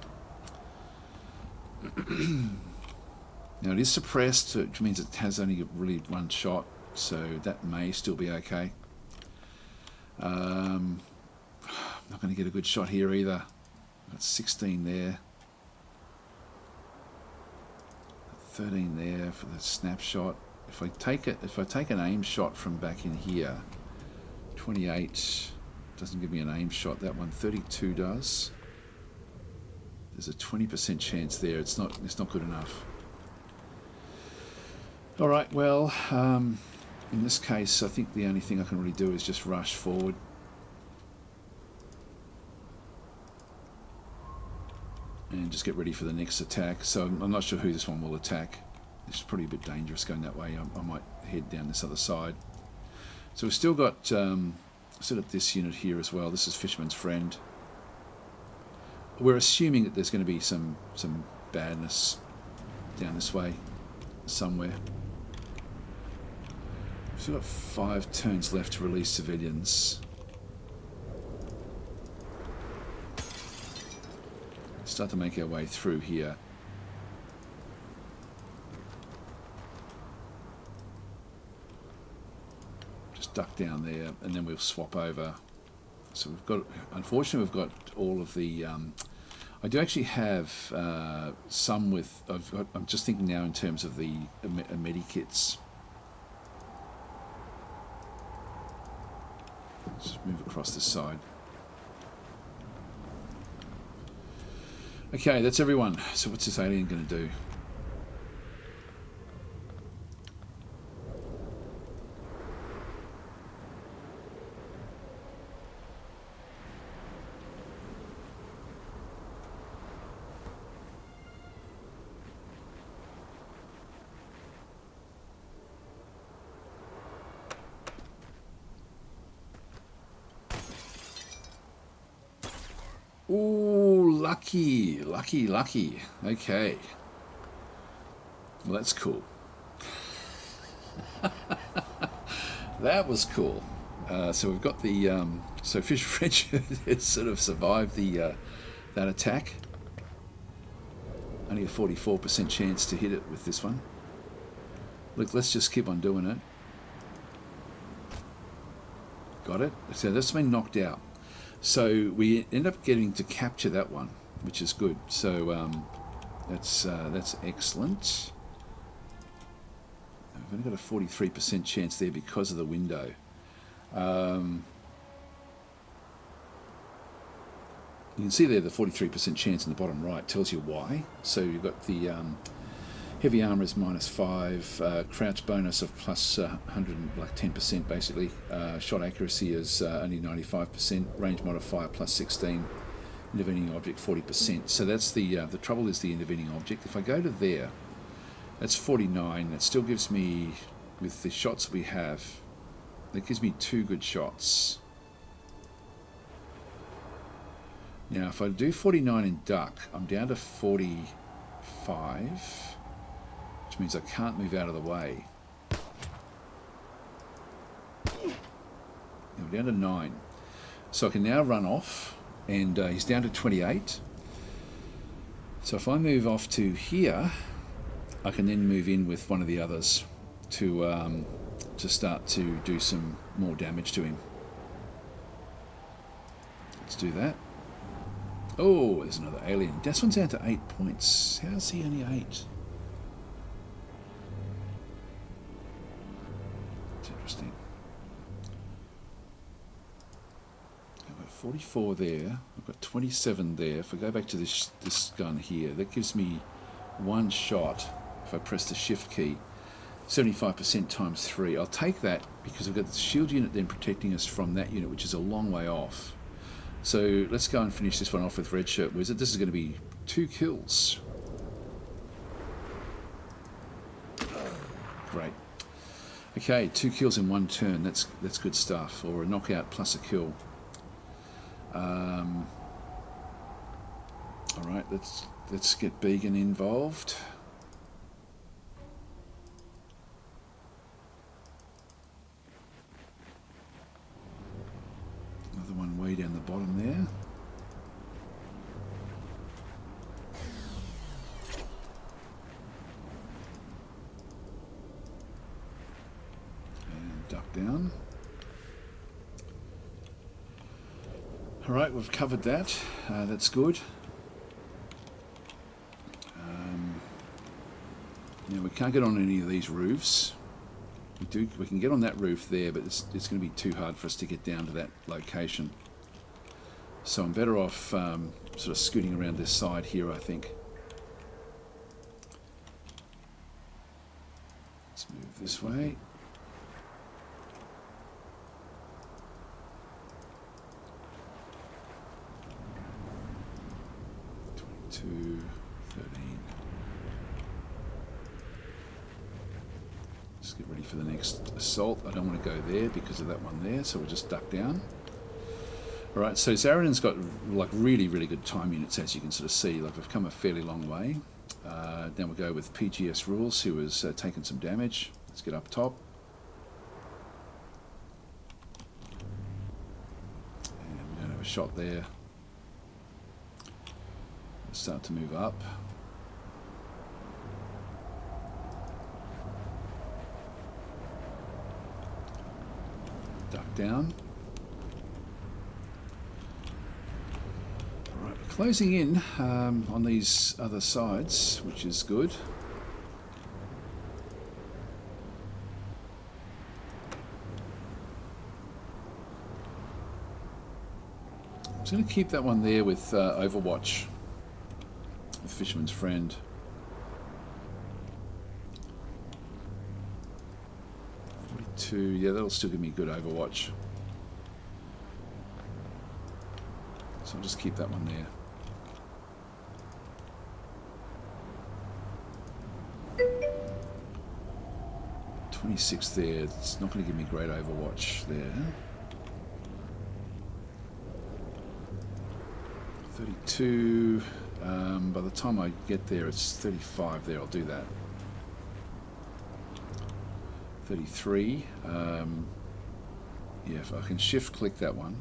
Now it is suppressed, which means it has only really one shot, so that may still be okay. I'm not going to get a good shot here either. I've got 16 there. 13 there for the snapshot. If I take an aim shot from back in here, 28 doesn't give me an aim shot. That one, 32 does. There's a 20% chance there. It's not good enough. All right. Well, in this case, I think the only thing I can really do is just rush forward. and just get ready for the next attack. So I'm not sure who this one will attack. It's probably a bit dangerous going that way. I might head down this other side. So we've still got this unit here as well. This is Fisherman's Friend. We're assuming that there's going to be some badness down this way somewhere. We've still got 5 turns left to release civilians. Start to make our way through here. Just duck down there, and then we'll swap over. So we've got, unfortunately, we've got all of the. I do actually have some with. I'm just thinking now in terms of the medikits. Let's just move across this side. Okay, that's everyone. So what's this alien going to do? Ooh, lucky. Okay. Well, that's cool. That was cool. So we've got the so Fish French has sort of survived the that attack. Only a 44% chance to hit it with this one. Look, let's just keep on doing it. Got it. So that's been knocked out. So we end up getting to capture that one, which is good. So that's excellent. I've only got a 43% chance there because of the window. You can see there the 43% chance in the bottom right tells you why. So you've got the heavy armor is -5, crouch bonus of plus 100, like 10% basically. Shot accuracy is only 95%. Range modifier plus 16. Intervening object 40%. So that's the trouble is the intervening object. If I go to there, that's 49. That still gives me, with the shots we have, that gives me 2 good shots. Now, if I do 49 in duck, I'm down to 45. Which means I can't move out of the way. Now we're down to 9. So I can now run off, and he's down to 28. So if I move off to here, I can then move in with one of the others to start to do some more damage to him. Let's do that. Oh, there's another alien. This one's down to 8 points. How's he only 8? Interesting. I've got 44 there. I've got 27 there. If I go back to this gun here, that gives me 1 shot. If I press the shift key, 75% times 3. I'll take that because we've got the shield unit then protecting us from that unit, which is a long way off. So let's go and finish this one off with Red Shirt Wizard. This is going to be 2 kills. Great. Okay, 2 kills in 1 turn. That's good stuff. Or a knockout plus a kill. All right, let's get Began involved. Another one way down the bottom there. Duck down. Alright, we've covered that. That's good. Now we can't get on any of these roofs. We can get on that roof there, but it's going to be too hard for us to get down to that location. So I'm better off sort of scooting around this side here, I think. Let's move this way. 42, 13. Let's get ready for the next assault. I don't want to go there because of that one there, so we'll just duck down. Alright, so Zaradin's got like really good time units, as you can sort of see. Like we've come a fairly long way. Then we'll go with PGS Rules, who has taken some damage. Let's get up top. And we don't have a shot there. Let's start to move up. Duck down. Right, we're closing in on these other sides, which is good. I'm just going to keep that one there with Overwatch, the Fisherman's Friend. Yeah, that'll still give me good Overwatch. So I'll just keep that one there. 26 there. It's not going to give me great Overwatch there. 32. By the time I get there, it's 35 there. I'll do that. 33. Yeah, if I can shift click that one.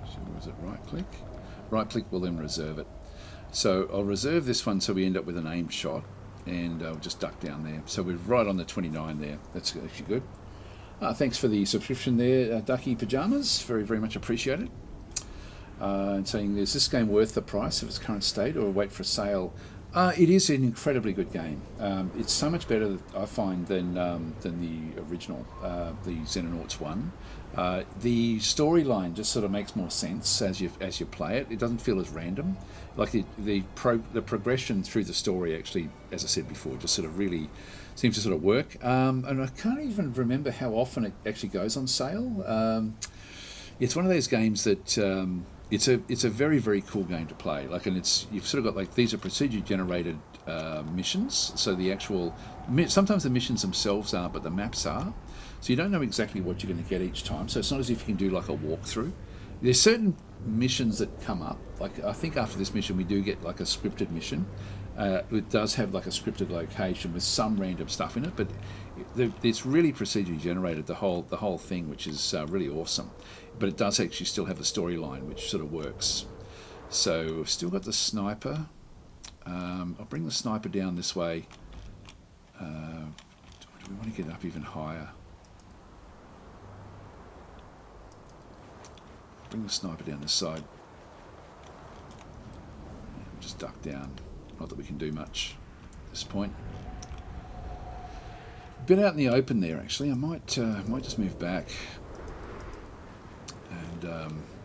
So was it right click? Right click will then reserve it. So I'll reserve this one so we end up with an aimed shot, and I'll just duck down there. So we're right on the 29 there. That's actually good. Thanks for the subscription there, Ducky Pajamas. Very much appreciated. And saying, is this game worth the price of its current state, or wait for a sale? It is an incredibly good game. It's so much better, I find, than the original, the Xenonauts one. The storyline just sort of makes more sense as you play it. It doesn't feel as random. Like the progression through the story actually, as I said before, just sort of really seems to sort of work. And I can't even remember how often it actually goes on sale. It's one of those games that. It's a very cool game to play. Like, and you've sort of got like these are procedure generated missions. So the actual sometimes the missions themselves aren't, but the maps are. So you don't know exactly what you're going to get each time. So it's not as if you can do like a walkthrough. There's certain missions that come up. Like I think after this mission we do get like a scripted mission. It does have like a scripted location with some random stuff in it, but it's really procedurally generated, the whole thing, which is really awesome. But it does actually still have the storyline, which sort of works. So we've still got the sniper. I'll bring the sniper down this way. Do we want to get up even higher? Bring the sniper down this side. Just duck down. Not that we can do much at this point. Been out in the open there actually. I might just move back. And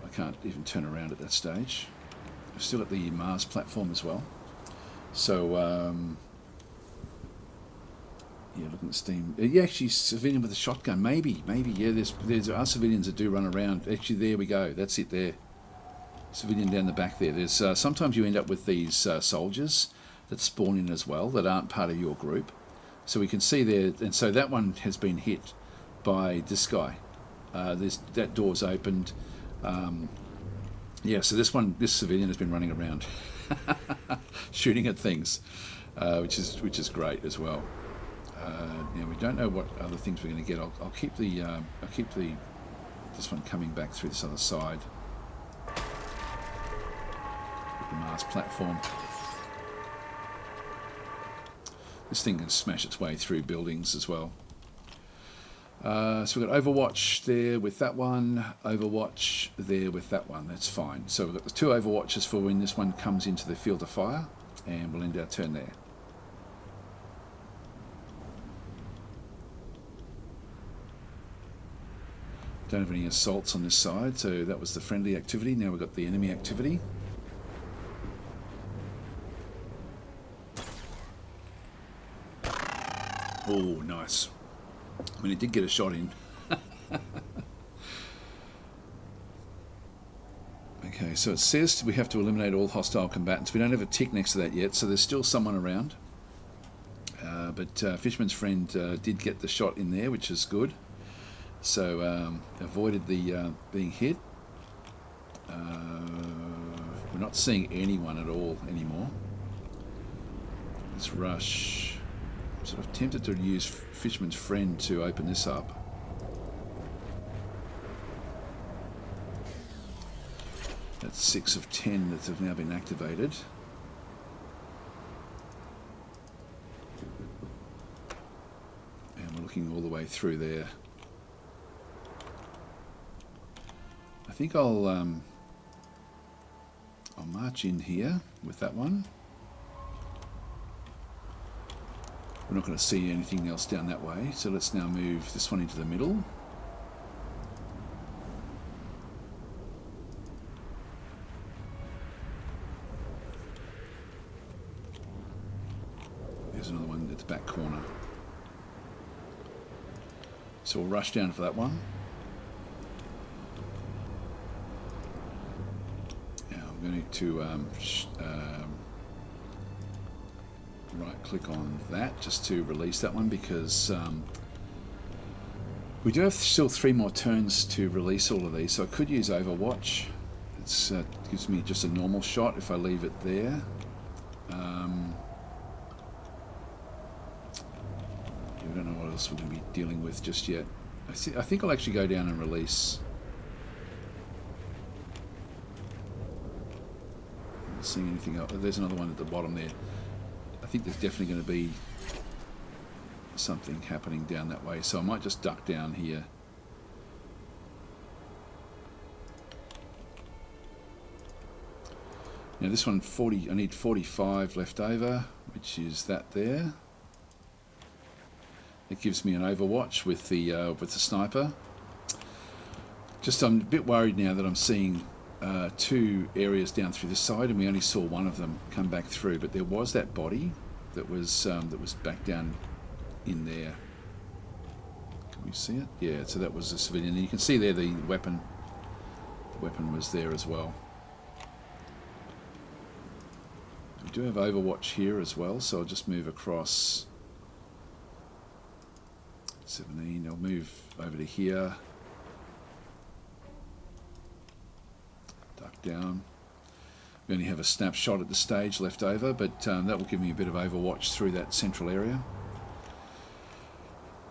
I can't even turn around at that stage. I've still got the Mars platform as well. So yeah, looking at Steam. Yeah, actually, civilian with a shotgun. Maybe. Yeah, there's our civilians that do run around. Actually, there we go. That's it there. Civilian down the back there. There's sometimes you end up with these soldiers that spawn in as well that aren't part of your group. So we can see there, and so that one has been hit by this guy. That door's opened. Yeah, so this civilian has been running around, shooting at things, which is great as well. Now we don't know what other things we're going to get. I'll keep this one coming back through this other side. The Mars platform. This thing can smash its way through buildings as well. So we've got Overwatch there with that one, Overwatch there with that one. That's fine. So we've got the two Overwatches for when this one comes into the field of fire, and we'll end our turn there. Don't have any assaults on this side, so that was the friendly activity. Now we've got the enemy activity. Oh, nice. I mean, it did get a shot in. Okay, so it says we have to eliminate all hostile combatants. We don't have a tick next to that yet, so there's still someone around. But Fisherman's Friend did get the shot in there, which is good. So avoided the being hit. We're not seeing anyone at all anymore. Let's rush. I'm sort of tempted to use Fisherman's Friend to open this up. That's 6 of 10 that have now been activated. And we're looking all the way through there. I think I'll march in here with that one. We're not going to see anything else down that way, so let's now move this one into the middle. There's another one at the back corner. So we'll rush down for that one. I'm going to right click on that just to release that one, because we do have still 3 more turns to release all of these, so I could use Overwatch. It gives me just a normal shot if I leave it there. We don't know what else we're going to be dealing with just yet. I think I'll actually go down and release. Not seeing anything else. There's another one at the bottom there. I think there's definitely going to be something happening down that way, so I might just duck down here. Now this one, 40. I need 45 left over, which is that there. It gives me an Overwatch with the sniper. Just I'm a bit worried now that I'm seeing 2 areas down through this side, and we only saw one of them come back through. But there was that body that was back down in there. Can we see it? Yeah. So that was a civilian. And you can see there the weapon. The weapon was there as well. We do have Overwatch here as well, so I'll just move across. 17. I'll move over to here. Duck down. We only have a snapshot at the stage left over, but that will give me a bit of Overwatch through that central area.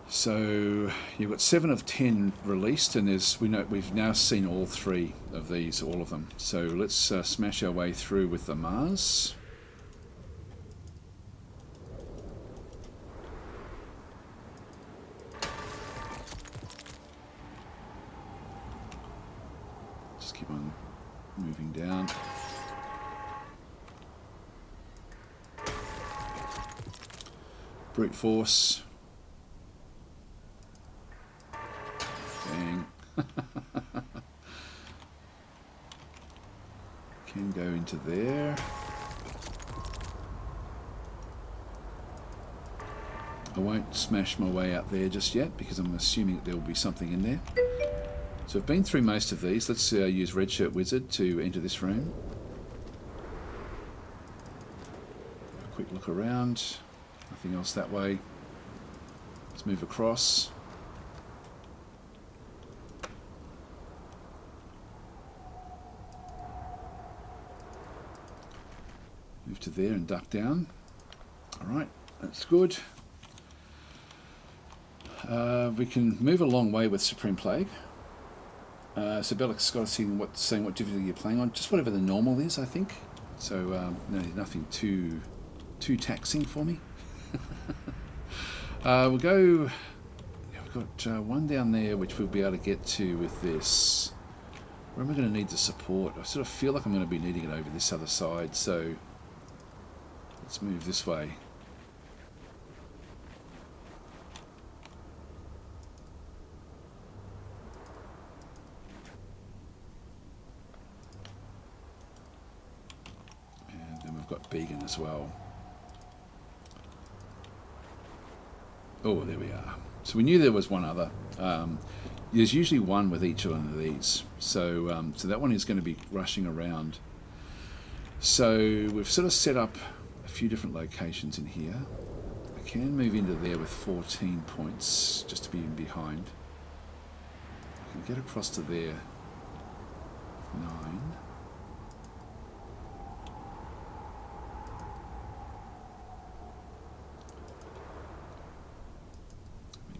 So you've got 7 of 10 released, and we've now seen all 3 of these, all of them. So let's smash our way through with the Mars. Keep on moving down. Brute force. Bang. Can go into there. I won't smash my way out there just yet, because I'm assuming that there will be something in there. So I've been through most of these. Let's use Red Shirt Wizard to enter this room. A quick look around. Nothing else that way. Let's move across. Move to there and duck down. Alright, that's good. We can move a long way with Supreme Plague. So Bellic's got to saying what difficulty you're playing on. Just whatever the normal is, I think. So no, nothing too taxing for me. We'll go. Yeah, we've got one down there which we'll be able to get to with this. Where am I going to need the support? I sort of feel like I'm going to be needing it over this other side. So let's move this way. Got Began as well. Oh, there we are. So we knew there was one other. there's usually one with each one of these. So, so that one is going to be rushing around. So we've sort of set up a few different locations in here. I can move into there with 14 points just to be in behind. I can get across to there. 9.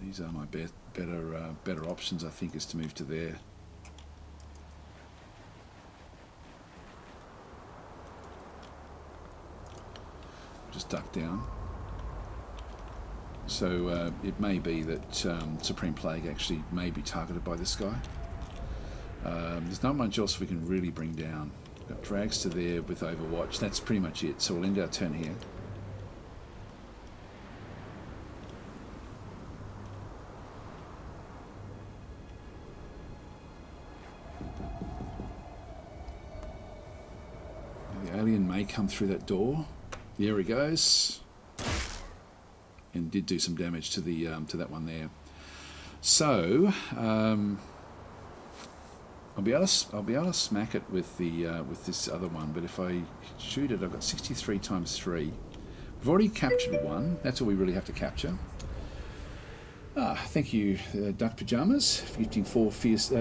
These are my better options, I think, is to move to there. Just duck down. So it may be that Supreme Plague actually may be targeted by this guy. There's not much else we can really bring down. Got drags to there with Overwatch. That's pretty much it. So we'll end our turn here. The alien may come through that door. There he goes, and did do some damage to the to that one there. So I'll be able to smack it with the with this other one. But if I shoot it, I've got 63 times 3. We've already captured one. That's all we really have to capture. Thank you, Duck Pajamas, for gifting 4 fierce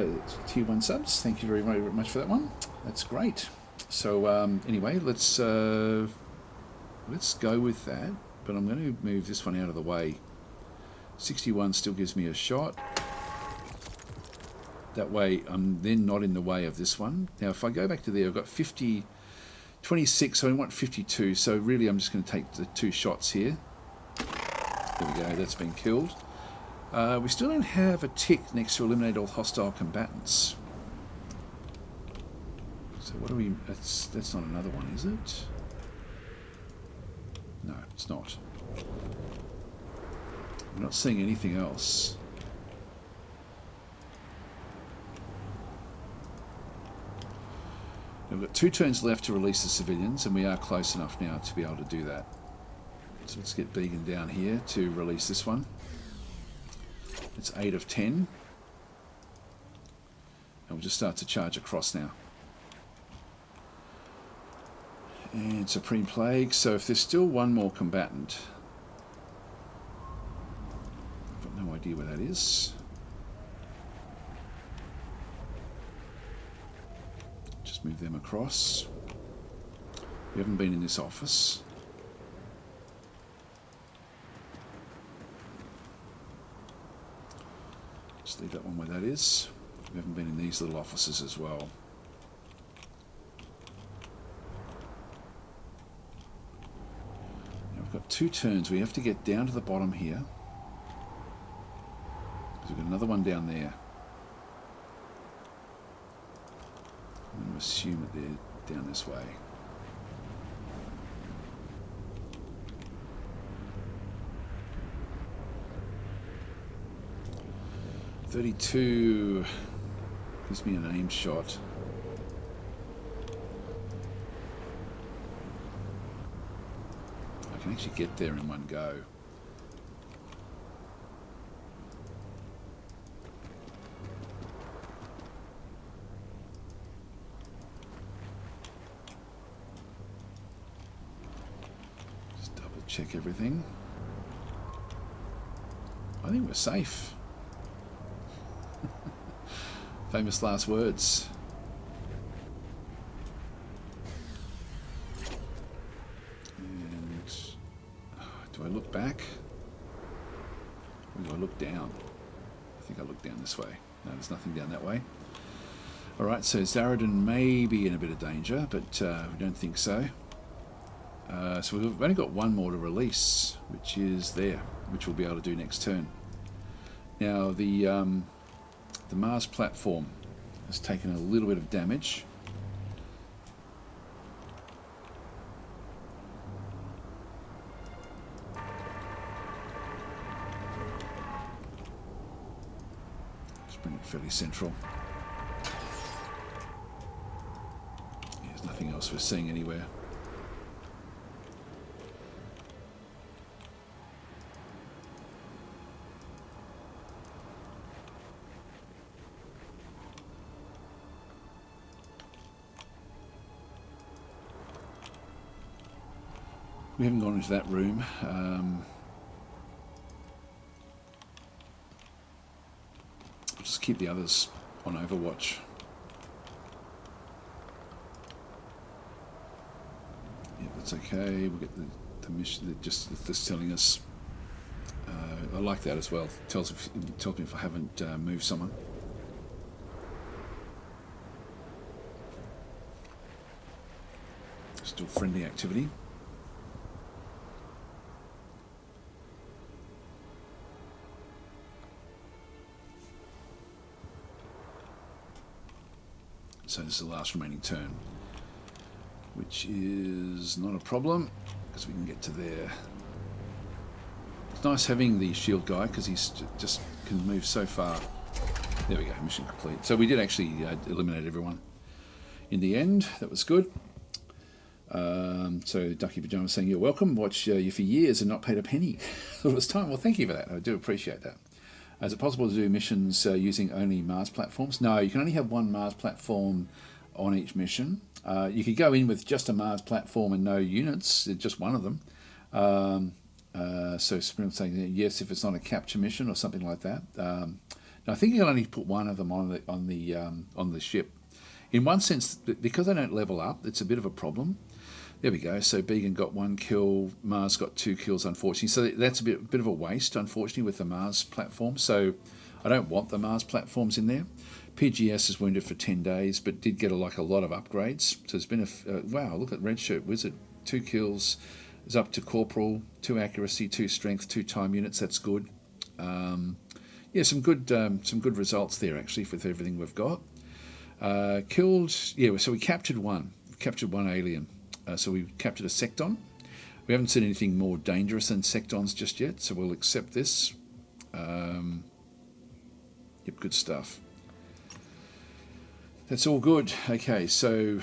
tier 1 subs. Thank you very, very much for that one. That's great. So anyway, let's go with that. But I'm going to move this one out of the way. 61 still gives me a shot. That way I'm then not in the way of this one. Now if I go back to there, I've got 26, so I want 52. So really I'm just going to take the 2 shots here. There we go, that's been killed. We still don't have a tick next to eliminate all hostile combatants. So what do we... That's not another one, is it? No, it's not. I'm not seeing anything else. We've got 2 turns left to release the civilians, and we are close enough now to be able to do that. So let's get Began down here to release this one. It's 8 of 10. And we'll just start to charge across now. And Supreme Plague. So if there's still one more combatant, I've got no idea where that is. Just move them across. We haven't been in this office. Just leave that one where that is. We haven't been in these little offices as well. We've got 2 turns. We have to get down to the bottom here. We've got another one down there. I'm going to assume that they're down this way. .32 gives me an aim shot. I can actually get there in one go. Just double check everything. I think we're safe. Famous last words. And do I look back? Or do I look down? I think I look down this way. No, there's nothing down that way. Alright, so Zaradin may be in a bit of danger, but we don't think so. So we've only got one more to release, which is there, which we'll be able to do next turn. Now, the Mars platform has taken a little bit of damage. Just bring it fairly central. There's nothing else we're seeing anywhere. We haven't gone into that room. I'll just keep the others on Overwatch. Yeah, that's okay. We'll get the mission. Just telling us. I like that as well. It tells me if I haven't moved someone. Still friendly activity. So this is the last remaining turn, which is not a problem because we can get to there. It's nice having the shield guy because he's just can move so far. There we go, mission complete. So we did actually eliminate everyone in the end. That was good. So Ducky Pajama saying, you're welcome. Watch you for years and not paid a penny. It was time. Well, thank you for that. I do appreciate that. Is it possible to do missions using only Mars platforms? No, you can only have one Mars platform on each mission. You could go in with just a Mars platform and no units, just one of them. So Sprint saying yes if it's not a capture mission or something like that. Now I think you can only put one of them on the ship. In one sense, because they don't level up, it's a bit of a problem. There we go. So Began got 1 kill, Mars got 2 kills, unfortunately. So that's a bit of a waste, unfortunately, with the Mars platform. So I don't want the Mars platforms in there. PGS is wounded for 10 days, but did get a lot of upgrades. So there's been wow, look at Red Shirt Wizard. 2 kills, is up to Corporal, 2 accuracy, 2 strength, 2 time units. That's good. Yeah, some good results there, actually, with everything we've got. Killed, yeah, so we captured one. We captured one alien. So we captured a Secton. We haven't seen anything more dangerous than Sectons just yet, so we'll accept this. Yep, good stuff. That's all good. Okay, so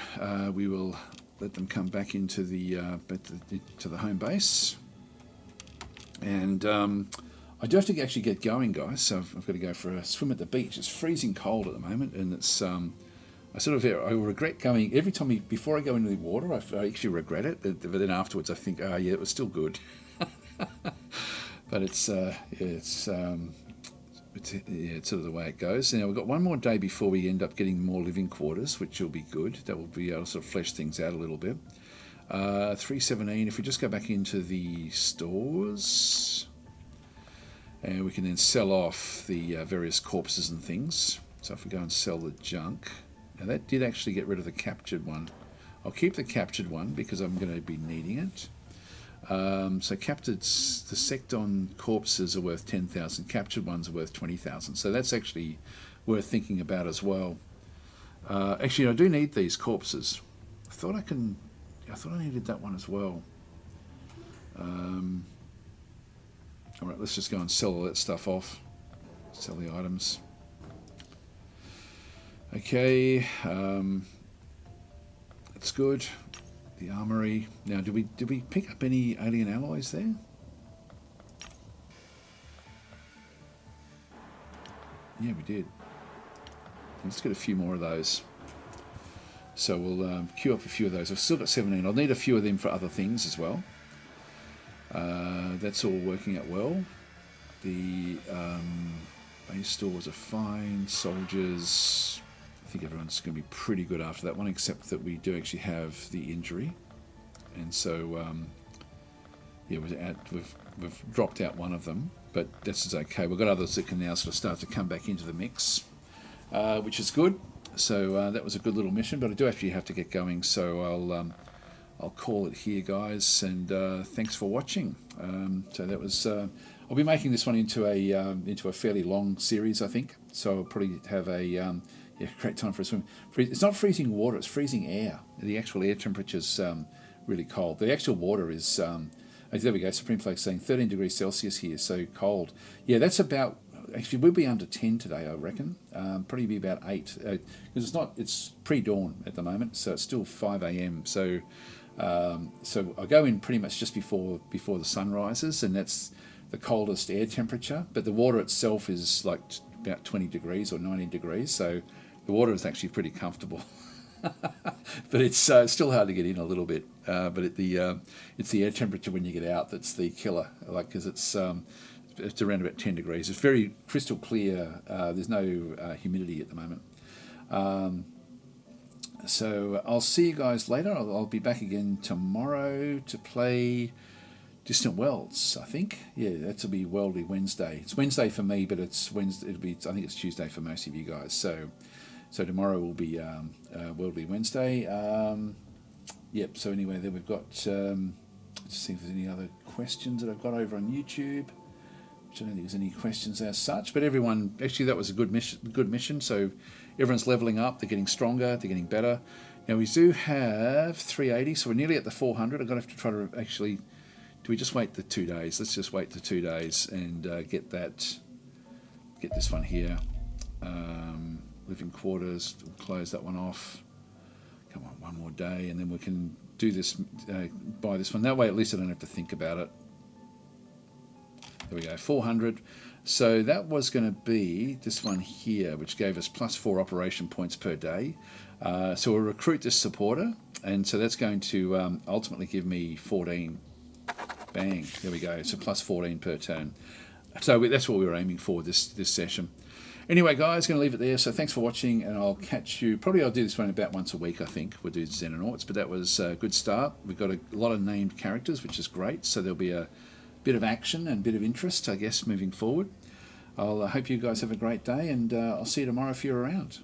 we will let them come back into to the home base. And I do have to actually get going, guys, so I've got to go for a swim at the beach. It's freezing cold at the moment, and it's... I regret going every time before I go into the water. I actually regret it, but then afterwards I think, oh yeah, it was still good. But it's sort of the way it goes. Now we've got one more day before we end up getting more living quarters, which will be good. That will be able to sort of flesh things out a little bit. 317. If we just go back into the stores, and we can then sell off the various corpses and things. So if we go and sell the junk. Now that did actually get rid of the captured one. I'll keep the captured one because I'm going to be needing it. So captured, the Secton corpses are worth 10,000. Captured ones are worth 20,000. So that's actually worth thinking about as well. Actually, I do need these corpses. I thought I needed that one as well. All right, let's just go and sell all that stuff off. Sell the items. Okay, that's good. The armory. Now, did we pick up any alien alloys there? Yeah, we did. Let's get a few more of those. So we'll queue up a few of those. I've still got 17. I'll need a few of them for other things as well. That's all working out well. The base stores are fine. Soldiers... I think everyone's going to be pretty good after that one, except that we do actually have the injury, and so yeah, we've dropped out one of them, but this is okay. We've got others that can now sort of start to come back into the mix, which is good. So that was a good little mission, but I do actually have to get going, so I'll call it here, guys, and thanks for watching. So that was. I'll be making this one into a fairly long series, I think. So I'll probably have a great time for a swim. It's not freezing water; it's freezing air. The actual air temperature's really cold. The actual water is. There we go. Supreme Flag saying 13 degrees Celsius here, so cold. Yeah, that's about. Actually, we'll be under 10 today, I reckon. Probably be about 8 because it's not. It's pre-dawn at the moment, so it's still 5 a.m. So I go in pretty much just before the sun rises, and that's the coldest air temperature. But the water itself is like about 20 degrees or 19 degrees, so the water is actually pretty comfortable. But it's still hard to get in a little bit. but it's the air temperature when you get out that's the killer. Like, because it's around about 10 degrees. It's very crystal clear. There's no humidity at the moment. So I'll see you guys later. I'll be back again tomorrow to play Distant Worlds, I think. Yeah, that'll be Worldly Wednesday. It's Wednesday for me, but it's Wednesday. I think it's Tuesday for most of you guys. So tomorrow will be Worldly Wednesday. Yep. So anyway, then we've got. Let's see if there's any other questions that I've got over on YouTube. Which I don't think there's any questions as such. But everyone, actually, that was a good mission. So everyone's leveling up. They're getting stronger. They're getting better. Now we do have 380, so we're nearly at the 400. I'm going to have to try to actually. Do we just wait the 2 days? Let's just wait the 2 days and get this one here. Living quarters. We'll close that one off. Come on, one more day, and then we can do this. Buy this one. That way, at least I don't have to think about it. There we go, 400. So that was going to be this one here, which gave us +4 operation points per day. So we'll recruit this supporter, and so that's going to ultimately give me 14. Bang, there we go. So +14 per turn. So that's what we were aiming for this session. Anyway, guys, going to leave it there. So thanks for watching, and I'll catch you. Probably I'll do this one about once a week, I think. We'll do Xenonauts, but that was a good start. We've got a lot of named characters, which is great. So there'll be a bit of action and a bit of interest, I guess, moving forward. I'll hope you guys have a great day, and I'll see you tomorrow if you're around.